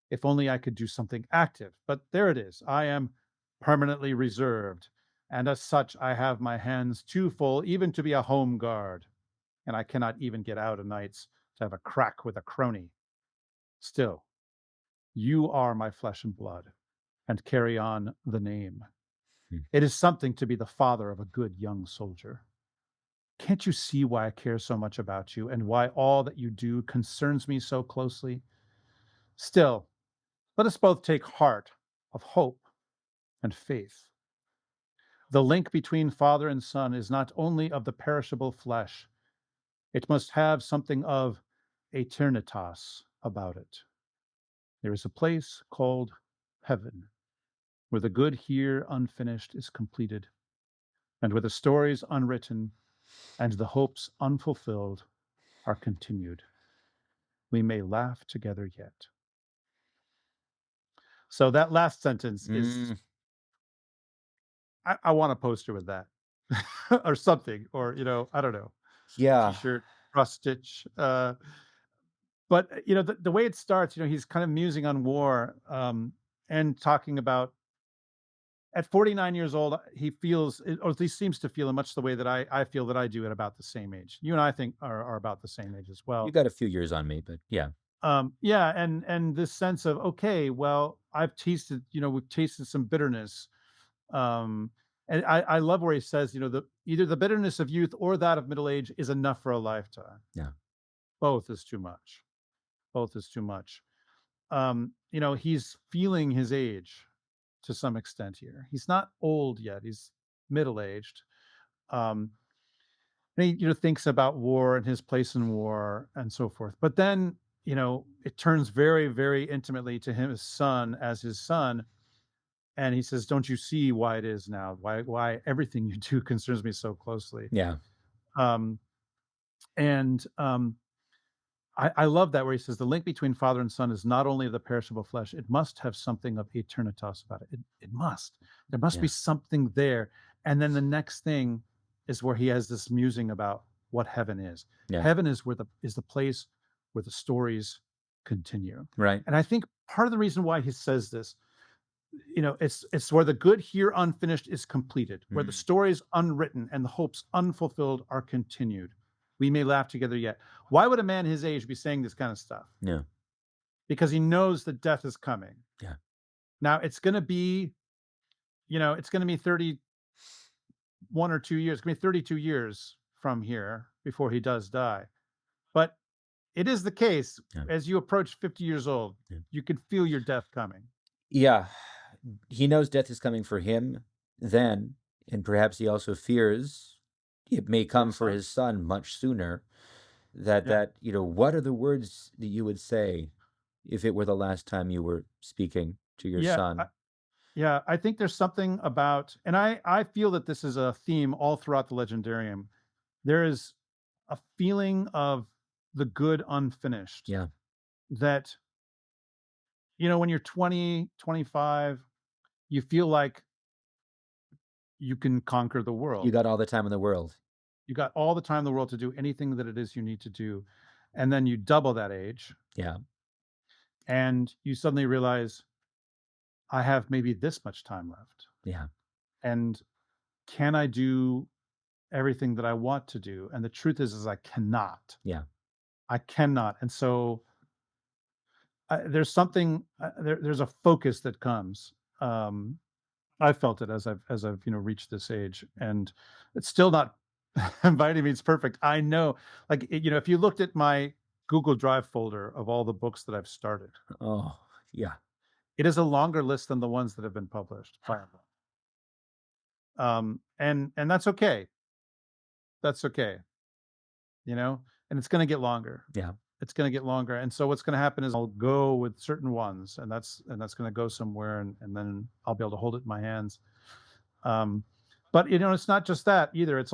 If only I could do something active. But there it is. I am permanently reserved. And as such, I have my hands too full even to be a home guard. And I cannot even get out o' nights to have a crack with a crony. Still, you are my flesh and blood, and carry on the name. It is something to be the father of a good young soldier. Can't you see why I care so much about you and why all that you do concerns me so closely? Still, let us both take heart of hope and faith. The link between father and son is not only of the perishable flesh, it must have something of eternitas about it. There is a place called heaven, where the good here unfinished is completed. And where the stories unwritten and the hopes unfulfilled are continued, we may laugh together yet. So that last sentence is, Mm, I want a poster with that or something, or, I don't know, yeah. t-shirt, cross stitch. But the way it starts, he's kind of musing on war, and talking about at 49 years old, he feels, or at least seems to feel in much the way that I feel that I do at about the same age. You and I think are about the same age as You well. got a few years on me, but yeah. Yeah, and this sense of, okay, well, we've tasted some bitterness. Um, and I love where he says, either the bitterness of youth or that of middle age is enough for a lifetime. Yeah. Both is too much. Both is too much. He's feeling his age to some extent here. He's not old yet. He's middle aged. Um, and he, thinks about war and his place in war and so forth. But then, it turns very, very intimately to him, his son, as his son, and he says, "Don't you see why it is now? Why everything you do concerns me so closely?" Yeah. Um, and I love that where he says the link between father and son is not only of the perishable flesh, it must have something of eternitas about it. It must. There must be Yeah. something there. And then the next thing is where he has this musing about what heaven is. Yeah. Heaven is the place where the stories continue. Right. And I think part of the reason why he says this, it's where the good here unfinished is completed, where the Mm, stories unwritten and the hopes unfulfilled are continued. We may laugh together yet. Why would a man his age be saying this kind of stuff? yeah. Because he knows that death is coming. Yeah. Now it's going to be, it's going to be 31 or 2 years. It's going to be 32 years from here before he does die. But it is the case Yeah. as you approach 50 years old, Yeah. you can feel your death coming. Yeah. He knows death is coming for him then, and perhaps he also fears it may For come his for son. his son much sooner. That Yeah. that what are the words that you would say if it were the last time you were speaking to your Yeah. son? Yeah, I think there's something about, and I feel that this is a theme all throughout the Legendarium. There is a feeling of the good unfinished Yeah. that, when you're 20, 25, you feel like you can conquer the You world. got all the time in the world. You got all the time in the world to do anything that it is you need to do. And then you double that age Yeah. and you suddenly realize, I have maybe this much time left. Yeah. And can I do everything that I want to do? And the truth is I cannot. Yeah. I cannot. And so there's something, there's a focus that comes. I felt it as I've reached this age, and it's still not by any means perfect. I know, like if you looked at my Google Drive folder of all the books that I've started, Oh, yeah. it is a longer list than the ones that have been published. And that's okay. That's okay. And it's going to get longer. Yeah. It's going to get longer. And so what's going to happen is I'll go with certain ones, and that's going to go somewhere, and then I'll be able to hold it in my hands. Um, but it's not just that either. It's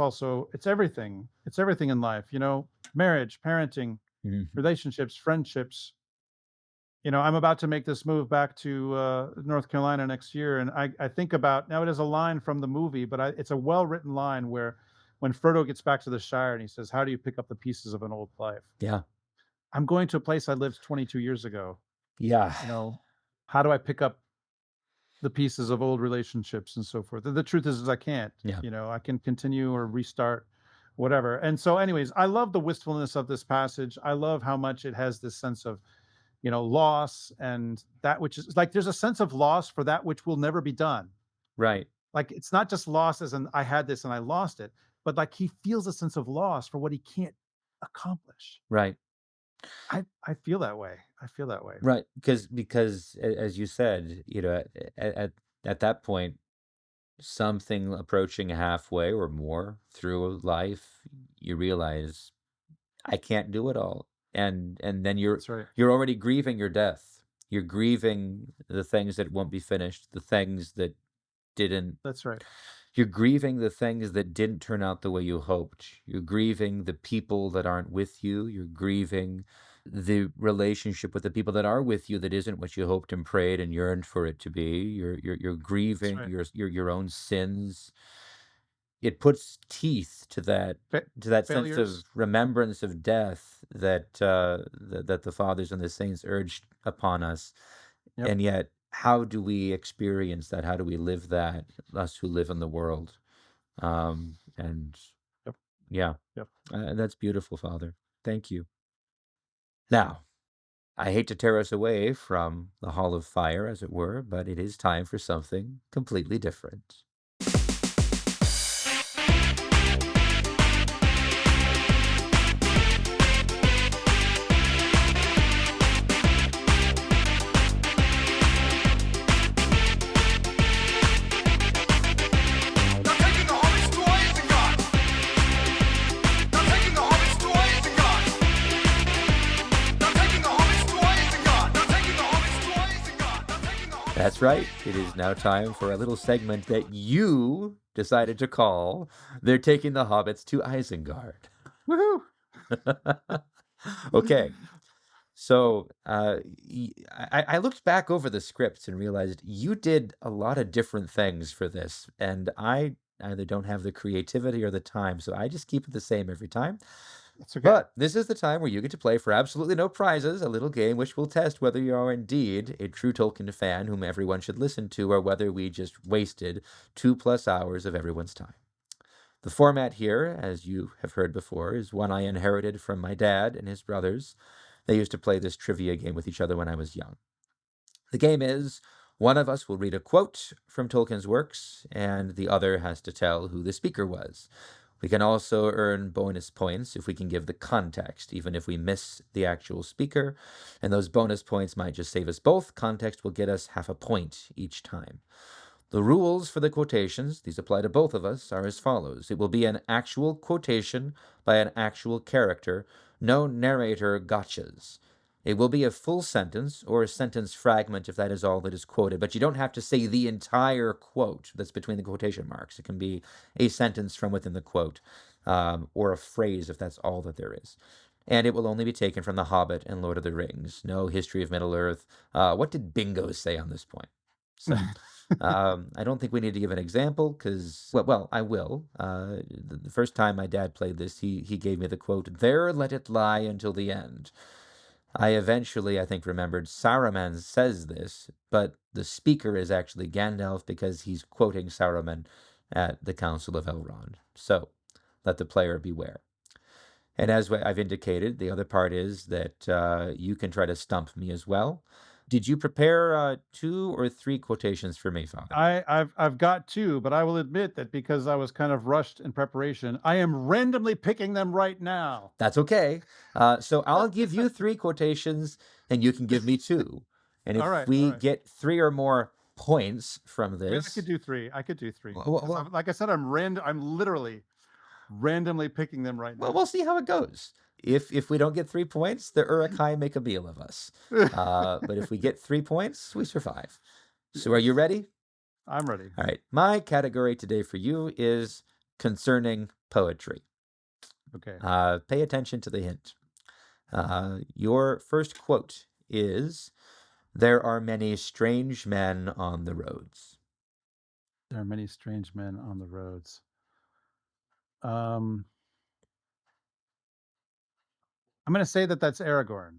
everything. It's everything in life. Marriage, parenting, Mhm. relationships, friendships. I'm about to make this move back to North Carolina next year, and I think about, now it is a line from the movie, but it's a well written line where when Frodo gets back to the Shire and he says, "How do you pick up the pieces of an old life?" Yeah. I'm going to a place I lived 22 years ago. Yeah. How do I pick up the pieces of old relationships and so forth? The truth is I can't. Yeah. I can continue or restart, whatever. And so, anyways, I love the wistfulness of this passage. I love how much it has this sense of, loss, and that which is like there's a sense of loss for that which will never be done. Right. Like it's not just loss as in I had this and I lost it, but like he feels a sense of loss for what he can't accomplish. Right. I feel that way. I feel that way. Right. Because as you said, at that point, something approaching halfway or more through life, you realize I can't do it all. And then That's right. you're already grieving your death. You're grieving the things that won't be finished, the things that didn't That's right. You're grieving the things that didn't turn out the way you hoped. You're grieving the people that aren't with you. You're grieving the relationship with the people that are with you that isn't what you hoped and prayed and yearned for it to be. You're That's grieving right. your own sins. It puts teeth to that sense of Failures. remembrance of death that the fathers and the saints urged upon us. Yep. And yet, how do we experience that? How do we live that, us who live in the world? And Yep. yeah, Yep. that's beautiful, Father. Thank you. Now, I hate to tear us away from the Hall of Fire, as it were, but it is time for something completely different. That's right. It is now time for a little segment that you decided to call They're Taking the Hobbits to Isengard. Woohoo! Okay. So I looked back over the scripts and realized you did a lot of different things for this, and I either don't have the creativity or the time, so I just keep it the same every time. That's okay. But this is the time where you get to play for absolutely no prizes, a little game which will test whether you are indeed a true Tolkien fan whom everyone should listen to, or whether we just wasted 2+ hours of everyone's time. The format here, as you have heard before, is one I inherited from my dad and his brothers. They used to play this trivia game with each other when I was young. The game is one of us will read a quote from Tolkien's works, and the other has to tell who the speaker was. We can also earn bonus points if we can give the context, even if we miss the actual speaker, and those bonus points might just save us both. Context will get us half a point each time. The rules for the quotations, these apply to both of us, are as follows. It will be an actual quotation by an actual character, no narrator gotchas. It will be a full sentence or a sentence fragment if that is all that is quoted, but you don't have to say the entire quote that's between the quotation marks. It can be a sentence from within the quote, or a phrase if that's all that there is. And it will only be taken from The Hobbit and Lord of the Rings. No History of Middle-earth. What did Bingo say on this point? So I don't think we need to give an example because, well, I will. The first time my dad played this, he gave me the quote, "There let it lie until the end." I eventually, I think, remembered Saruman says this, but the speaker is actually Gandalf because he's quoting Saruman at the Council of Elrond. So let the player beware. And as I've indicated, the other part is that you can try to stump me as well. Did you prepare 2 or 3 quotations for me, Father? I've got two, but I will admit that because I was kind of rushed in preparation, I am randomly picking them right now. That's okay. So I'll give you 3 quotations, and you can give me 2. And if All right, we all right. get 3 or more points from I mean, this, I could do three. I could do three. Well, 'Cause well, like I said, I'm literally randomly picking them right now. we'll see how it goes. If we don't get 3 points, the Uruk-hai make a meal of us. But if we get 3 points, we survive. So are you ready? I'm ready. All right. My category today for you is concerning poetry. Okay. Pay attention to the hint. Your first quote is, "There are many strange men on the roads." There are many strange men on the roads. I'm going to say that that's Aragorn.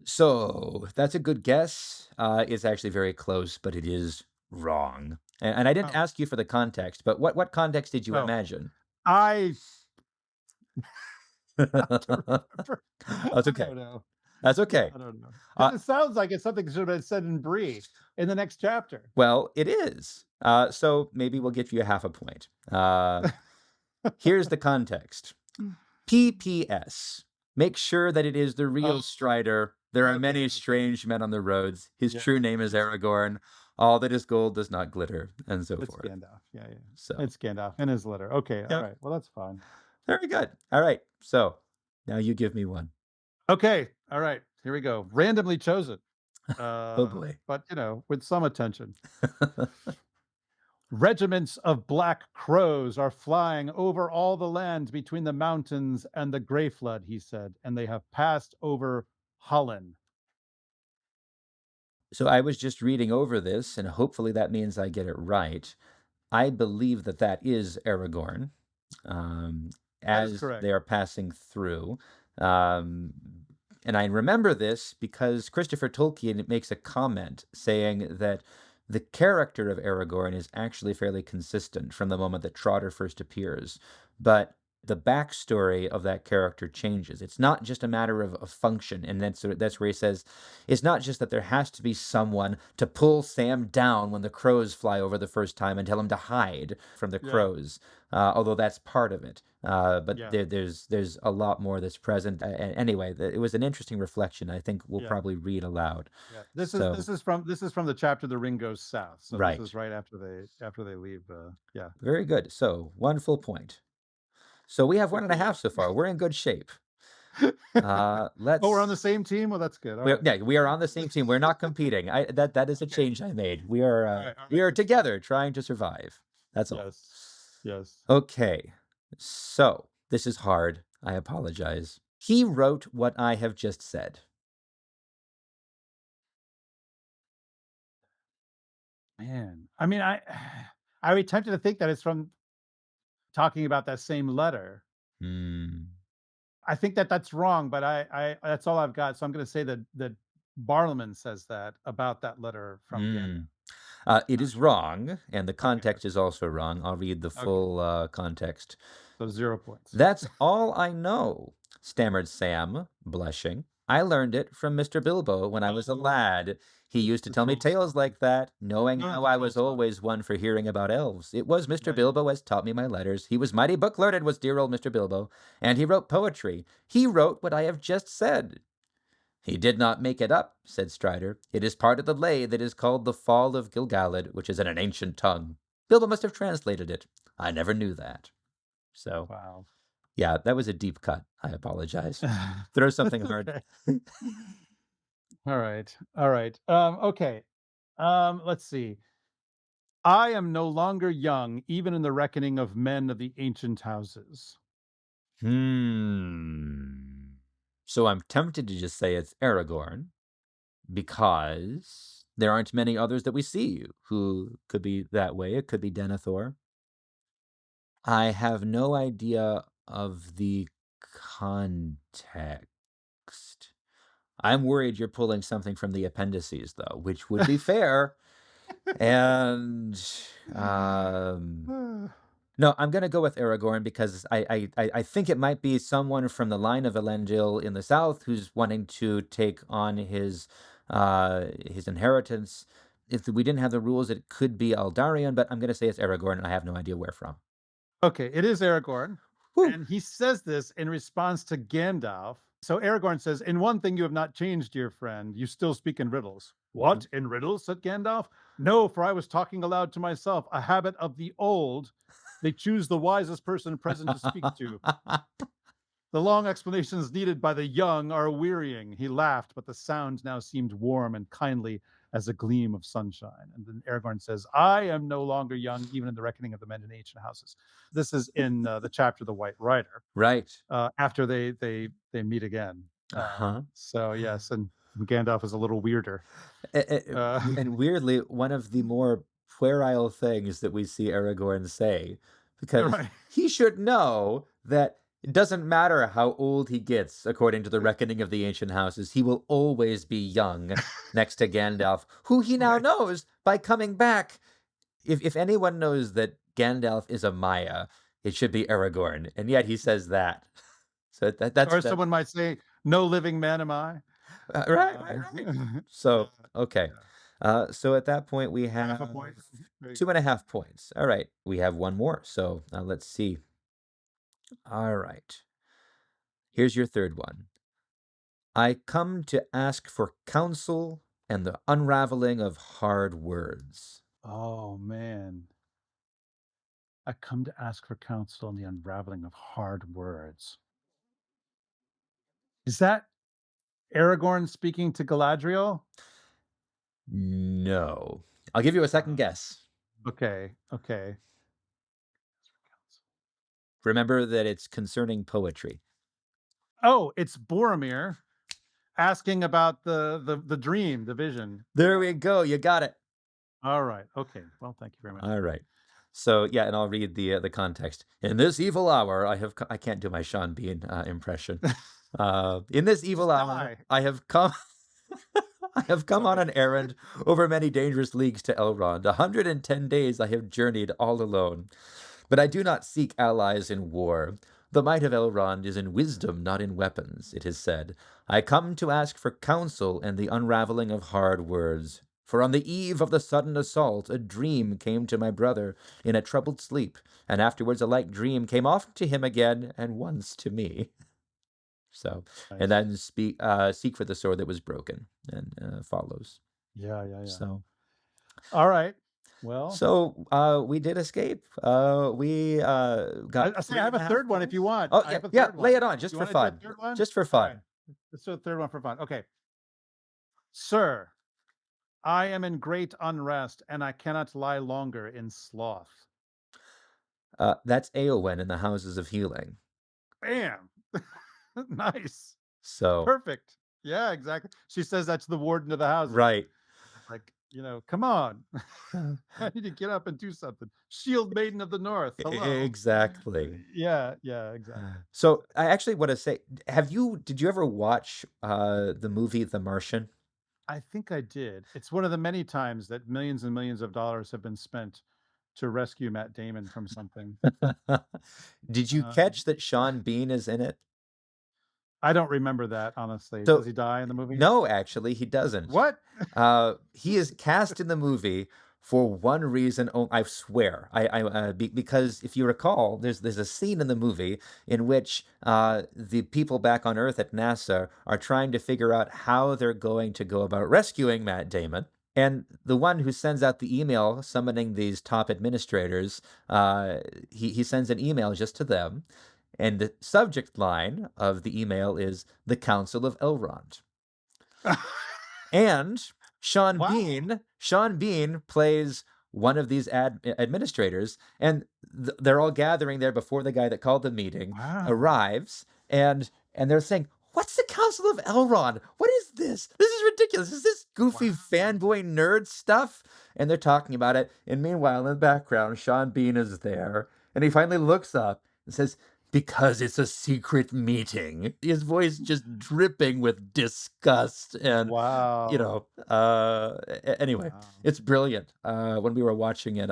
So that's a good guess. It's actually very close, but it is wrong. And I didn't Oh, ask you for the context, but what context did you oh, imagine? I That's remember. I okay. don't know. That's okay. I don't know. Uh, Because it sounds like it's something that should have been said in Bree in the next chapter. well, it is. So maybe we'll give you half a point. Here's the context. PPS. Make sure that it is the real Oh, Strider. There are okay, many okay. strange men on the roads. His Yeah, true name is Aragorn. All that is gold does not glitter, and so it's forth. Gandalf. Yeah, yeah. So, It's Gandalf in his letter. Okay, yeah, all right. Well, that's fine. very good. All right. So now you give me one. Okay, all right. Here we go. Randomly chosen. Oh boy. But with some attention. Regiments of black crows are flying over all the land between the mountains and the Grey Flood, he said, and they have passed over Holland. So I was just reading over this, and hopefully that means I get it right. I believe that that is Aragorn, um, That is as correct. they are passing through. Um, and I remember this because Christopher Tolkien makes a comment saying that the character of Aragorn is actually fairly consistent from the moment that Trotter first appears, but the backstory of that character changes. It's not just a matter of function, and that's where he says it's not just that there has to be someone to pull Sam down when the crows fly over the first time and tell him to hide from the Yeah. crows, although that's part of it. But Yeah. there's a lot more that's present. Anyway, it was an interesting reflection. I think we'll Yeah. probably read aloud. Yeah. So This is from the chapter The Ring Goes South. So right, this is right after they leave. Yeah. very good. So one full point. So we have Good one and for a half you. so far. We're in good shape. Oh, we're on the Let's. same team. Well, that's good. All We're, right. yeah, we are on the same team. We're not competing. That is a Okay. change I made. We All are right. All we right. are together trying to survive. That's all. Yes. Yes. Okay. So this is hard. I apologize. He wrote what I have just said. Man. I mean, I would tempted to think that it's from talking about that same letter. Hmm. I think that that's wrong, but I that's all I've got. So I'm going to say that Barlaman says that about that letter from Gandalf. Mm. It Not is sure. wrong, and the Okay. context is also wrong. I'll read the Okay. full context. So 0 points. That's all I know, stammered Sam, blushing. I learned it from Mr. Bilbo when I was a lad. He used to The tell me troll tales song. like that, knowing No, not how the I troll was song. always one for hearing about elves. It was Mr. Yeah, yeah. Bilbo as taught me my letters. He was mighty book learned, was dear old Mr. Bilbo, and he wrote poetry. He wrote what I have just said. He did not make it up, said Strider. It is part of the lay that is called the Fall of Gilgalad, which is in an ancient tongue. Bilbo must have translated it. I never knew that. So, Wow. yeah, that was a deep cut. I apologize. Throw something hard. Okay. All right. All right. Okay. Let's see. I am no longer young, even in the reckoning of men of the ancient houses. So I'm tempted to just say it's Aragorn because there aren't many others that we see who could be that way. It could be Denethor. I have no idea of the context. I'm worried you're pulling something from the appendices, though, which would be fair. And no, I'm going to go with Aragorn because I think it might be someone from the line of Elendil in the south who's wanting to take on his inheritance. If we didn't have the rules, it could be Aldarion, but I'm going to say it's Aragorn, and I have no idea where from. Okay, it is Aragorn. Whew. And he says this in response to Gandalf. So Aragorn says, "In one thing you have not changed, dear friend. You still speak in riddles." "What, in riddles?" said Gandalf. "No, for I was talking aloud to myself, a habit of the old. They choose the wisest person present to speak to. The long explanations needed by the young are wearying." He laughed, but the sound now seemed warm and kindly as a gleam of sunshine. And then Aragorn says, "I am no longer young, even in the reckoning of the men in ancient houses." This is in the chapter The White Rider, Right. after they meet again. So yes, and Gandalf is a little weirder. And weirdly, one of the more puerile things that we see Aragorn say, because Right. he should know that it doesn't matter how old he gets, according to the reckoning of the ancient houses, he will always be young next to Gandalf, who he now Right. knows by coming back. If anyone knows that Gandalf is a Maya, it should be Aragorn, and yet he says that. So that's Or that. someone might say, "No living man am I." Right. So, okay. Yeah. So at that point, we Half a have point. There you two go. and a half points. All right. We have one more. So let's see. All right. Here's your third one. I come to ask for counsel and the unraveling of hard words. Oh man. I come to ask for counsel in the unraveling of hard words. Is that Aragorn speaking to Galadriel? No. I'll give you a second guess. Okay. Okay. Remember that it's concerning poetry. Oh, it's Boromir asking about the dream, the vision. There we go. You got it. All right. Okay. Well, thank you very much. All right. So yeah, and I'll read the context. In this evil hour, I can't do my Sean Bean impression. In this evil Just hour, die. I have come. I have come on Sorry. an errand over many dangerous leagues to Elrond. 110 days I have journeyed all alone. But I do not seek allies in war. The might of Elrond is in wisdom, not in weapons, it is said. I come to ask for counsel and the unraveling of hard words. For on the eve of the sudden assault, a dream came to my brother in a troubled sleep, and afterwards a like dream came oft to him again, and once to me. So, and Nice. then seek for the sword that was broken, and follows. Yeah. Yeah. Yeah. So, All right. Well, we did escape. We got I say three I and have a a half third one if points. you want. Oh I yeah, have a yeah. third Lay one. it on, just You for want to do a fun. third one? Just for All fun. right. Let's do a third one for fun. Okay. Sir, I am in great unrest, and I cannot lie longer in sloth. That's Eowyn in the Houses of Healing. Bam. Nice. So Perfect. Yeah, exactly. She says that's the warden of the houses. right. Like, come on. I need to get up and do something. Shield Maiden of the North. Hello. Exactly. Yeah, yeah, exactly. So I actually want to say, did you ever watch the movie The Martian? I think I did. It's one of the many times that millions and millions of dollars have been spent to rescue Matt Damon from something. Did you Um, catch that Sean Bean is in it? I don't remember that, honestly. Does So he die in the movie? no, actually, he doesn't. What? He is cast in the movie for one reason. I swear, because if you recall, there's a scene in the movie in which the people back on Earth at NASA are trying to figure out how they're going to go about rescuing Matt Damon. And the one who sends out the email summoning these top administrators, he sends an email just to them, and the subject line of the email is the Council of Elrond. And Wow. Sean Bean plays one of these administrators, and they're all gathering there before the guy that called the meeting Wow. arrives, and they're saying, "What's the Council of Elrond? What is this? This is ridiculous. Is this goofy Wow. fanboy nerd stuff?" And they're talking about it. And meanwhile, in the background, Sean Bean is there, and he finally looks up and says, "Because it's a secret meeting." His voice just dripping with disgust. And, Wow. anyway, Wow. it's brilliant. When we were watching it,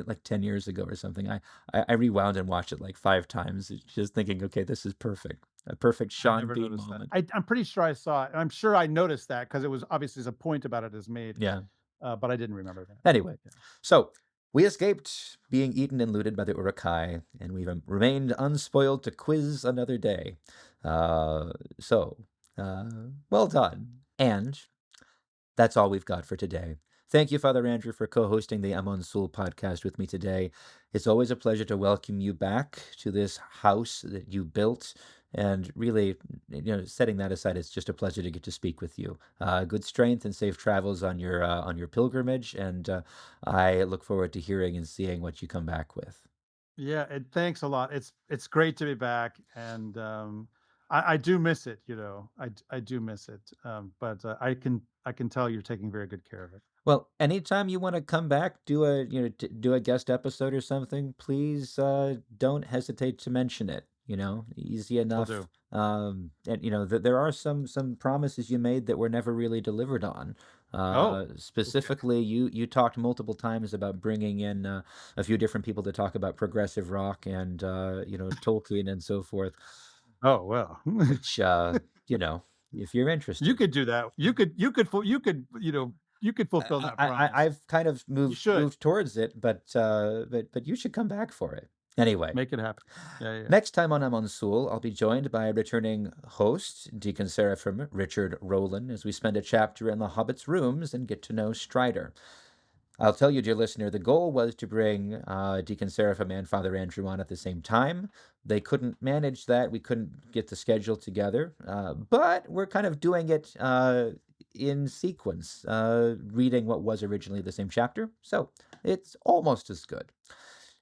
like 10 years ago or something, I rewound and watched it like 5 times, just thinking, okay, this is perfect. A perfect I Sean never Bean noticed that. moment. I'm pretty sure I saw it. I'm sure I noticed that because it was obviously a point about it is made, Yeah. but I didn't remember that. Anyway, Yeah. so we escaped being eaten and looted by the Uruk-hai, and we've remained unspoiled to quiz another day. Well done. And that's all we've got for today. Thank you, Father Andrew, for co-hosting the Amon Sûl podcast with me today. It's always a pleasure to welcome you back to this house that you built. And really, setting that aside, it's just a pleasure to get to speak with you. Good strength and safe travels on your pilgrimage, and I look forward to hearing and seeing what you come back with. Yeah, and thanks a lot. It's great to be back, and I do miss it. I do miss it. But I can tell you're taking very good care of it. Well, anytime you want to come back, do a guest episode or something, please don't hesitate to mention it. Easy Will enough. do. And there are some promises you made that were never really delivered on. Oh, Specifically, you talked multiple times about bringing in a few different people to talk about progressive rock and Tolkien and so forth. oh well. Which if you're interested, You could do that. You could fulfill that promise. I've kind of You should moved towards it, but you should come back for it. Anyway, make it happen. Yeah. next time on Amon Sûl, I'll be joined by a returning host, Deacon Seraphim Richard Rowland, as we spend a chapter in the Hobbits' rooms and get to know Strider. I'll tell you, dear listener, the goal was to bring Deacon Seraphim and Father Andrew on at the same time. They couldn't manage that. We couldn't get the schedule together. But we're kind of doing it in sequence, reading what was originally the same chapter. So it's almost as good.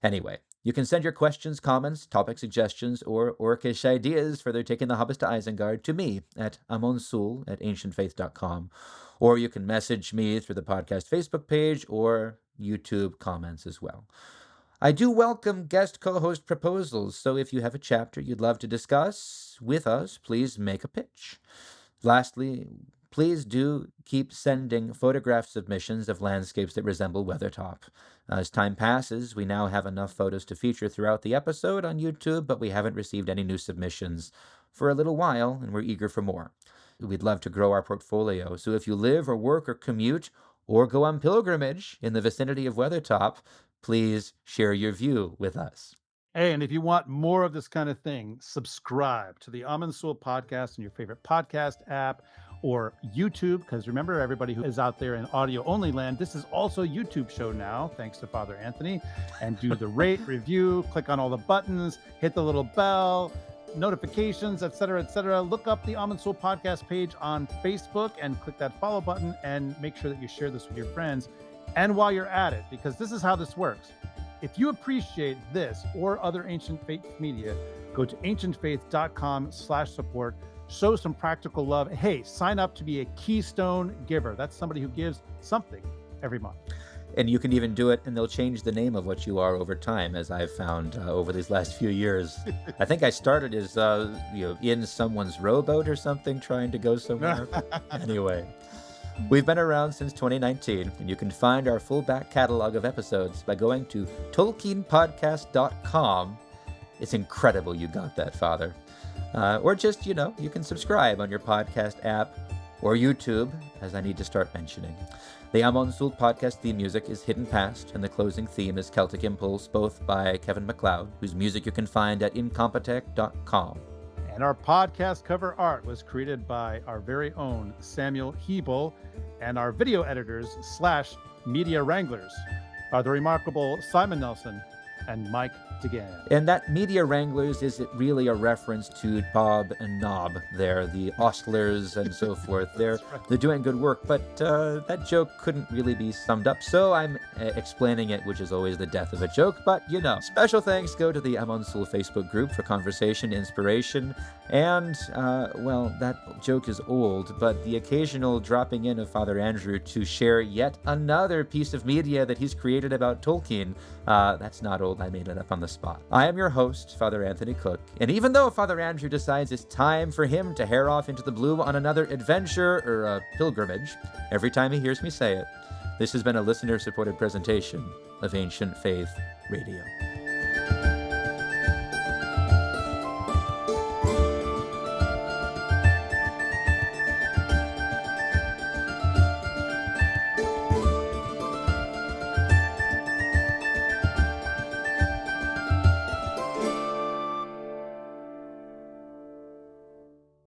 Anyway, you can send your questions, comments, topic suggestions, or orcish ideas for their taking the Hobbits to Isengard to me at Amon Sûl at ancientfaith.com. Or you can message me through the podcast Facebook page or YouTube comments as well. I do welcome guest co-host proposals, so if you have a chapter you'd love to discuss with us, please make a pitch. Lastly, please do keep sending photograph submissions of landscapes that resemble Weathertop. As time passes, we now have enough photos to feature throughout the episode on YouTube, but we haven't received any new submissions for a little while, and we're eager for more. We'd love to grow our portfolio, so if you live or work or commute or go on pilgrimage in the vicinity of Weathertop, please share your view with us. Hey, and if you want more of this kind of thing, subscribe to the Amon Sûl podcast in your favorite podcast app or YouTube, because remember, everybody who is out there in audio-only land, this is also a YouTube show now, thanks to Father Anthony. And do the rate, review, click on all the buttons, hit the little bell, notifications, etc., etc. Look up the Amon Sûl podcast page on Facebook and click that follow button and make sure that you share this with your friends. And while you're at it, because this is how this works. If you appreciate this or other Ancient Faith media, go to ancientfaith.com/support, show some practical love. Hey, sign up to be a Keystone giver. That's somebody who gives something every month. And you can even do it, and they'll change the name of what you are over time, as I've found over these last few years. I think I started as in someone's rowboat or something, trying to go somewhere. Anyway. We've been around since 2019, and you can find our full back catalog of episodes by going to tolkienpodcast.com. It's incredible you got that, Father. Or just, you can subscribe on your podcast app or YouTube, as I need to start mentioning. The Amon Sûl podcast theme music is Hidden Past, and the closing theme is Celtic Impulse, both by Kevin MacLeod, whose music you can find at incompetech.com. And our podcast cover art was created by our very own Samuel Hebel, and our video editors / media wranglers are the remarkable Simon Nelson and Mike DeGan. And that media wranglers is really a reference to Bob and Nob there, the ostlers and so forth. They're doing good work, but that joke couldn't really be summed up, so I'm explaining it, which is always the death of a joke, but Special thanks go to the Amon Sûl Facebook group for conversation, inspiration, and, that joke is old, but the occasional dropping in of Father Andrew to share yet another piece of media that he's created about Tolkien, that's not old. I made it up on the spot. I am your host, Father Anthony Cook, and even though Father Andrew decides it's time for him to head off into the blue on another adventure or a pilgrimage, every time he hears me say it, this has been a listener-supported presentation of Ancient Faith Radio.